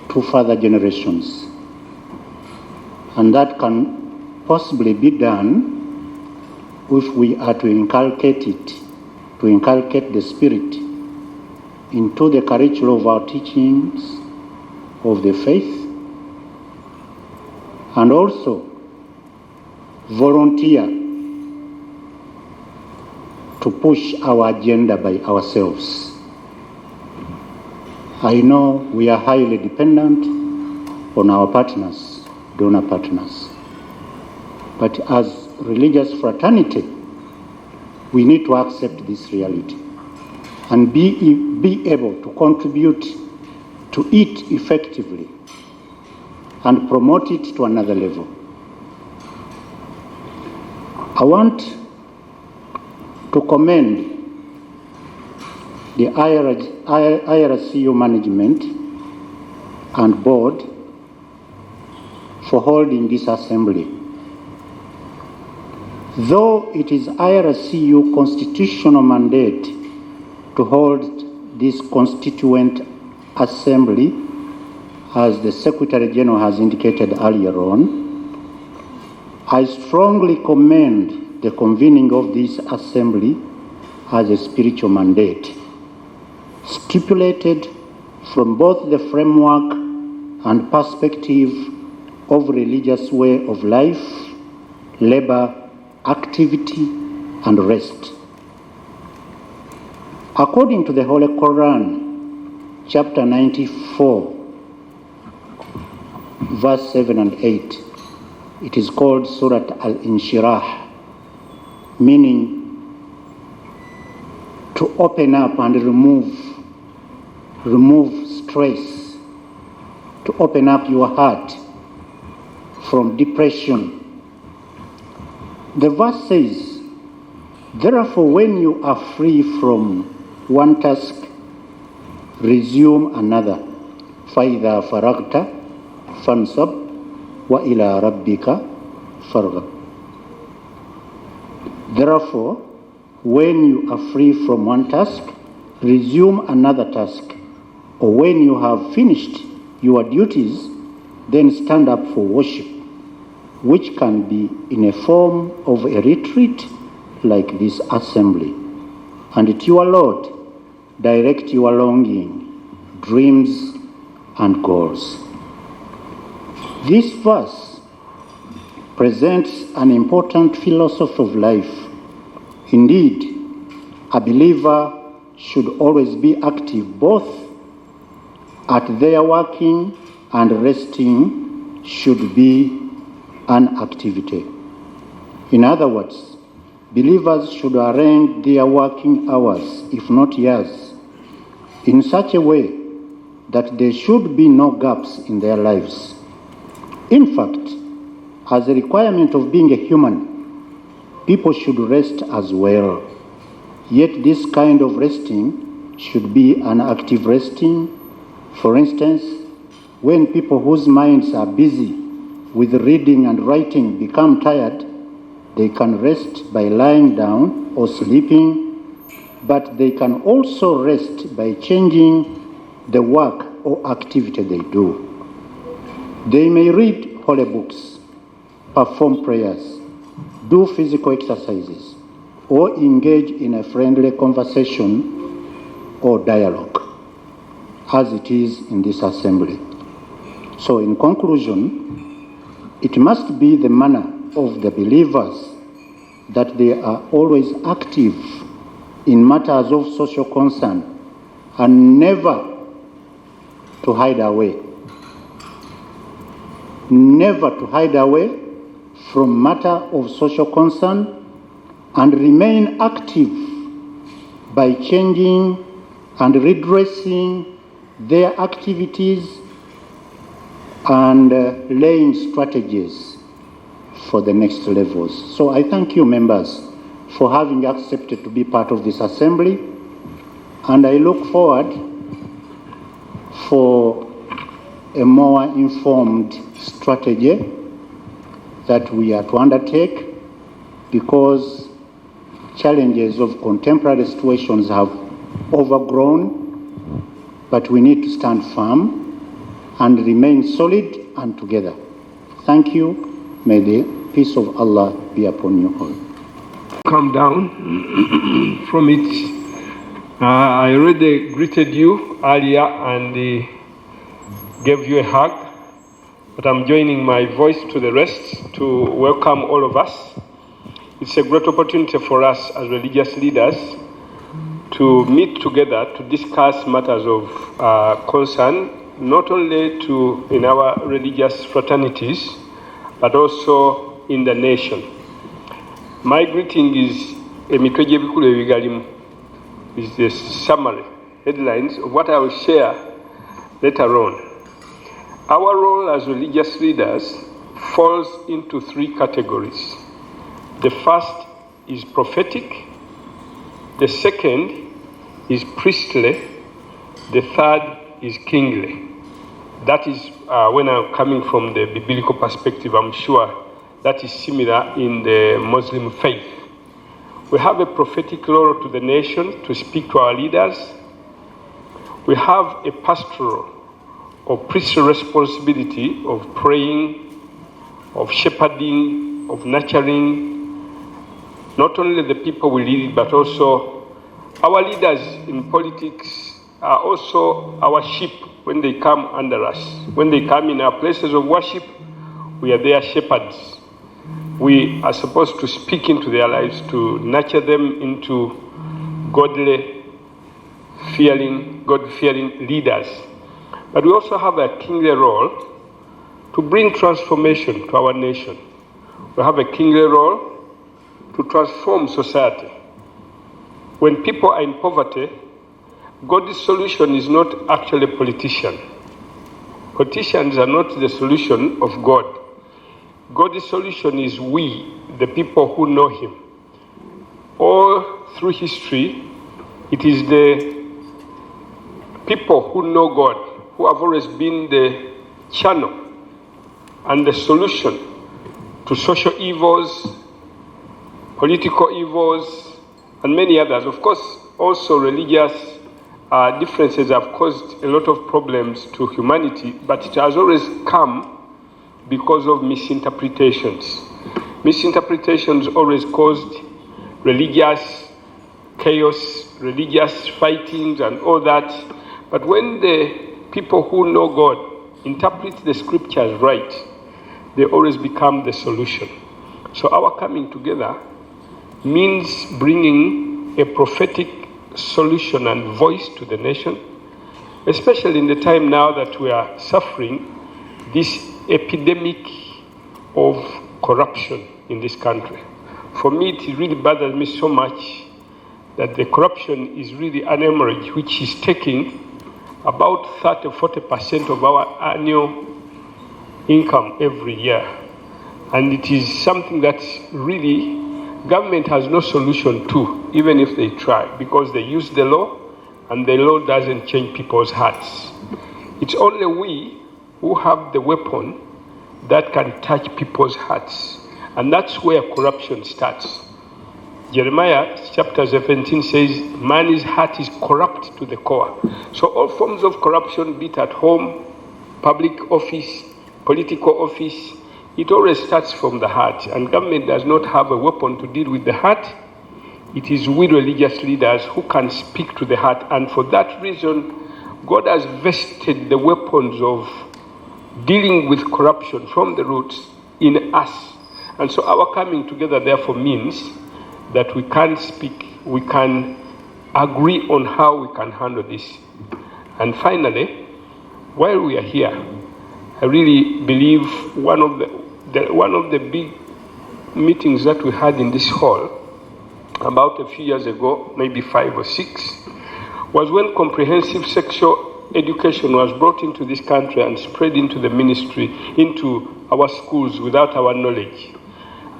to further generations. And that can possibly be done if we are to inculcate it, to inculcate the spirit into the curriculum of our teachings of the faith, and also volunteer to push our agenda by ourselves. I know we are highly dependent on our partners, donor partners. But as religious fraternity, we need to accept this reality and be able to contribute to it effectively and promote it to another level. I want to commend the IRCU management and board for holding this assembly. Though it is IRCU constitutional mandate to hold this constituent assembly, as the Secretary General has indicated earlier on, I strongly commend the convening of this assembly as a spiritual mandate, stipulated from both the framework and perspective of religious way of life, labor, activity, and rest. According to the Holy Quran, chapter 94, verse 7 and 8, it is called Surat Al-Inshirah, meaning to open up and remove stress, to open up your heart from depression. The verse says, therefore, when you are free from one task, resume another. فَإِذَا فَرَغْتَ فَانْصَبْ وَإِلَىٰ رَبِّكَ فَارْغَبْ. Therefore, when you are free from one task, resume another task. Or when you have finished your duties, then stand up for worship which can be in a form of a retreat like this assembly. And to your Lord, direct your longing, dreams, and goals. This verse presents an important philosophy of life. Indeed, a believer should always be active both at their working and resting should be an activity. In other words, believers should arrange their working hours, if not years, in such a way that there should be no gaps in their lives. In fact, as a requirement of being a human, people should rest as well. Yet this kind of resting should be an active resting. For instance, when people whose minds are busy with reading and writing become tired, they can rest by lying down or sleeping, but they can also rest by changing the work or activity they do. They may read holy books, perform prayers, do physical exercises, or engage in a friendly conversation or dialogue, as it is in this assembly. So in conclusion, it must be the manner of the believers that they are always active in matters of social concern and never to hide away. Never to hide away from matter of social concern and remain active by changing and redressing their activities and laying strategies for the next levels. So I thank you, members, for having accepted to be part of this assembly, and I look forward for a more informed strategy that we are to undertake, because challenges of contemporary situations have overgrown, but we need to stand firm and remain solid and together. Thank you. May the peace of Allah be upon you all. Come down from it. I already greeted you earlier and gave you a hug, but I'm joining my voice to the rest to welcome all of us. It's a great opportunity for us as religious leaders to meet together to discuss matters of concern, not only in our religious fraternities, but also in the nation. My greeting is emitweje bikulu ebigalimu, is the summary, headlines of what I will share later on. Our role as religious leaders falls into three categories. The first is prophetic, the second is priestly, the third is kingly. That is when I'm coming from the biblical perspective. I'm sure that is similar in the Muslim faith. We have a prophetic role to the nation to speak to our leaders. We have a pastoral or priestly responsibility of praying, of shepherding, of nurturing, not only the people we lead, but also our leaders in politics are also our sheep when they come under us. When they come in our places of worship, we are their shepherds. We are supposed to speak into their lives, to nurture them into God-fearing leaders. But we also have a kingly role to bring transformation to our nation. We have a kingly role to transform society. When people are in poverty, God's solution is not actually a politician. Politicians are not the solution of God. God's solution is we, the people who know Him. All through history, it is the people who know God who have always been the channel and the solution to social evils, political evils, and many others. Of course, also religious differences have caused a lot of problems to humanity, but it has always come because of misinterpretations. Misinterpretations always caused religious chaos, religious fightings and all that. But when the people who know God interpret the scriptures right, they always become the solution. So our coming together means bringing a prophetic solution and voice to the nation, especially in the time now that we are suffering this epidemic of corruption in this country. For me, it really bothers me so much that the corruption is really an hemorrhage which is taking about 30-40% of our annual income every year. And it is something that really government has no solution to, even if they try, because they use the law and the law doesn't change people's hearts. It's only we who have the weapon that can touch people's hearts. And that's where corruption starts. Jeremiah chapter 17 says, man's heart is corrupt to the core. So all forms of corruption, be it at home, public office, political office, it always starts from the heart. And government does not have a weapon to deal with the heart. It is we religious leaders who can speak to the heart. And for that reason, God has vested the weapons of dealing with corruption from the roots in us. And so our coming together therefore means that we can speak, we can agree on how we can handle this. And finally, while we are here, I really believe one of the big meetings that we had in this hall about a few years ago, maybe 5 or 6, was when comprehensive sexual education was brought into this country and spread into the ministry, into our schools without our knowledge.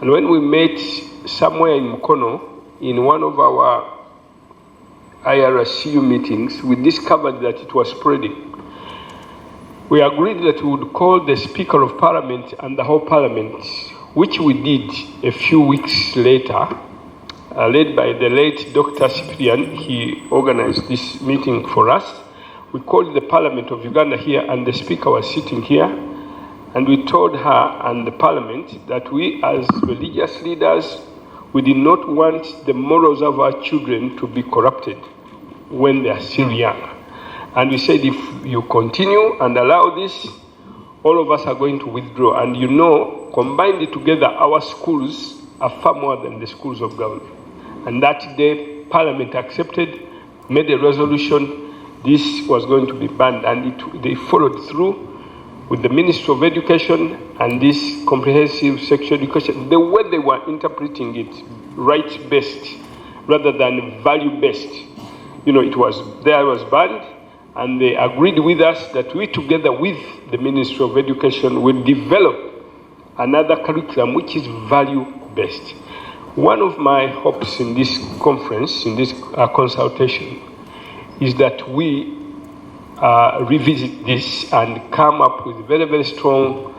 And when we met somewhere in Mukono, in one of our IRSCU meetings, we discovered that it was spreading. We agreed that we would call the Speaker of Parliament and the whole Parliament, which we did a few weeks later, led by the late Dr. Cyprian. He organized this meeting for us. We called the Parliament of Uganda here, and the Speaker was sitting here. And we told her and the Parliament that we as religious leaders, we did not want the morals of our children to be corrupted when they are still young. And we said, if you continue and allow this, all of us are going to withdraw. And you know, combined together, our schools are far more than the schools of government. And that day, Parliament accepted, made a resolution, this was going to be banned. And they followed through with the Ministry of Education and this comprehensive sexual education, the way they were interpreting it, right-based rather than value-based. You know, it was banned, and they agreed with us that we, together with the Ministry of Education, will develop another curriculum which is value-based. One of my hopes in this conference, in this consultation, is that we revisit this and come up with very, very strong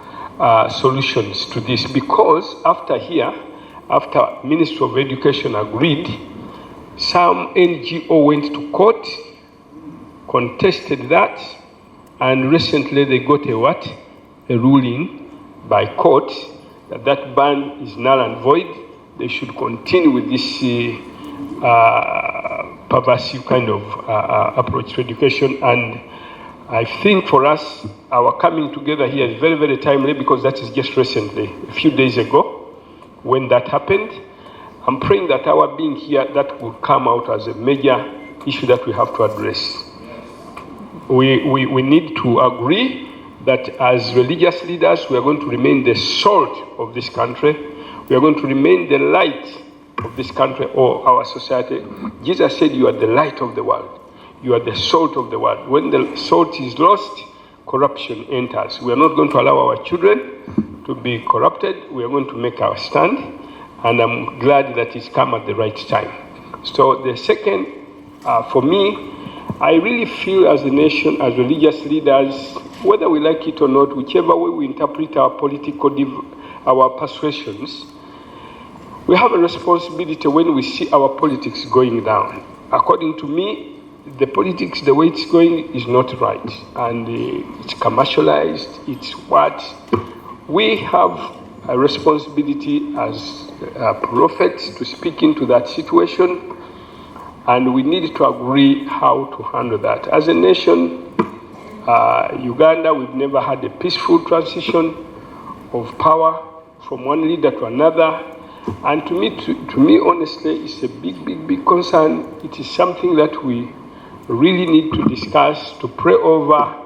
solutions to this, because after Ministry of Education agreed, some NGO went to court, contested that, and recently they got a ruling by court that ban is null and void. They should continue with this pervasive kind of approach to education. And I think for us, our coming together here is very, very timely, because that is just recently, a few days ago, when that happened. I'm praying that our being here, that will come out as a major issue that we have to address. We need to agree that as religious leaders, we are going to remain the salt of this country. We are going to remain the light of this country or our society. Jesus said, you are the light of the world. You are the salt of the world. When the salt is lost, corruption enters. We are not going to allow our children to be corrupted. We are going to make our stand. And I'm glad that it's come at the right time. So the second, for me, I really feel as a nation, as religious leaders, whether we like it or not, whichever way we interpret our our persuasions, we have a responsibility when we see our politics going down. According to me, the politics, the way it's going, is not right. And it's commercialized, it's what? We have a responsibility as prophets to speak into that situation, and we need to agree how to handle that. As a nation, Uganda, we've never had a peaceful transition of power from one leader to another. And to me, honestly, it's a big concern. It is something that we really need to discuss, to pray over.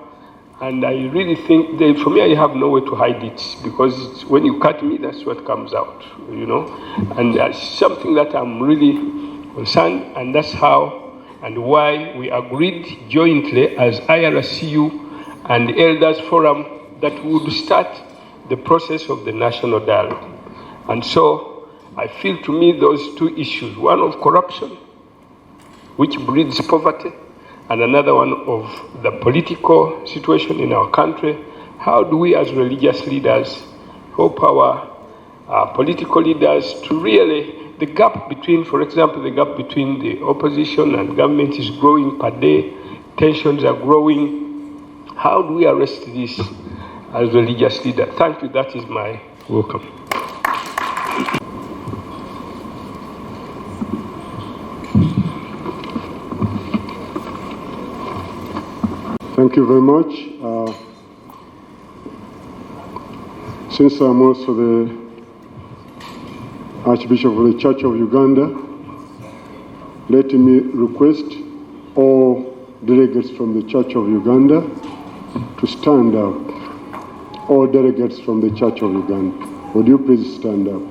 And I really think that for me, I have no way to hide it, because when you cut me, that's what comes out, you know. And that's something that I'm really concerned, and that's how and why we agreed jointly as IRCU and Elders Forum that we would start the process of the national dialogue. And so I feel, to me, those two issues, one of corruption, which breeds poverty, and another one of the political situation in our country. How do we as religious leaders help our political leaders to really, the gap between, for example, the gap between the opposition and government is growing per day, tensions are growing. How do we arrest this as religious leaders? Thank you, that is my welcome. Thank you very much. Since I'm also the Archbishop of the Church of Uganda, let me request all delegates from the Church of Uganda to stand up. All delegates from the Church of Uganda, would you please stand up?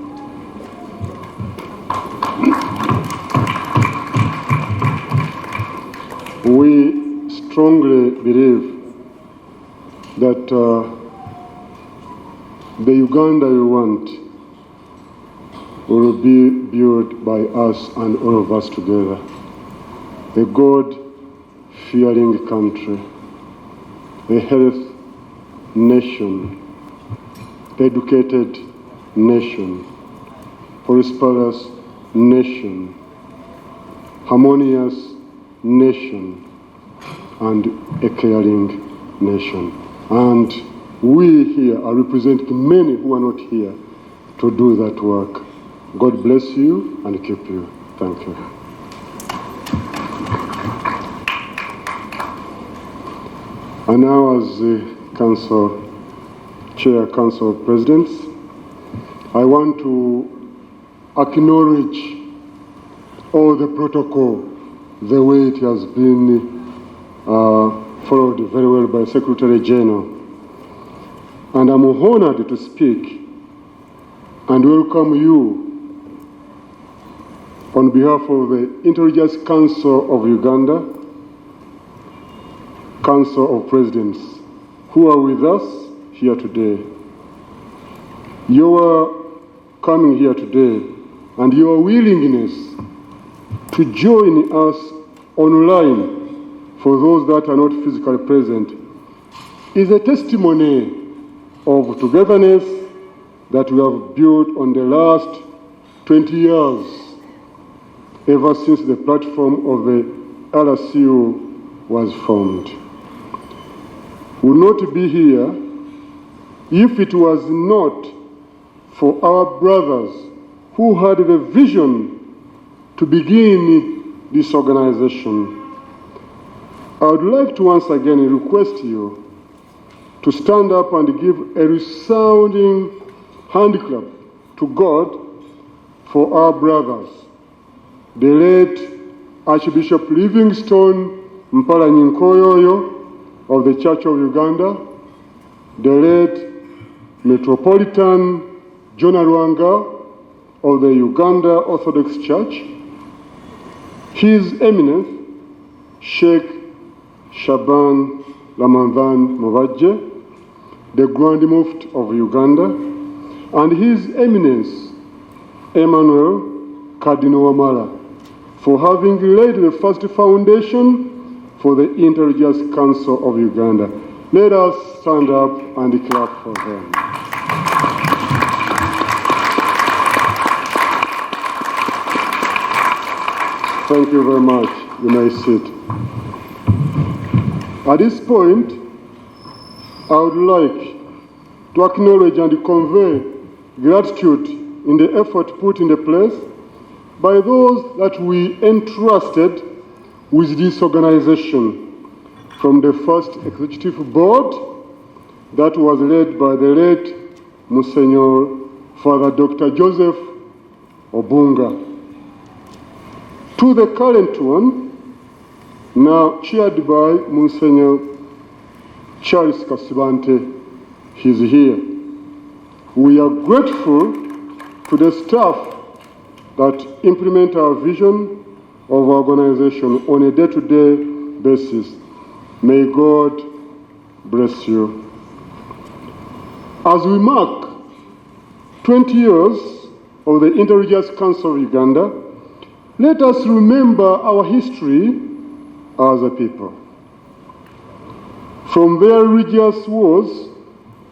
We strongly believe that the Uganda we want will be built by us and all of us together. A God-fearing country, a healthy nation, educated nation, prosperous nation, harmonious nation, and a caring nation. And we here are representing many who are not here to do that work. God bless you and keep you. Thank you. And now, as the Council of Presidents, I want to acknowledge all the protocol, the way it has been followed very well by Secretary General. And I'm honored to speak and welcome you on behalf of the Intelligence Council of Uganda, Council of Presidents, who are with us here today. Your coming here today and your willingness to join us online for those that are not physically present is a testimony of togetherness that we have built on the last 20 years, ever since the platform of the RCU was formed. We would not be here if it was not for our brothers who had the vision to begin this organization. I would like to once again request you to stand up and give a resounding hand clap to God for our brothers, the late Archbishop Livingstone Mpalanyi Nkoyoyo of the Church of Uganda, the late Metropolitan John Rwanga of the Uganda Orthodox Church, His Eminence Sheikh Shaban Ramadhan Mubajje, the Grand Mufti of Uganda, and His Eminence Emmanuel Cardinal Wamala for having laid the first foundation for the Intelligence Council of Uganda. Let us stand up and clap for them. Thank you very much. You may sit. At this point, I would like to acknowledge and convey gratitude in the effort put in place by those that we entrusted with this organization, from the first executive board that was led by the late Monsignor Father Dr. Joseph Obunga, to the current one, now chaired by Monsignor Charles Kasibante. He's here. We are grateful to the staff that implement our vision of our organization on a day-to-day basis. May God bless you. As we mark 20 years of the Interreligious Council of Uganda, let us remember our history as a people. From their religious wars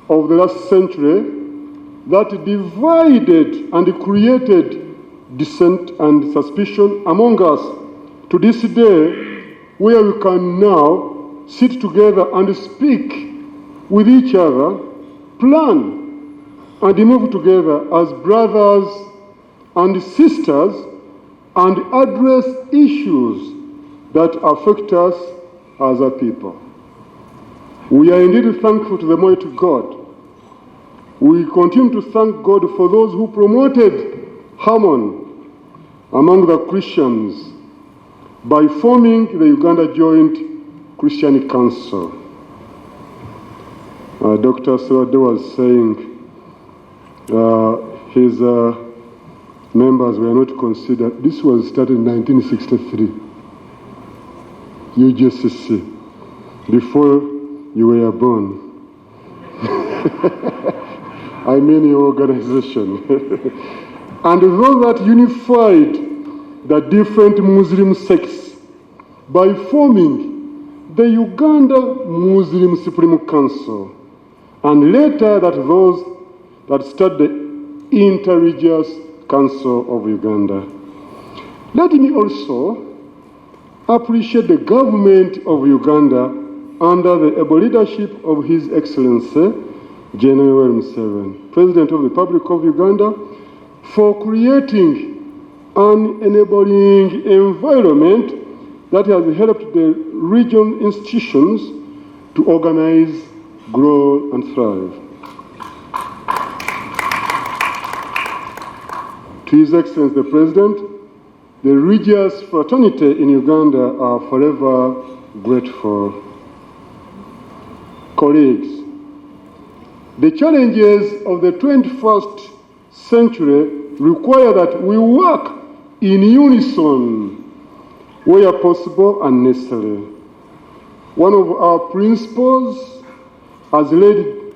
of the last century that divided and created dissent and suspicion among us, to this day where we can now sit together and speak with each other, plan and move together as brothers and sisters and address issues that affect us as a people. We are indeed thankful to the Almighty God. We continue to thank God for those who promoted harmony among the Christians by forming the Uganda Joint Christian Council. Dr. Sawade was saying his members were not considered. This was started in 1963, UGCC, before you were born. I mean your organization. And those that unified the different Muslim sects by forming the Uganda Muslim Supreme Council, and later that those that started the Interreligious Council of Uganda. Let me also appreciate the government of Uganda under the able leadership of His Excellency General Museveni, President of the Republic of Uganda, for creating an enabling environment that has helped the region institutions to organize, grow, and thrive. To His Excellency the President, the religious fraternity in Uganda are forever grateful. Colleagues, the challenges of the 21st century require that we work in unison where possible and necessary. One of our principles, as laid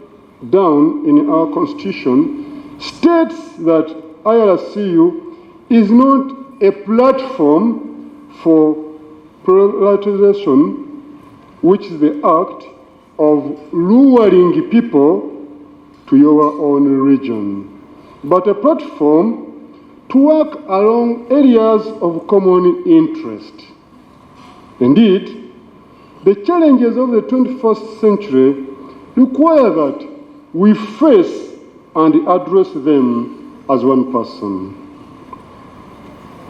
down in our Constitution, states that IRCU is not a platform for polarization, which is the act of luring people to your own region, but a platform to work along areas of common interest. Indeed, the challenges of the 21st century require that we face and address them as one person.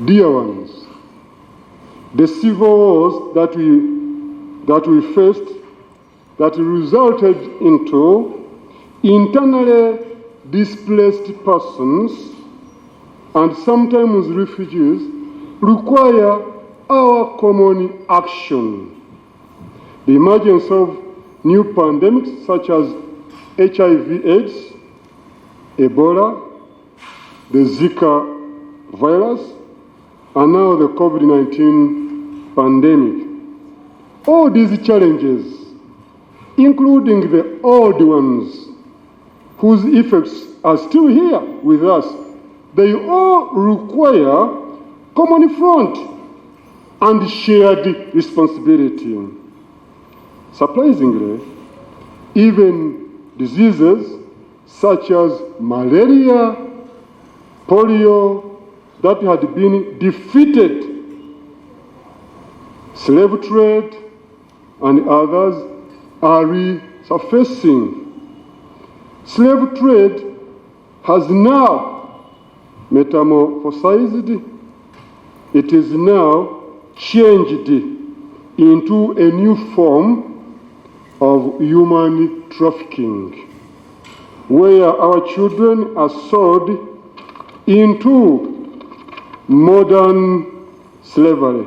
Dear ones, the civil wars that we faced that resulted into internally displaced persons and sometimes refugees require our common action. The emergence of new pandemics such as HIV/AIDS, Ebola, the Zika virus, and now the COVID-19 pandemic. All these challenges, including the old ones whose effects are still here with us, they all require common front and shared responsibility. Surprisingly, even diseases such as malaria, polio, that had been defeated, slave trade, and others are resurfacing. slave trade has now metamorphosized. It is now changed into a new form of human trafficking, where our children are sold into modern slavery.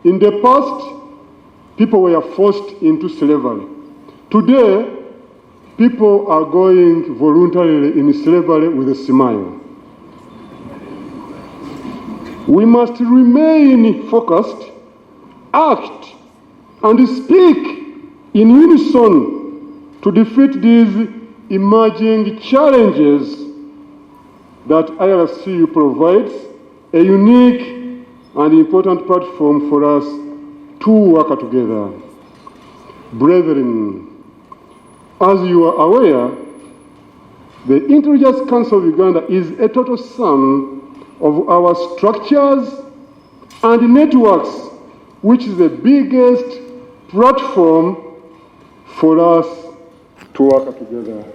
In the past, people were forced into slavery. Today, people are going voluntarily in slavery with a smile. We must remain focused, act, and speak in unison to defeat these emerging challenges that IRCU provides a unique and important platform for us to work together. Brethren, as you are aware, the Intelligence Council of Uganda is a total sum of our structures and networks, which is the biggest platform for us to work together.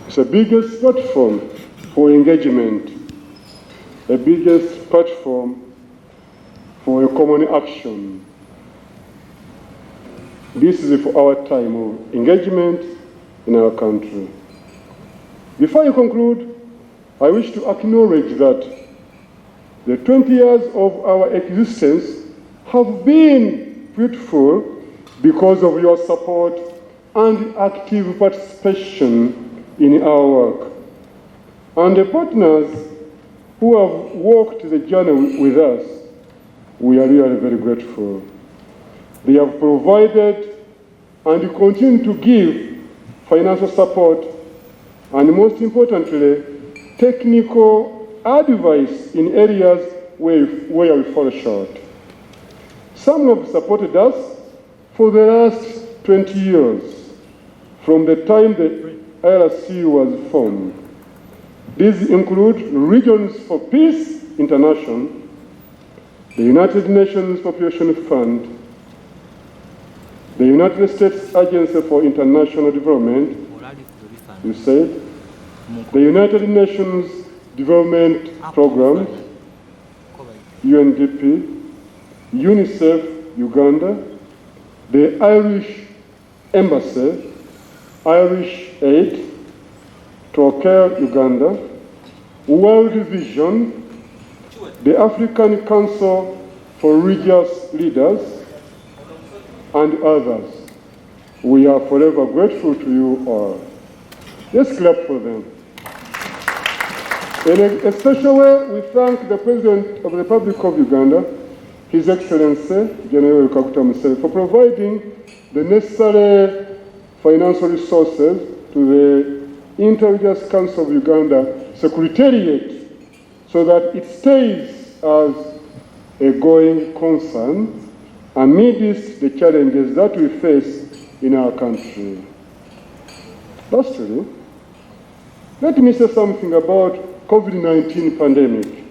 It's the biggest platform for engagement, the biggest platform for a common action. This is for our time of engagement in our country. Before I conclude, I wish to acknowledge that the 20 years of our existence have been fruitful because of your support and active participation in our work. And the partners who have walked the journey with us, we are really very grateful. They have provided and continue to give financial support and, most importantly, technical advice in areas where we fall short. Some have supported us for the last 20 years, from the time the IRC was formed. These include Regions for Peace International, the United Nations Population Fund, the United States Agency for International Development, USAID, the United Nations Development Program, UNDP, UNICEF Uganda, the Irish Embassy, Irish Aid, Tokyo Uganda, World Vision, the African Council for Religious Leaders, and others. We are forever grateful to you all. Let's clap for them. In a special way, we thank the President of the Republic of Uganda, His Excellency, General Kaguta Museveni, for providing the necessary financial resources to the Intelligence Council of Uganda Secretariat so that it stays as a going concern amidst the challenges that we face in our country. Lastly, let me say something about COVID-19 pandemic.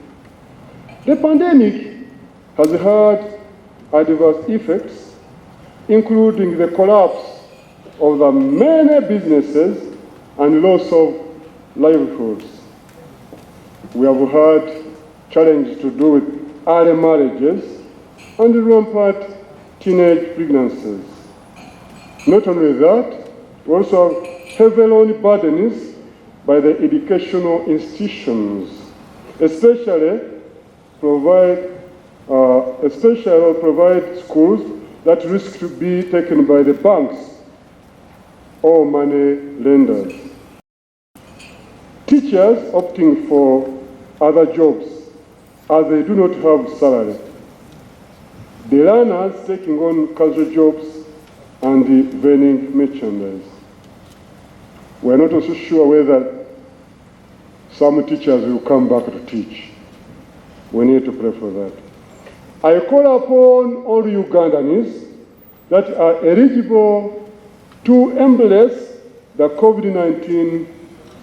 The pandemic has had adverse effects, including the collapse of the many businesses and loss of livelihoods. We have had challenges to do with early marriages and rampant teenage pregnancies. Not only that, we also have heavy loan burdens by the educational institutions, especially provide schools that risk to be taken by the banks or money lenders. Teachers opting for other jobs as they do not have salary. The learners taking on casual jobs and the vending merchandise. We are not also sure whether some teachers will come back to teach. We need to pray for that. I call upon all Ugandans that are eligible to embrace the COVID-19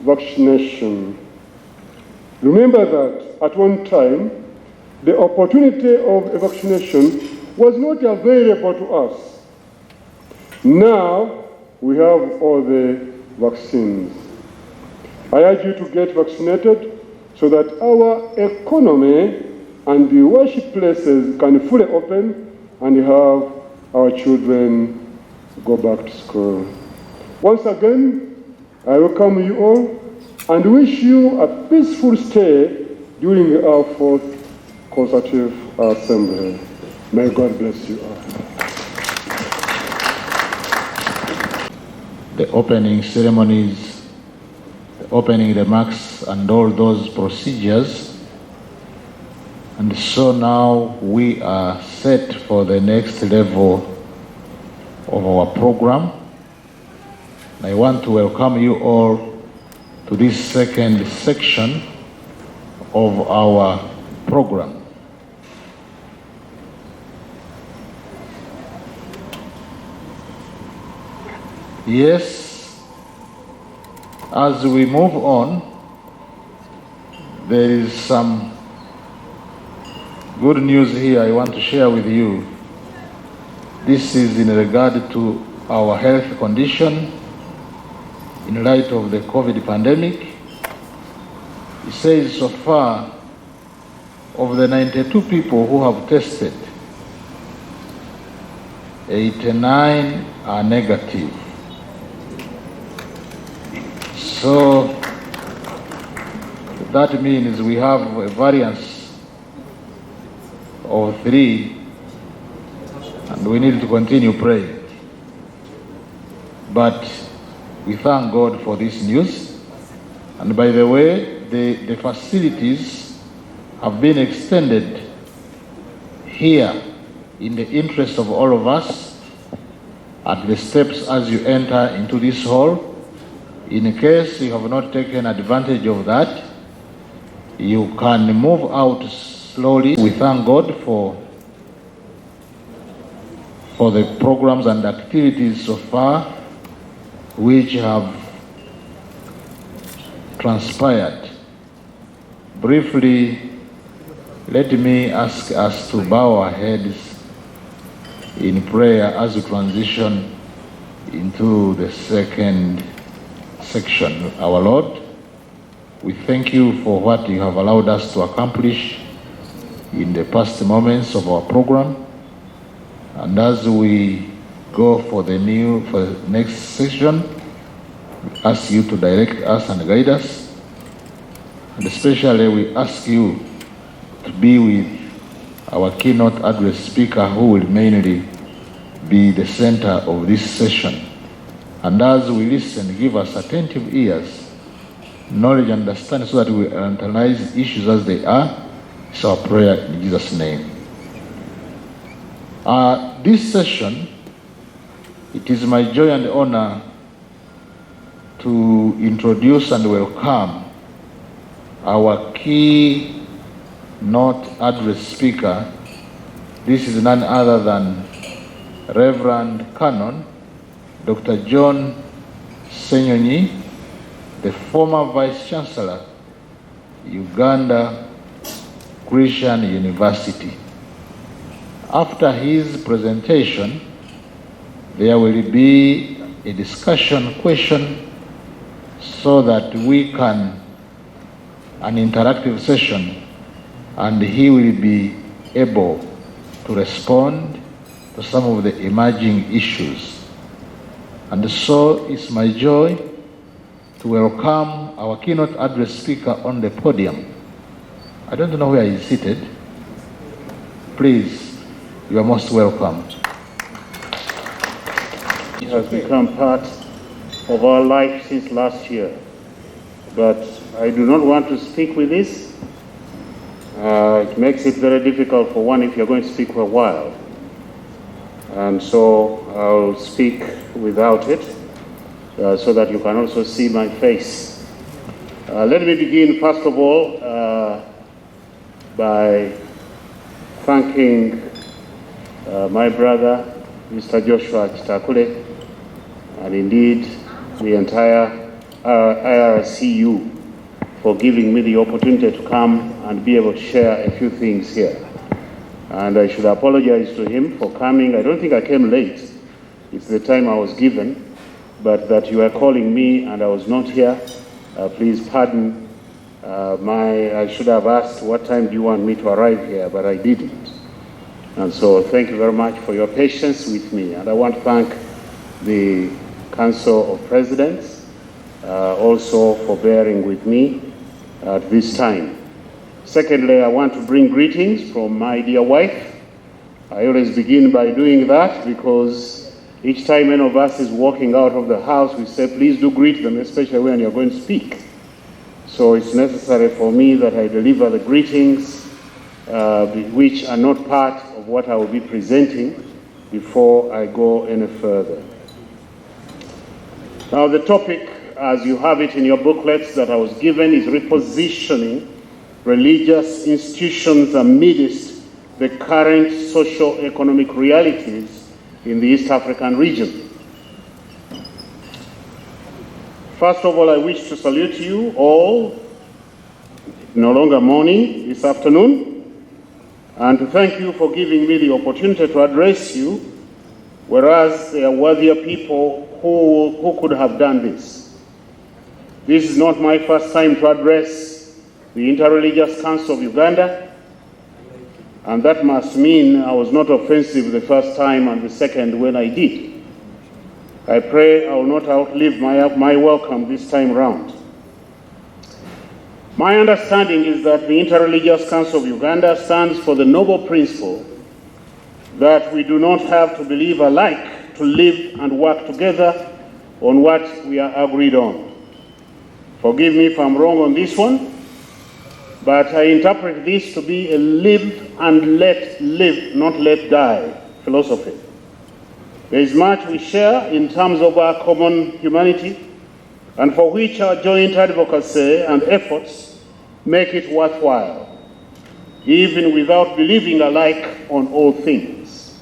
vaccination. Remember that at one time, the opportunity of a vaccination was not available to us. Now, we have all the vaccines. I urge you to get vaccinated so that our economy and the worship places can fully open and have our children go back to school. Once again, I welcome you all and wish you a peaceful stay during our fourth Consultative Assembly. May God bless you all. The opening ceremonies, the opening remarks, and all those procedures. And so now we are set for the next level of our program. I want to welcome you all to this second section of our program. Yes, as we move on, there is some good news here I want to share with you. This is in regard to our health condition in light of the COVID pandemic. It says so far, of the 92 people who have tested, 89 are negative. So that means we have a variance of 3, and we need to continue praying. But we thank God for this news. And by the way, the facilities have been extended here in the interest of all of us at the steps as you enter into this hall. In case you have not taken advantage of that, you can move out slowly. We thank God for the programs and activities so far which have transpired. Briefly, let me ask us to bow our heads in prayer as we transition into the second section. Our Lord, we thank you for what you have allowed us to accomplish in the past moments of our program. And as we go for the next session, we ask you to direct us and guide us. And especially we ask you to be with our keynote address speaker, who will mainly be the center of this session. And as we listen, give us attentive ears, knowledge, and understanding, so that we analyze issues as they are. It's our prayer in Jesus' name. This session, it is my joy and honor to introduce and welcome our keynote address speaker. This is none other than Reverend Canon Dr. John Senyonyi, the former Vice Chancellor, Uganda Christian University. After his presentation, there will be a discussion question so that we can, an interactive session, and he will be able to respond to some of the emerging issues. And so it's my joy to welcome our keynote address speaker on the podium. I don't know where he's seated. Please, you are most welcome. It has become part of our life since last year. But I do not want to speak with this. It makes it very difficult for one if you're going to speak for a while. And so I'll speak without it, so that you can also see my face. Let me begin, first of all, by thanking my brother, Mr. Joshua Chitakule, and indeed the entire IRCU for giving me the opportunity to come and be able to share a few things here. And I should apologize to him for coming. I don't think I came late. It's the time I was given. but that you were calling me and I was not here. Please pardon I should have asked what time do you want me to arrive here, but I didn't. And so thank you very much for your patience with me. And I want to thank the Council of Presidents also for bearing with me at this time. Secondly, I want to bring greetings from my dear wife. I always begin by doing that because each time any of us is walking out of the house, we say, please do greet them, especially when you're going to speak. So it's necessary for me that I deliver the greetings which are not part of what I will be presenting before I go any further. Now the topic, as you have it in your booklets that I was given, is repositioning religious institutions amidst the current socio-economic realities in the East African region. First of all, I wish to salute you all, no longer morning, this afternoon, and to thank you for giving me the opportunity to address you, whereas there are worthier people who could have done this. This is not my first time to address the Interreligious Council of Uganda, and that must mean I was not offensive the first time and the second when I did. I pray I will not outlive my welcome this time round. My understanding is that the Interreligious Council of Uganda stands for the noble principle that we do not have to believe alike to live and work together on what we are agreed on. Forgive me if I'm wrong on this one, but I interpret this to be a live and let live, not let die philosophy. There is much we share in terms of our common humanity, and for which our joint advocacy and efforts make it worthwhile, even without believing alike on all things.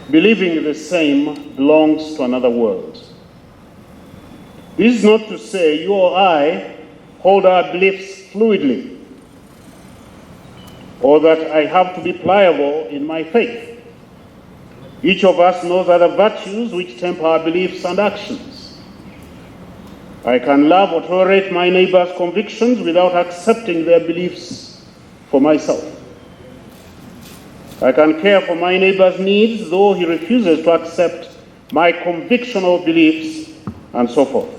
Believing the same belongs to another world. This is not to say you or I hold our beliefs fluidly, or that I have to be pliable in my faith. Each of us knows other virtues which temper our beliefs and actions. I can love or tolerate my neighbor's convictions without accepting their beliefs for myself. I can care for my neighbor's needs, though he refuses to accept my convictional beliefs, and so forth.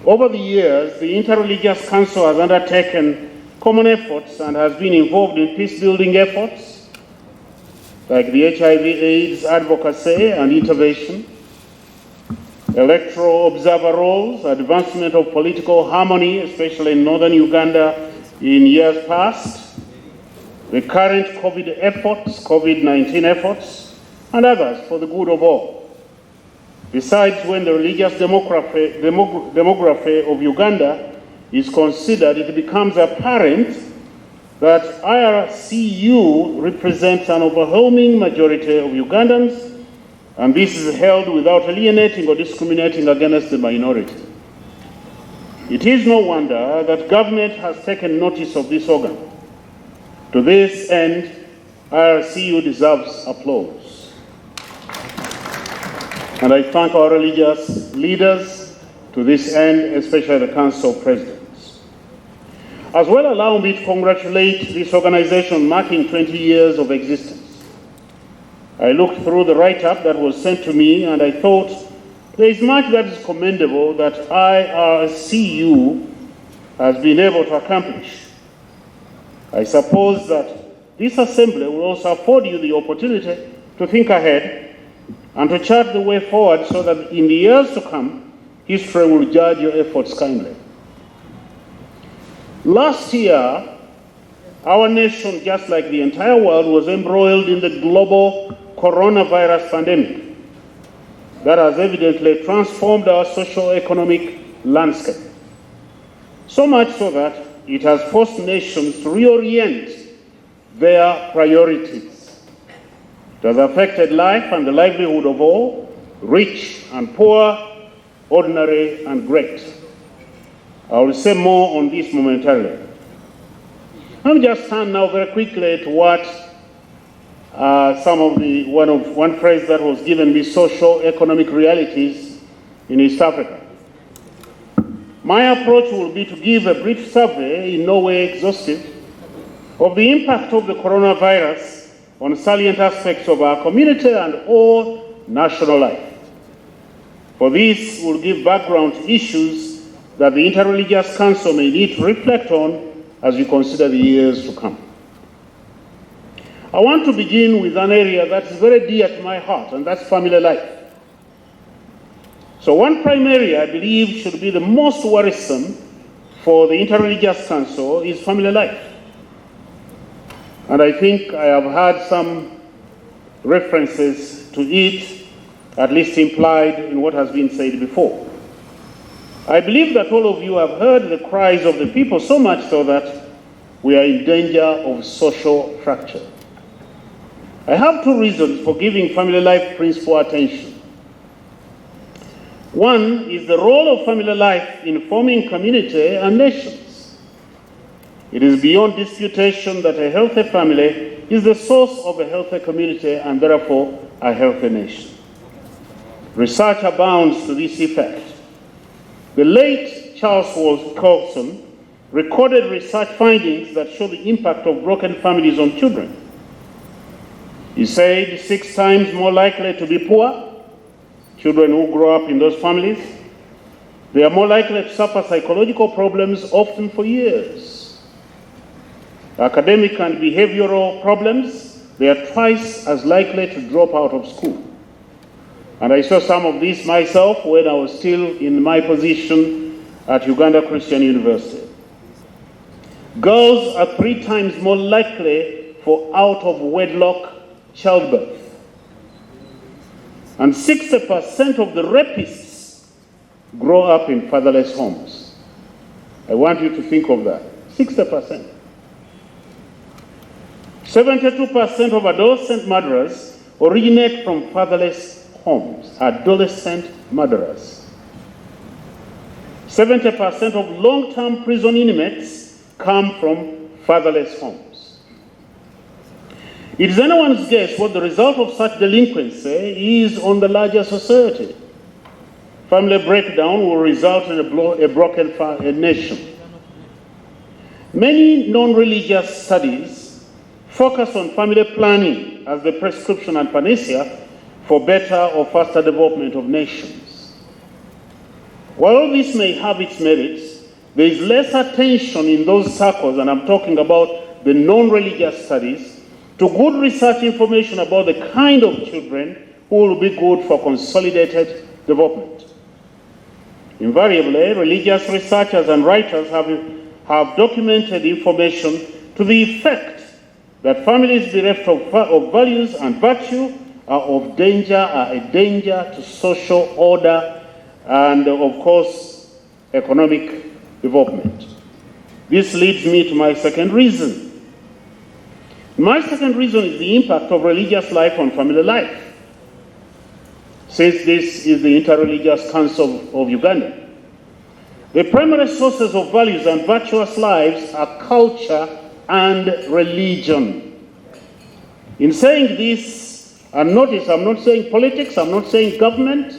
Over the years, the Interreligious Council has undertaken common efforts and has been involved in peace-building efforts, like the HIV/AIDS advocacy and intervention, electoral observer roles, advancement of political harmony, especially in northern Uganda in years past, the current COVID-19 efforts, and others for the good of all. Besides, when the religious demography of Uganda is considered, it becomes apparent that IRCU represents an overwhelming majority of Ugandans, and this is held without alienating or discriminating against the minority. It is no wonder that government has taken notice of this organ. To this end, IRCU deserves applause. And I thank our religious leaders to this end, especially the Council Presidents. As well, allow me to congratulate this organization marking 20 years of existence. I looked through the write-up that was sent to me and I thought there is much that is commendable that IRCU has been able to accomplish. I suppose that this assembly will also afford you the opportunity to think ahead and to chart the way forward so that in the years to come, history will judge your efforts kindly. Last year, our nation, just like the entire world, was embroiled in the global coronavirus pandemic that has evidently transformed our socio-economic landscape. So much so that it has forced nations to reorient their priorities. It has affected life and the livelihood of all, rich and poor, ordinary and great. I will say more on this momentarily. Let me just turn now very quickly to what one phrase that was given me, socio-economic realities in East Africa. My approach will be to give a brief survey, in no way exhaustive, of the impact of the coronavirus on salient aspects of our community and all national life. For this will give background to issues that the Interreligious Council may need to reflect on as we consider the years to come. I want to begin with an area that is very dear to my heart, and that's family life. So one prime area I believe should be the most worrisome for the Interreligious Council is family life. And I think I have had some references to it, at least implied in what has been said before. I believe that all of you have heard the cries of the people, so much so that we are in danger of social fracture. I have two reasons for giving family life principle attention. One is the role of family life in forming community and nations. It is beyond disputation that a healthy family is the source of a healthy community and therefore a healthy nation. Research abounds to this effect. The late Charles Colson recorded research findings that show the impact of broken families on children. He said 6 times more likely to be poor, children who grow up in those families. They are more likely to suffer psychological problems, often for years. Academic and behavioral problems, they are twice as likely to drop out of school. And I saw some of this myself when I was still in my position at Uganda Christian University. Girls are 3 times more likely for out-of-wedlock childbirth. And 60% of the rapists grow up in fatherless homes. I want you to think of that. 60%. 72% of adolescent murderers originate from fatherless homes. Adolescent murderers. 70% of long-term prison inmates come from fatherless homes. It is anyone's guess what the result of such delinquency is on the larger society. Family breakdown will result in a broken nation. Many non-religious studies focus on family planning as the prescription and panacea for better or faster development of nations. While all this may have its merits, there is less attention in those circles, and I'm talking about the non-religious studies, to good research information about the kind of children who will be good for consolidated development. Invariably, religious researchers and writers have documented information to the effect that families bereft of values and virtue are a danger to social order and, of course, economic development. This leads me to my second reason. My second reason is the impact of religious life on family life. Since this is the Interreligious Council of Uganda, the primary sources of values and virtuous lives are culture and religion. In saying this, and notice I'm not saying politics, I'm not saying government,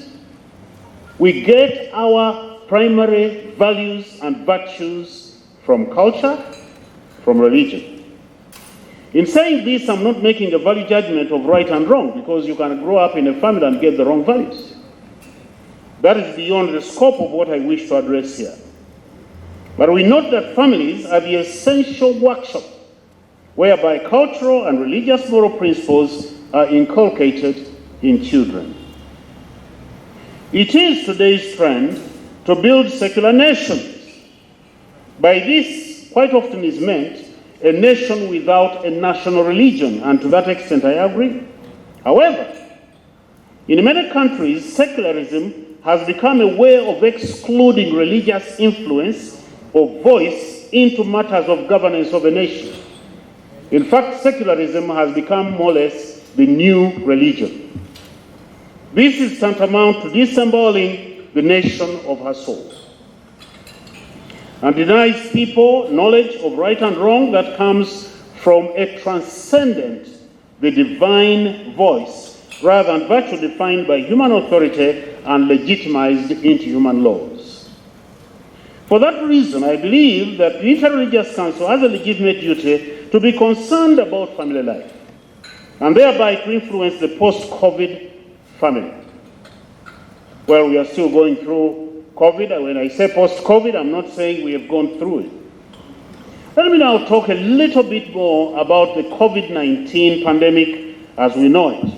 we get our primary values and virtues from culture, from religion. In saying this, I'm not making a value judgment of right and wrong, because you can grow up in a family and get the wrong values. That is beyond the scope of what I wish to address here. But we note that families are the essential workshop whereby cultural and religious moral principles are inculcated in children. It is today's trend to build secular nations. By this, quite often is meant a nation without a national religion, and to that extent I agree. However, in many countries, secularism has become a way of excluding religious influence or voice into matters of governance of a nation. In fact, secularism has become more or less the new religion. This is tantamount to disemboweling the nation of her soul, and denies people knowledge of right and wrong that comes from a transcendent the divine voice, rather than virtue defined by human authority and legitimized into human laws. For that reason, I believe that the Interreligious Council has a legitimate duty to be concerned about family life, and thereby to influence the post-COVID family. Well, we are still going through COVID, and when I say post-COVID, I'm not saying we have gone through it. Let me now talk a little bit more about the COVID-19 pandemic as we know it.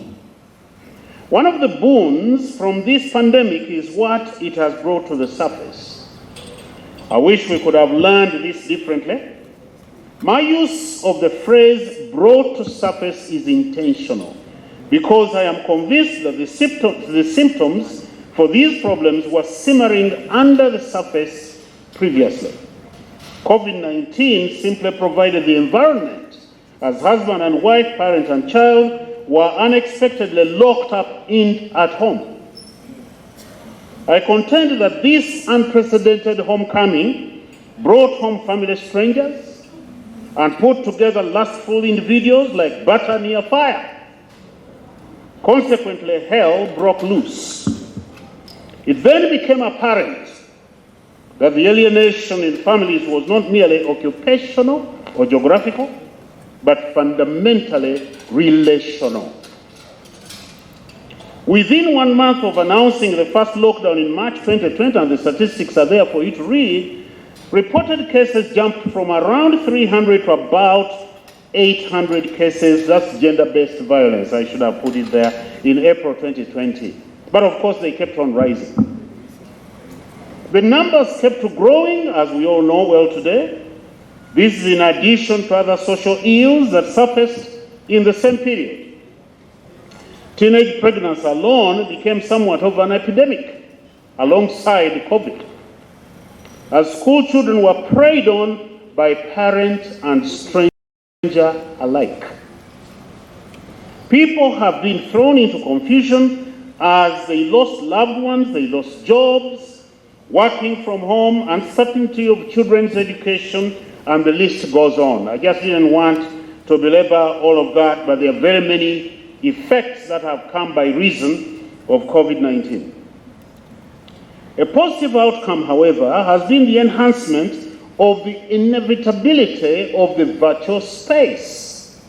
One of the boons from this pandemic is what it has brought to the surface. I wish we could have learned this differently. My use of the phrase brought to surface is intentional, because I am convinced that the symptoms for these problems were simmering under the surface previously. COVID-19 simply provided the environment as husband and wife, parent and child were unexpectedly locked up at home. I contend that this unprecedented homecoming brought home family strangers and put together lustful individuals like butter near fire. Consequently, hell broke loose. It then became apparent that the alienation in families was not merely occupational or geographical, but fundamentally relational. Within 1 month of announcing the first lockdown in March 2020, and the statistics are there for you to read, reported cases jumped from around 300 to about 800 cases. That's gender-based violence. I should have put it there in April 2020. But of course, they kept on rising. The numbers kept growing, as we all know well today. This is in addition to other social ills that surfaced in the same period. Teenage pregnancy alone became somewhat of an epidemic alongside COVID, as school children were preyed on by parent and stranger alike. People have been thrown into confusion as they lost loved ones, they lost jobs, working from home, uncertainty of children's education, and the list goes on. I just didn't want to belabor all of that, but there are very many effects that have come by reason of COVID-19. A positive outcome, however, has been the enhancement of the inevitability of the virtual space.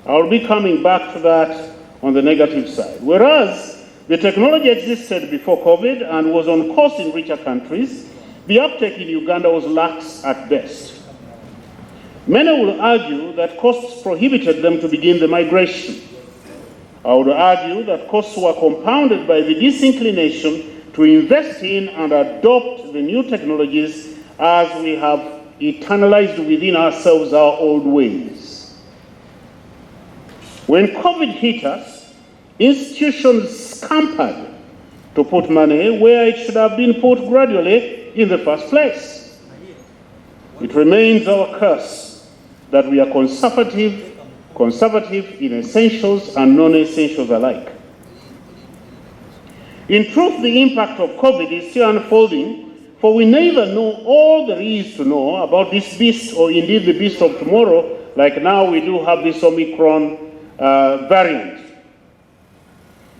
I'll be coming back to that on the negative side. Whereas the technology existed before COVID and was on course in richer countries, the uptake in Uganda was lax at best. Many will argue that costs prohibited them to begin the migration. I would argue that costs were compounded by the disinclination to invest in and adopt the new technologies, as we have eternalized within ourselves our old ways. When COVID hit us, institutions scampered to put money where it should have been put gradually in the first place. It remains our curse that we are conservative in essentials and non-essentials alike. In truth, the impact of COVID is still unfolding, for we neither know all there is to know about this beast, or indeed the beast of tomorrow, like now we do have this Omicron variant.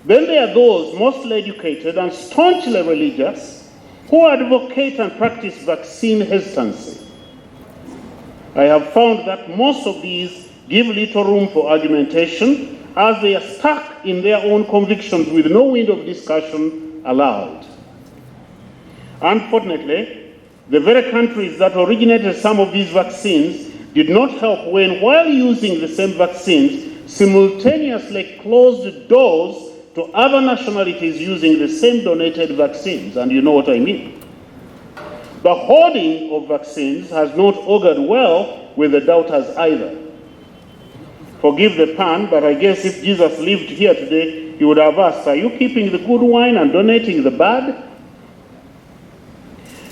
Then there are those mostly educated and staunchly religious who advocate and practice vaccine hesitancy. I have found that most of these give little room for argumentation, as they are stuck in their own convictions with no window of discussion allowed. Unfortunately, the very countries that originated some of these vaccines did not help when, while using the same vaccines, simultaneously closed doors to other nationalities using the same donated vaccines, and you know what I mean. The hoarding of vaccines has not augured well with the doubters either. Forgive the pun, but I guess if Jesus lived here today, he would have asked, are you keeping the good wine and donating the bad?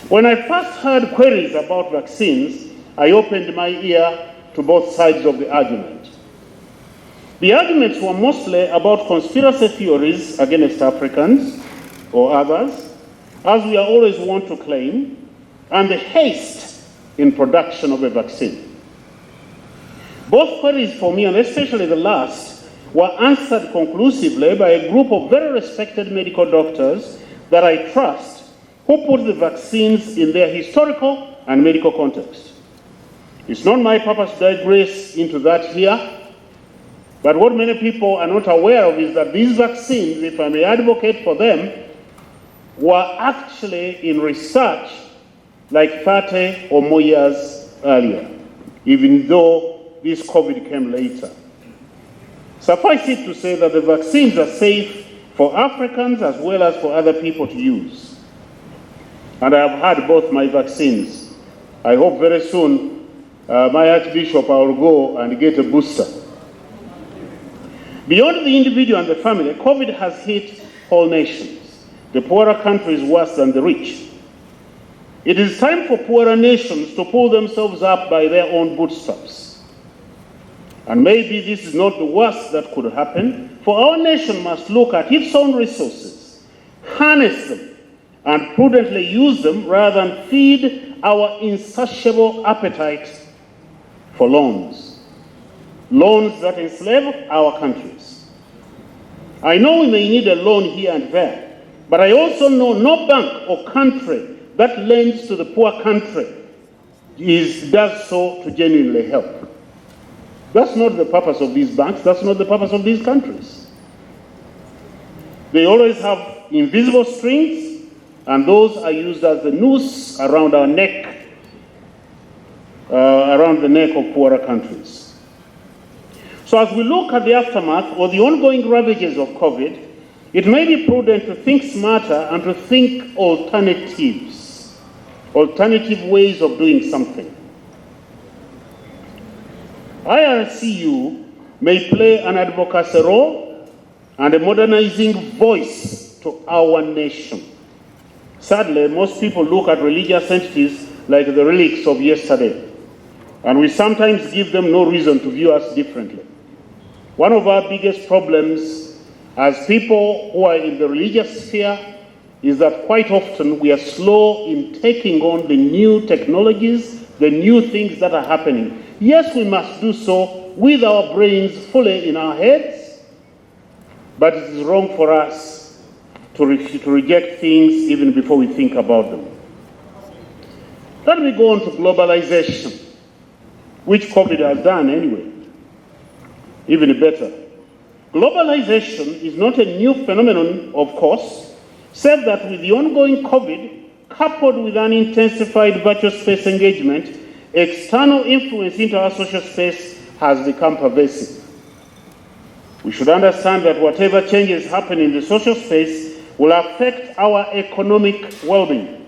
When I first heard queries about vaccines, I opened my ear to both sides of the argument. The arguments were mostly about conspiracy theories against Africans or others, as we are always wont to claim, and the haste in production of a vaccine. Both queries for me, and especially the last, were answered conclusively by a group of very respected medical doctors that I trust, who put the vaccines in their historical and medical context. It's not my purpose to digress into that here, but what many people are not aware of is that these vaccines, if I may advocate for them, were actually in research like 30 or more years earlier, even though this COVID came later. Suffice it to say that the vaccines are safe for Africans as well as for other people to use. And I have had both my vaccines. I hope very soon, my Archbishop, I will go and get a booster. Beyond the individual and the family, COVID has hit whole nations. The poorer countries worse than the rich. It is time for poorer nations to pull themselves up by their own bootstraps. And maybe this is not the worst that could happen, for our nation must look at its own resources, harness them, and prudently use them rather than feed our insatiable appetite for loans. Loans that enslave our countries. I know we may need a loan here and there, but I also know no bank or country that lends to the poor country does so to genuinely help. That's not the purpose of these banks. That's not the purpose of these countries. They always have invisible strings, and those are used as the noose around our neck, around the neck of poorer countries. So as we look at the aftermath or the ongoing ravages of COVID, it may be prudent to think smarter and to think alternatives, alternative ways of doing something. IRCU may play an advocacy role and a modernizing voice to our nation. Sadly, most people look at religious entities like the relics of yesterday, and we sometimes give them no reason to view us differently. One of our biggest problems as people who are in the religious sphere is that quite often we are slow in taking on the new technologies, the new things that are happening. Yes, we must do so with our brains fully in our heads, but it is wrong for us to reject things even before we think about them. Let me go on to globalization, which COVID has done anyway. Even better. Globalization is not a new phenomenon, of course, save that with the ongoing COVID, coupled with an intensified virtual space engagement, external influence into our social space has become pervasive. We should understand that whatever changes happen in the social space will affect our economic well-being.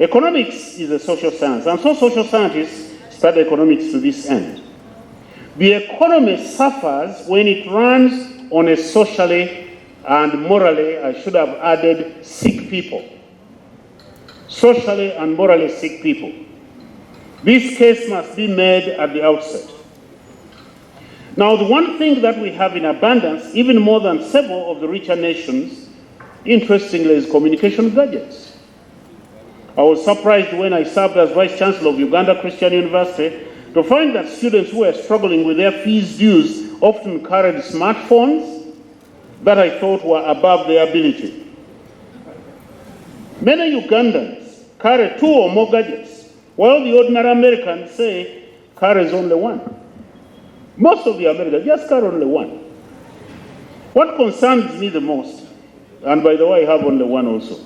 Economics is a social science, and so social scientists study economics to this end. The economy suffers when it runs on a socially and morally, I should have added, sick people. Socially and morally sick people. This case must be made at the outset. Now, the one thing that we have in abundance, even more than several of the richer nations, interestingly, is communication gadgets. I was surprised when I served as Vice Chancellor of Uganda Christian University to find that students who were struggling with their fees dues often carried smartphones that I thought were above their ability. Many Ugandans carry 2 or more gadgets, while the ordinary Americans say carries only one. Most of the Americans just carry only one. What concerns me the most, and by the way, I have only one also.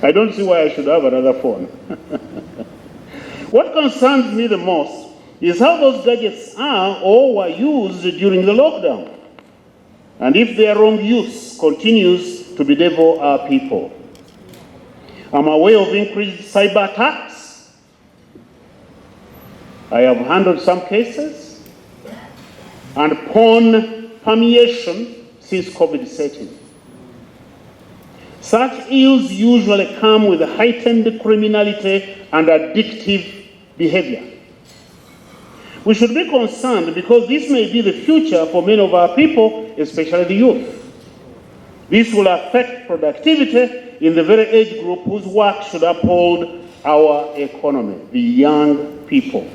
I don't see why I should have another phone. What concerns me the most is how those gadgets are or were used during the lockdown, and if their wrong use continues to bedevil our people. I'm aware of increased cyber attacks. I have handled some cases, and porn permeation since COVID set in. Such ills usually come with heightened criminality and addictive behavior. We should be concerned because this may be the future for many of our people, especially the youth. This will affect productivity in the very age group whose work should uphold our economy, the young people.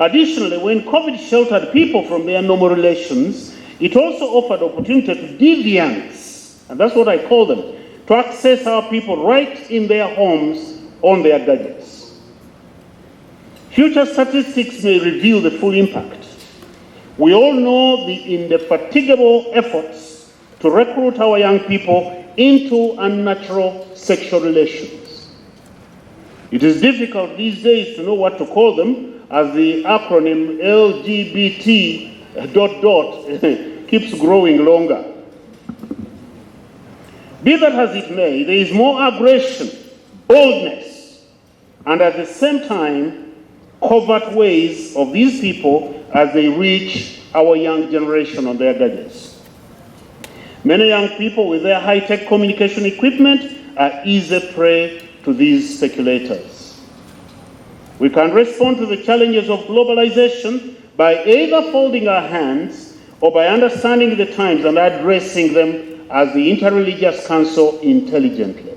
Additionally, when COVID sheltered people from their normal relations, it also offered opportunity to deviants, and that's what I call them, to access our people right in their homes on their gadgets. Future statistics may reveal the full impact. We all know the indefatigable efforts to recruit our young people into unnatural sexual relations. It is difficult these days to know what to call them, as the acronym LGBT ... keeps growing longer. Be that as it may, there is more aggression, boldness, and at the same time, covert ways of these people as they reach our young generation on their gadgets. Many young people with their high-tech communication equipment are easy prey to these speculators. We can respond to the challenges of globalization by either folding our hands or by understanding the times and addressing them as the Interreligious Council intelligently.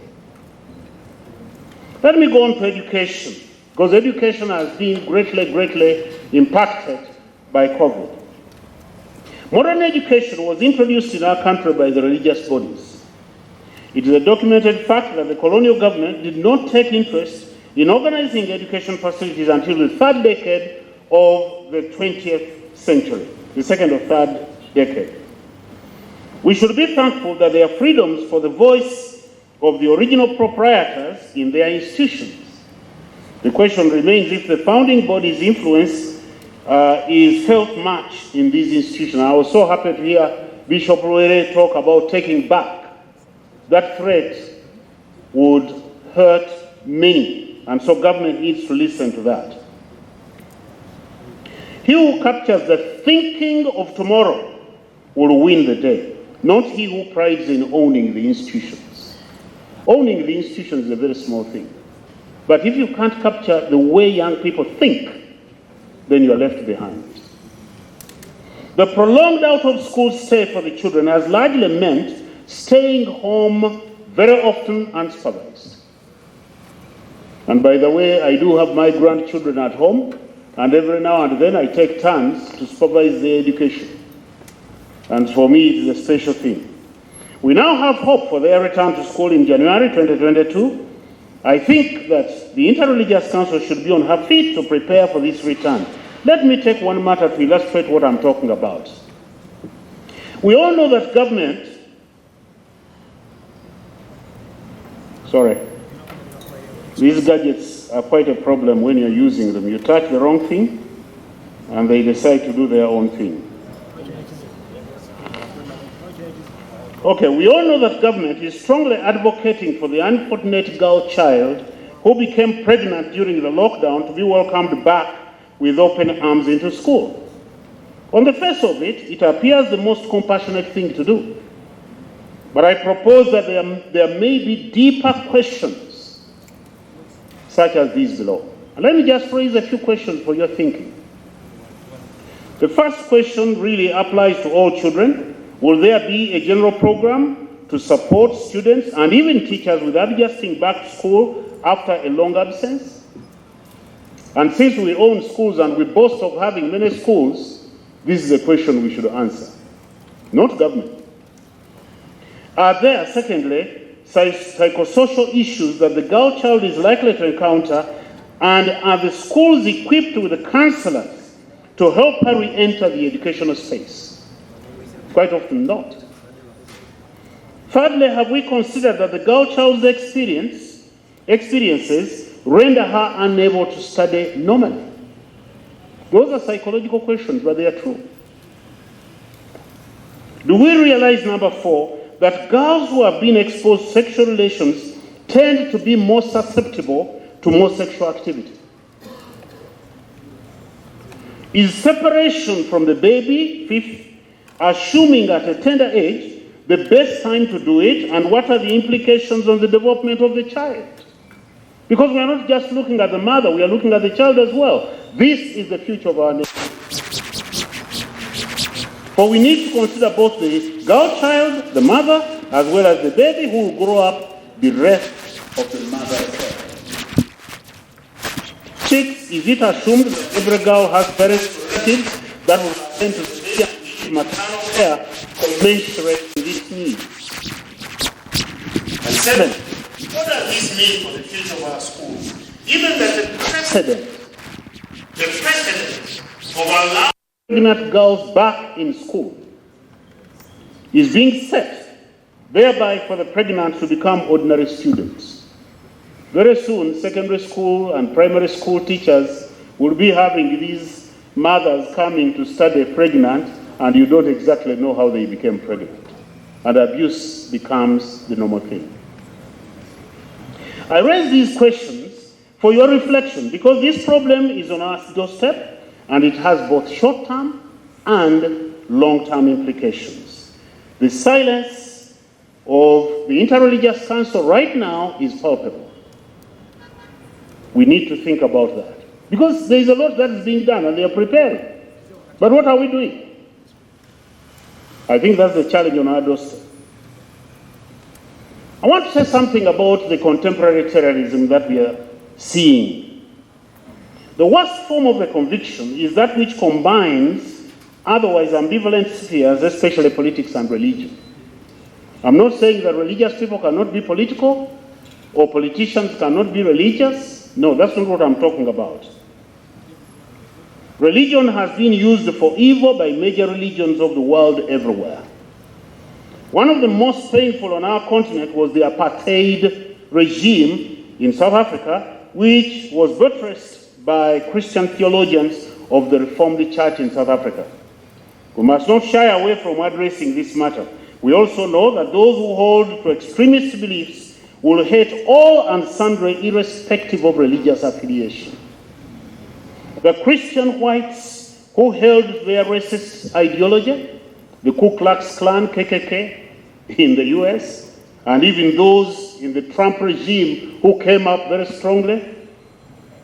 Let me go on to education, because education has been greatly impacted by COVID. Modern education was introduced in our country by the religious bodies. It is a documented fact that the colonial government did not take interest in organizing education facilities until the third decade of the 20th century, the second or third decade. We should be thankful that there are freedoms for the voice of the original proprietors in their institutions. The question remains if the founding body's influence is felt much in these institutions. I was so happy to hear Bishop Ruere talk about taking back. That threat would hurt many, and so government needs to listen to that. He who captures the thinking of tomorrow will win the day, not he who prides in owning the institutions. Owning the institutions is a very small thing. But if you can't capture the way young people think, then you are left behind. The prolonged out-of-school stay for the children has largely meant staying home very often unsupervised. And by the way, I do have my grandchildren at home, and every now and then I take turns to supervise their education. And for me, it is a special thing. We now have hope for their return to school in January 2022. I think that the Interreligious Council should be on her feet to prepare for this return. Let me take one matter to illustrate what I'm talking about. We all know that government, these gadgets are quite a problem when you're using them. You touch the wrong thing, and they decide to do their own thing. Okay, we all know that government is strongly advocating for the unfortunate girl child who became pregnant during the lockdown to be welcomed back with open arms into school. On the face of it, it appears the most compassionate thing to do. But I propose that there may be deeper questions, such as these below. And let me just raise a few questions for your thinking. The first question really applies to all children. Will there be a general program to support students and even teachers with adjusting back to school after a long absence? And since we own schools and we boast of having many schools, this is a question we should answer, not government. Are there, secondly, psychosocial issues that the girl child is likely to encounter, and are the schools equipped with the counselors to help her re-enter the educational space? Quite often not. Thirdly, have we considered that the girl child's experiences render her unable to study normally? Those are psychological questions, but they are true. Do we realize, number 4, that girls who have been exposed to sexual relations tend to be more susceptible to more sexual activity? Is separation from the baby, fifth, assuming at a tender age, the best time to do it, and what are the implications on the development of the child? Because we are not just looking at the mother, we are looking at the child as well. This is the future of our nation. For we need to consider both the girl child, the mother, as well as the baby who will grow up bereft of the mother herself. 6, is it assumed that every girl has parents relatives that will attend to the baby and receive maternal care commensurate with its needs? And 7, what does this mean for the future of our schools? Given that the precedent of allowing pregnant girls back in school is being set, thereby for the pregnant to become ordinary students. Very soon, secondary school and primary school teachers will be having these mothers coming to study pregnant, and you don't exactly know how they became pregnant. And abuse becomes the normal thing. I raise these questions for your reflection because this problem is on our doorstep and it has both short-term and long-term implications. The silence of the Interreligious Council right now is palpable. We need to think about that because there is a lot that is being done and they are preparing. But what are we doing? I think that's the challenge on our doorstep. I want to say something about the contemporary terrorism that we are seeing. The worst form of a conviction is that which combines otherwise ambivalent spheres, especially politics and religion. I'm not saying that religious people cannot be political or politicians cannot be religious. No, that's not what I'm talking about. Religion has been used for evil by major religions of the world everywhere. One of the most painful on our continent was the apartheid regime in South Africa, which was buttressed by Christian theologians of the Reformed Church in South Africa. We must not shy away from addressing this matter. We also know that those who hold to extremist beliefs will hate all and sundry irrespective of religious affiliation. The Christian whites who held their racist ideology, the Ku Klux Klan, KKK, in the US, and even those in the Trump regime who came up very strongly,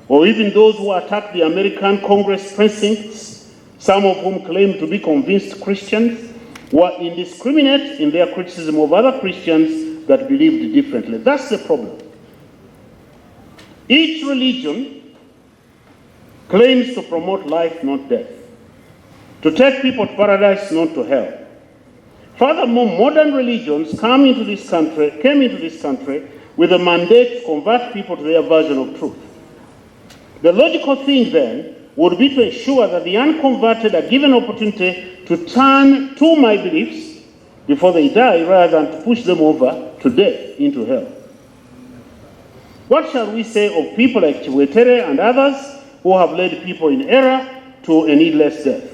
or even those who attacked the American Congress precincts, some of whom claim to be convinced Christians, were indiscriminate in their criticism of other Christians that believed differently. That's the problem. Each religion claims to promote life, not death, to take people to paradise, not to hell. Furthermore, modern religions came into this country with a mandate to convert people to their version of truth. The logical thing then would be to ensure that the unconverted are given opportunity to turn to my beliefs before they die rather than to push them over to death into hell. What shall we say of people like Chiwetere and others who have led people in error to a needless death?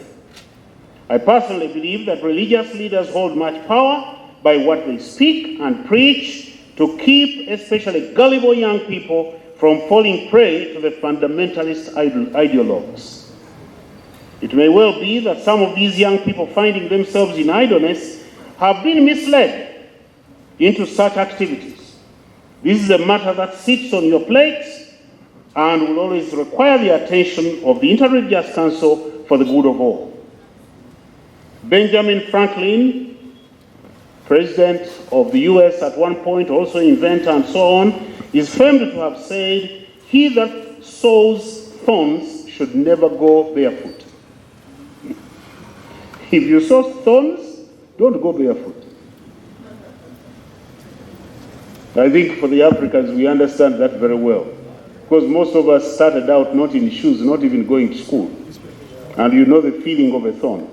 I personally believe that religious leaders hold much power by what they speak and preach to keep especially gullible young people from falling prey to the fundamentalist ideologues. It may well be that some of these young people finding themselves in idleness have been misled into such activities. This is a matter that sits on your plate and will always require the attention of the Interreligious Council for the good of all. Benjamin Franklin, president of the US at one point, also inventor and so on, is famed to have said, "He that sows thorns should never go barefoot." If you sow thorns, don't go barefoot. I think for the Africans, we understand that very well, because most of us started out not in shoes, not even going to school, and you know the feeling of a thorn.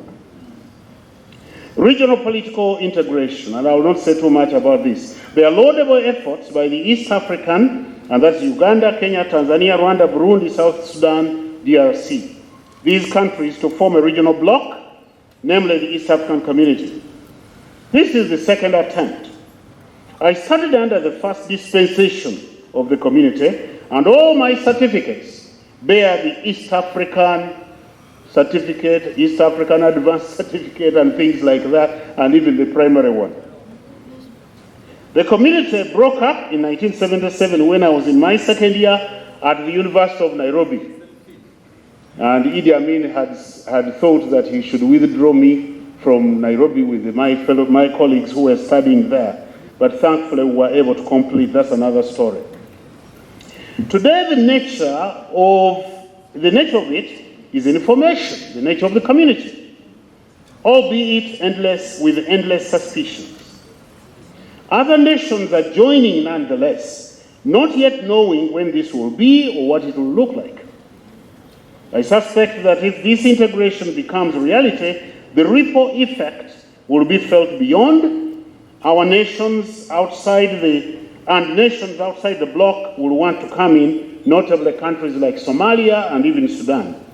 Regional political integration, and I will not say too much about this. There are laudable efforts by the East African, and that's Uganda, Kenya, Tanzania, Rwanda, Burundi, South Sudan, DRC. These countries to form a regional bloc, namely the East African Community. This is the second attempt. I studied under the first dispensation of the community, and all my certificates bear the East African certificate, East African Advanced Certificate, and things like that, and even the primary one. The community broke up in 1977 when I was in my second year at the University of Nairobi. And Idi Amin had thought that he should withdraw me from Nairobi with my colleagues who were studying there. But thankfully we were able to complete. That's another story. Today the nature of The nature of it is information, the nature of the community, albeit with endless suspicions. Other nations are joining nonetheless, not yet knowing when this will be or what it will look like. I suspect that if this integration becomes reality, the ripple effect will be felt beyond our nations outside nations outside the bloc will want to come in, notably countries like Somalia and even Sudan.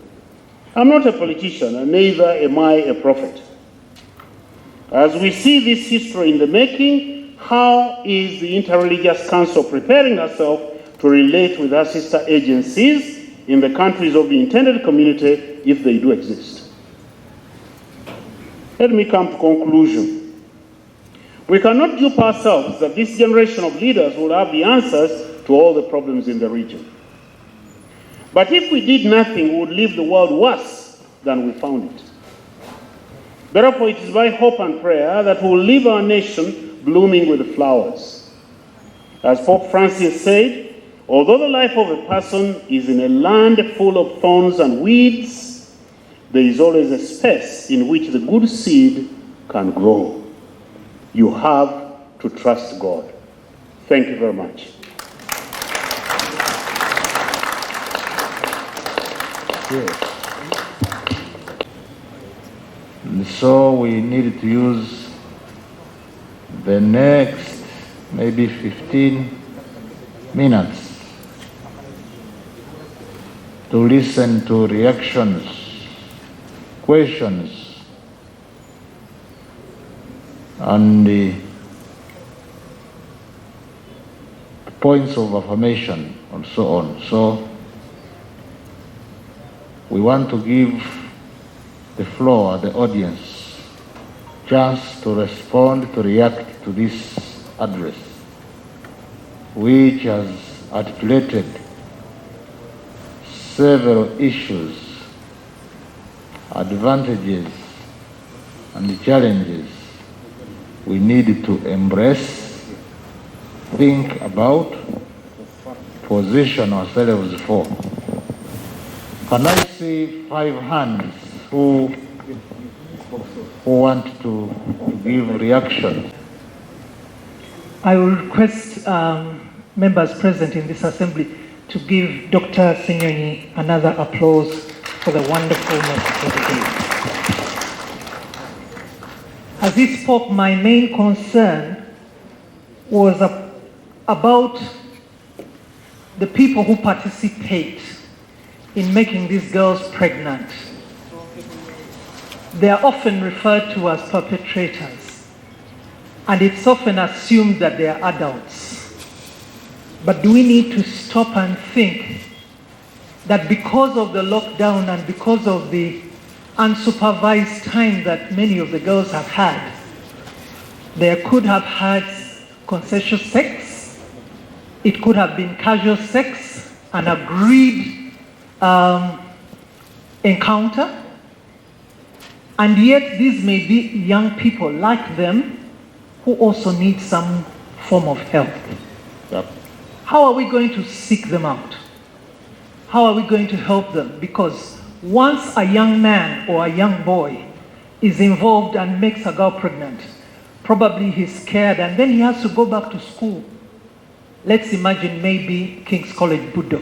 I'm not a politician, and neither am I a prophet. As we see this history in the making, how is the Interreligious Council preparing herself to relate with her sister agencies in the countries of the intended community, if they do exist? Let me come to conclusion. We cannot dupe ourselves that this generation of leaders will have the answers to all the problems in the region. But if we did nothing, we would leave the world worse than we found it. Therefore, it is my hope and prayer that we will leave our nation blooming with flowers. As Pope Francis said, although the life of a person is in a land full of thorns and weeds, there is always a space in which the good seed can grow. You have to trust God. Thank you very much. And so we need to use the next maybe 15 minutes to listen to reactions, questions, and the points of affirmation and so on. So we want to give the floor, the audience, chance to respond, to react to this address, which has articulated several issues, advantages, and challenges we need to embrace, think about, position ourselves for. Can I see 5 hands who want to give reaction? I will request members present in this assembly to give Dr. Sinyonyi another applause for the wonderful message of the day. As he spoke, my main concern was about the people who participate in making these girls pregnant. They are often referred to as perpetrators, and it's often assumed that they are adults. But do we need to stop and think that because of the lockdown and because of the unsupervised time that many of the girls have had, they could have had consensual sex, it could have been casual sex, an agreed encounter, and yet these may be young people like them who also need some form of help. Yep. How are we going to seek them out? How are we going to help them? Because once a young man or a young boy is involved and makes a girl pregnant, probably he's scared and then he has to go back to school. Let's imagine maybe King's College Budo.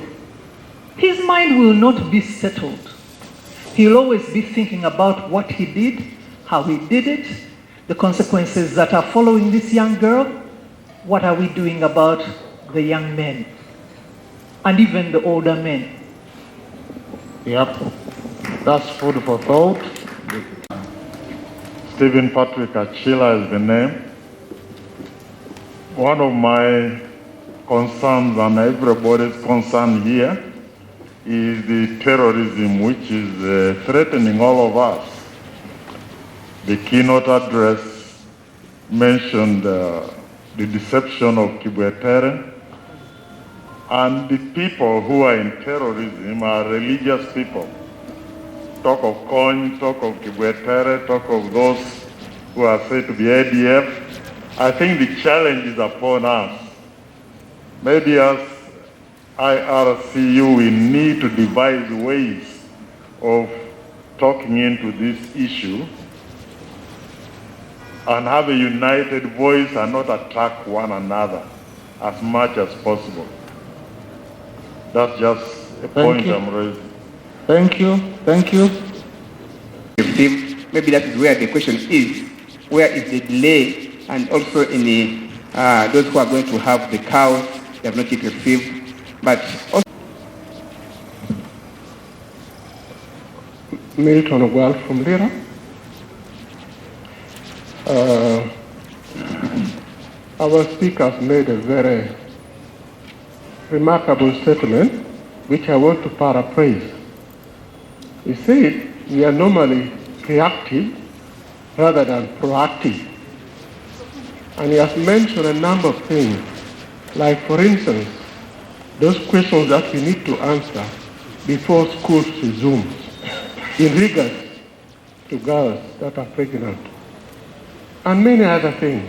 His mind will not be settled. He'll always be thinking about what he did, how he did it, the consequences that are following this young girl. What are we doing about the young men and even the older men? Yep, that's food for thought. Stephen Patrick Achila is the name. One of my concerns, and everybody's concern here, is the terrorism which is threatening all of us. The keynote address mentioned the deception of Kibwetere, and the people who are in terrorism are religious people. Talk of Kony, talk of Kibwetere, talk of those who are said to be ADF. I think the challenge is upon us. Maybe as IRCU, we need to devise ways of talking into this issue and have a united voice and not attack one another as much as possible. That's just a point I'm raising. Thank you. Thank you. Maybe that is where the question is. Where is the delay? And also any those who are going to have the cows, they have not yet received. But also Milton Ogwal from Lira. Our speaker has made a very remarkable statement, which I want to paraphrase. He said, we are normally reactive rather than proactive. And he has mentioned a number of things, like, for instance, those questions that we need to answer before school resumes in regards to girls that are pregnant, and many other things.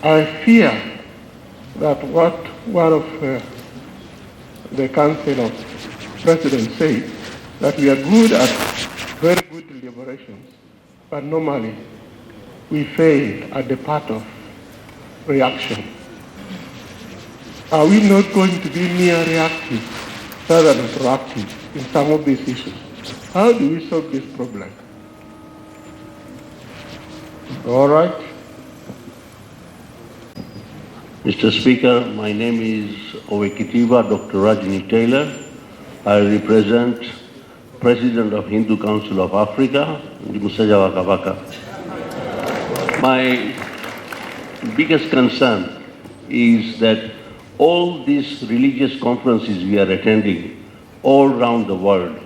I fear that what one of the Council of Presidents said, that we are good at very good deliberations, but normally we fail at the part of reaction. Are we not going to be mere reactive rather than proactive in some of these issues? How do we solve this problem? All right. Mr. Speaker, my name is Owekitiva Dr. Rajni Taylor. I represent President of Hindu Council of Africa, Musaja Wakavaka. My biggest concern is that all these religious conferences we are attending all around the world,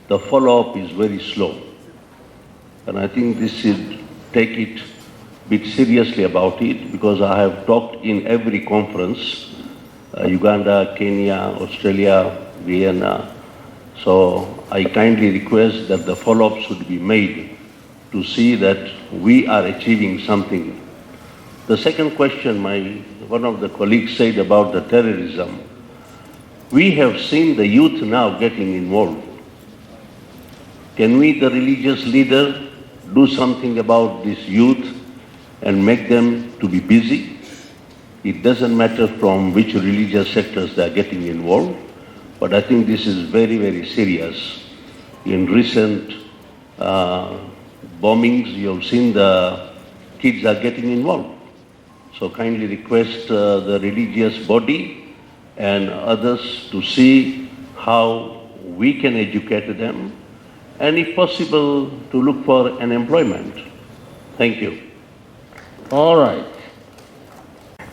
the follow-up is very slow. And I think this should take it a bit seriously about it, because I have talked in every conference, Uganda, Kenya, Australia, Vienna. So I kindly request that the follow-up should be made to see that we are achieving something. The second question one of the colleagues said about the terrorism. We have seen the youth now getting involved. Can we, the religious leader, do something about this youth and make them to be busy? It doesn't matter from which religious sectors they are getting involved, but I think this is very, very serious. In recent bombings, you have seen the kids are getting involved. So kindly request the religious body and others to see how we can educate them, and if possible, to look for an employment. Thank you. All right.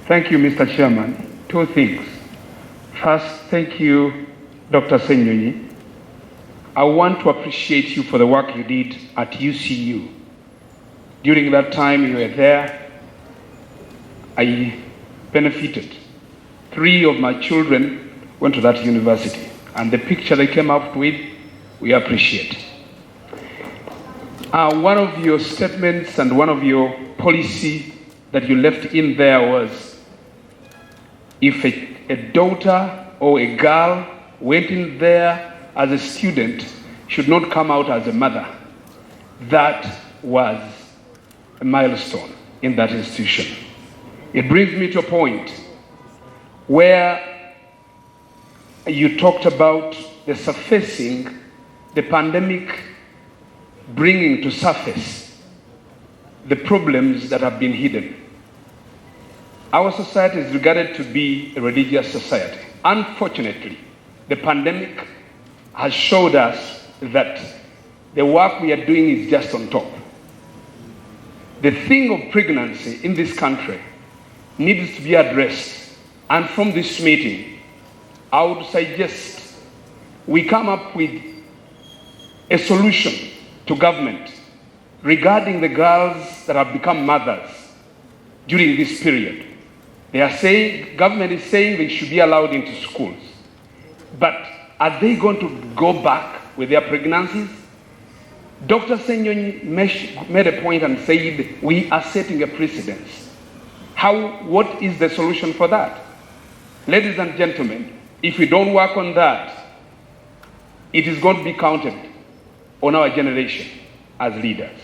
Thank you, Mr. Chairman. Two things. First, thank you, Dr. Senyonyi. I want to appreciate you for the work you did at UCU. During that time you were there, I benefited. 3 of my children went to that university, and the picture they came up with, we appreciate. One of your statements and one of your policy that you left in there was, if a daughter or a girl went in there as a student, should not come out as a mother. That was a milestone in that institution. It brings me to a point where you talked about the surfacing, the pandemic bringing to surface the problems that have been hidden. Our society is regarded to be a religious society. Unfortunately, the pandemic has showed us that the work we are doing is just on top. The thing of pregnancy in this country needs to be addressed. And from this meeting, I would suggest we come up with a solution to government regarding the girls that have become mothers during this period. They are saying, government is saying they should be allowed into schools. But are they going to go back with their pregnancies? Dr. Senyonyi made a point and said, we are setting a precedence. What is the solution for that? Ladies and gentlemen, if we don't work on that, it is going to be counted on our generation as leaders.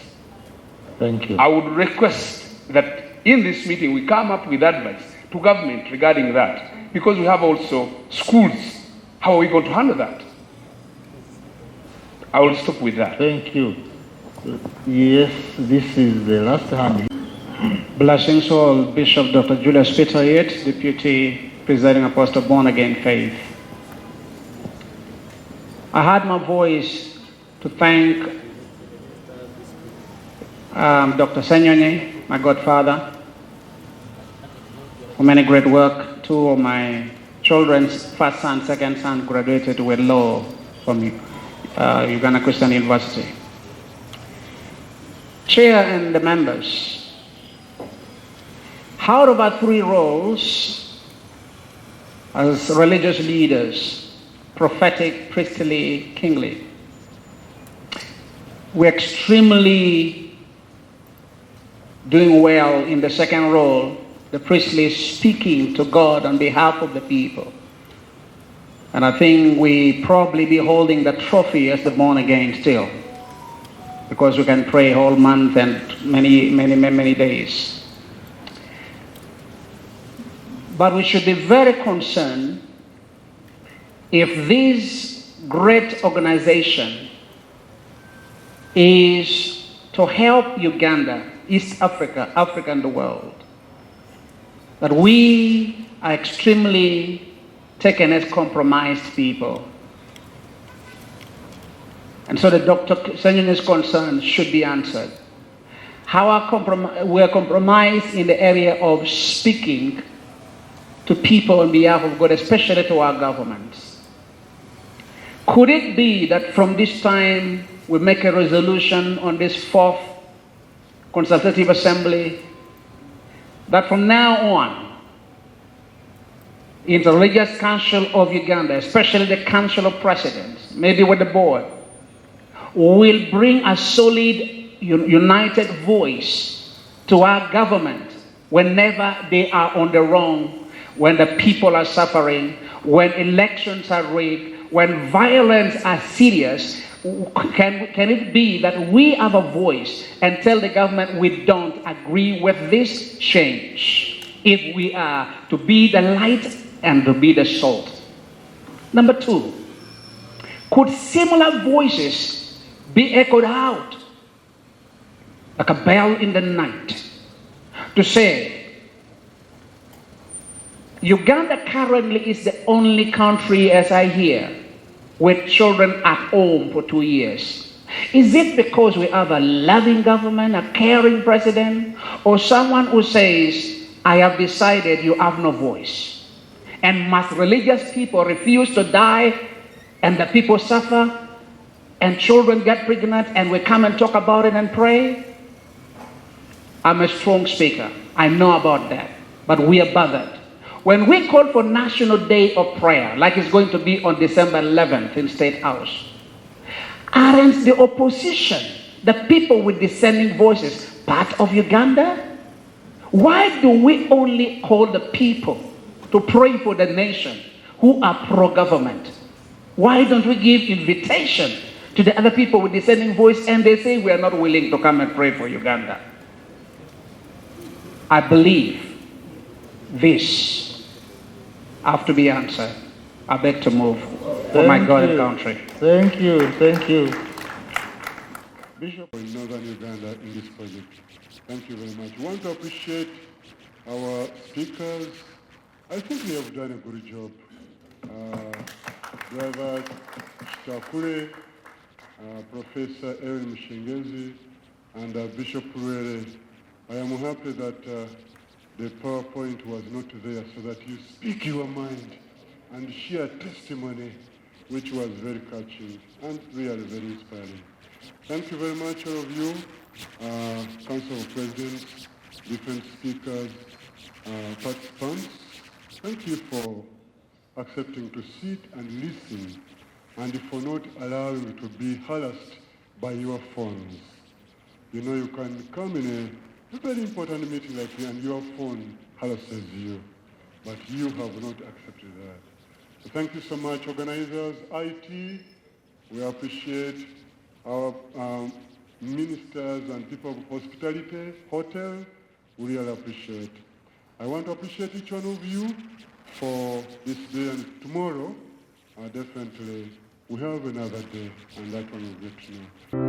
Thank you. I would request that in this meeting we come up with advice to government regarding that, because we have also schools. How are we going to handle that? I will stop with that. Thank you. Yes, this is the last hand. Blessings all, Bishop Dr. Julius Peter Yates, Deputy Presiding Apostle, Born Again Faith. I had my voice to thank Dr. Senyonye, my godfather, for many great work. Two of my children's first son, second son graduated with law from Uganda Christian University. Chair and the members, out of our three roles as religious leaders, prophetic, priestly, kingly, we're extremely doing well in the second role, the priestly, speaking to God on behalf of the people. And I think we probably be holding the trophy as the born again still, because we can pray whole month and many days. But we should be very concerned if this great organization is to help Uganda, East Africa, Africa and the world, that we are extremely taken as compromised people. And so the Dr. Senyone's concerns should be answered. How we are compromised in the area of speaking to people on behalf of God, especially to our governments. Could it be that from this time we make a resolution on this fourth Consultative Assembly that from now on, Interreligious Council of Uganda, especially the Council of Presidents, maybe with the board, will bring a solid, united voice to our government whenever they are on the wrong, when the people are suffering, when elections are rigged, when violence are serious. Can it be that we have a voice and tell the government we don't agree with this change, if we are to be the light and to be the salt? Number two, could similar voices be echoed out like a bell in the night to say, Uganda currently is the only country, as I hear, with children at home for 2 years. Is it because we have a loving government, a caring president, or someone who says, I have decided you have no voice? And must religious people refuse to die and the people suffer and children get pregnant and we come and talk about it and pray? I'm a strong speaker. I know about that. But we are bothered. When we call for National Day of Prayer, like it's going to be on December 11th in State House, aren't the opposition, the people with dissenting voices, part of Uganda? Why do we only call the people to pray for the nation who are pro-government? Why don't we give invitation to the other people with dissenting voice and they say we are not willing to come and pray for Uganda? I believe this have to be answered. I beg to move for my God and country. Thank you, thank you. Bishop in Northern Uganda in this project. Thank you very much. I want to appreciate our speakers. I think we have done a good job. Driver Chakure, Professor Erin Mshengezi, and Bishop Ruere. I am happy that the PowerPoint was not there so that you speak your mind and share testimony, which was very catching and really very inspiring. Thank you very much, all of you, Council of Presidents, different speakers, participants. Thank you for accepting to sit and listen and for not allowing to be harassed by your phones. You know, you can come in a very important meeting like here and your phone harasses you. but you have not accepted that. So thank you so much, organizers, IT. We appreciate our ministers and people of hospitality, hotel. We really appreciate. I want to appreciate each one of you for this day, and tomorrow, definitely, we have another day, and that one will get to know.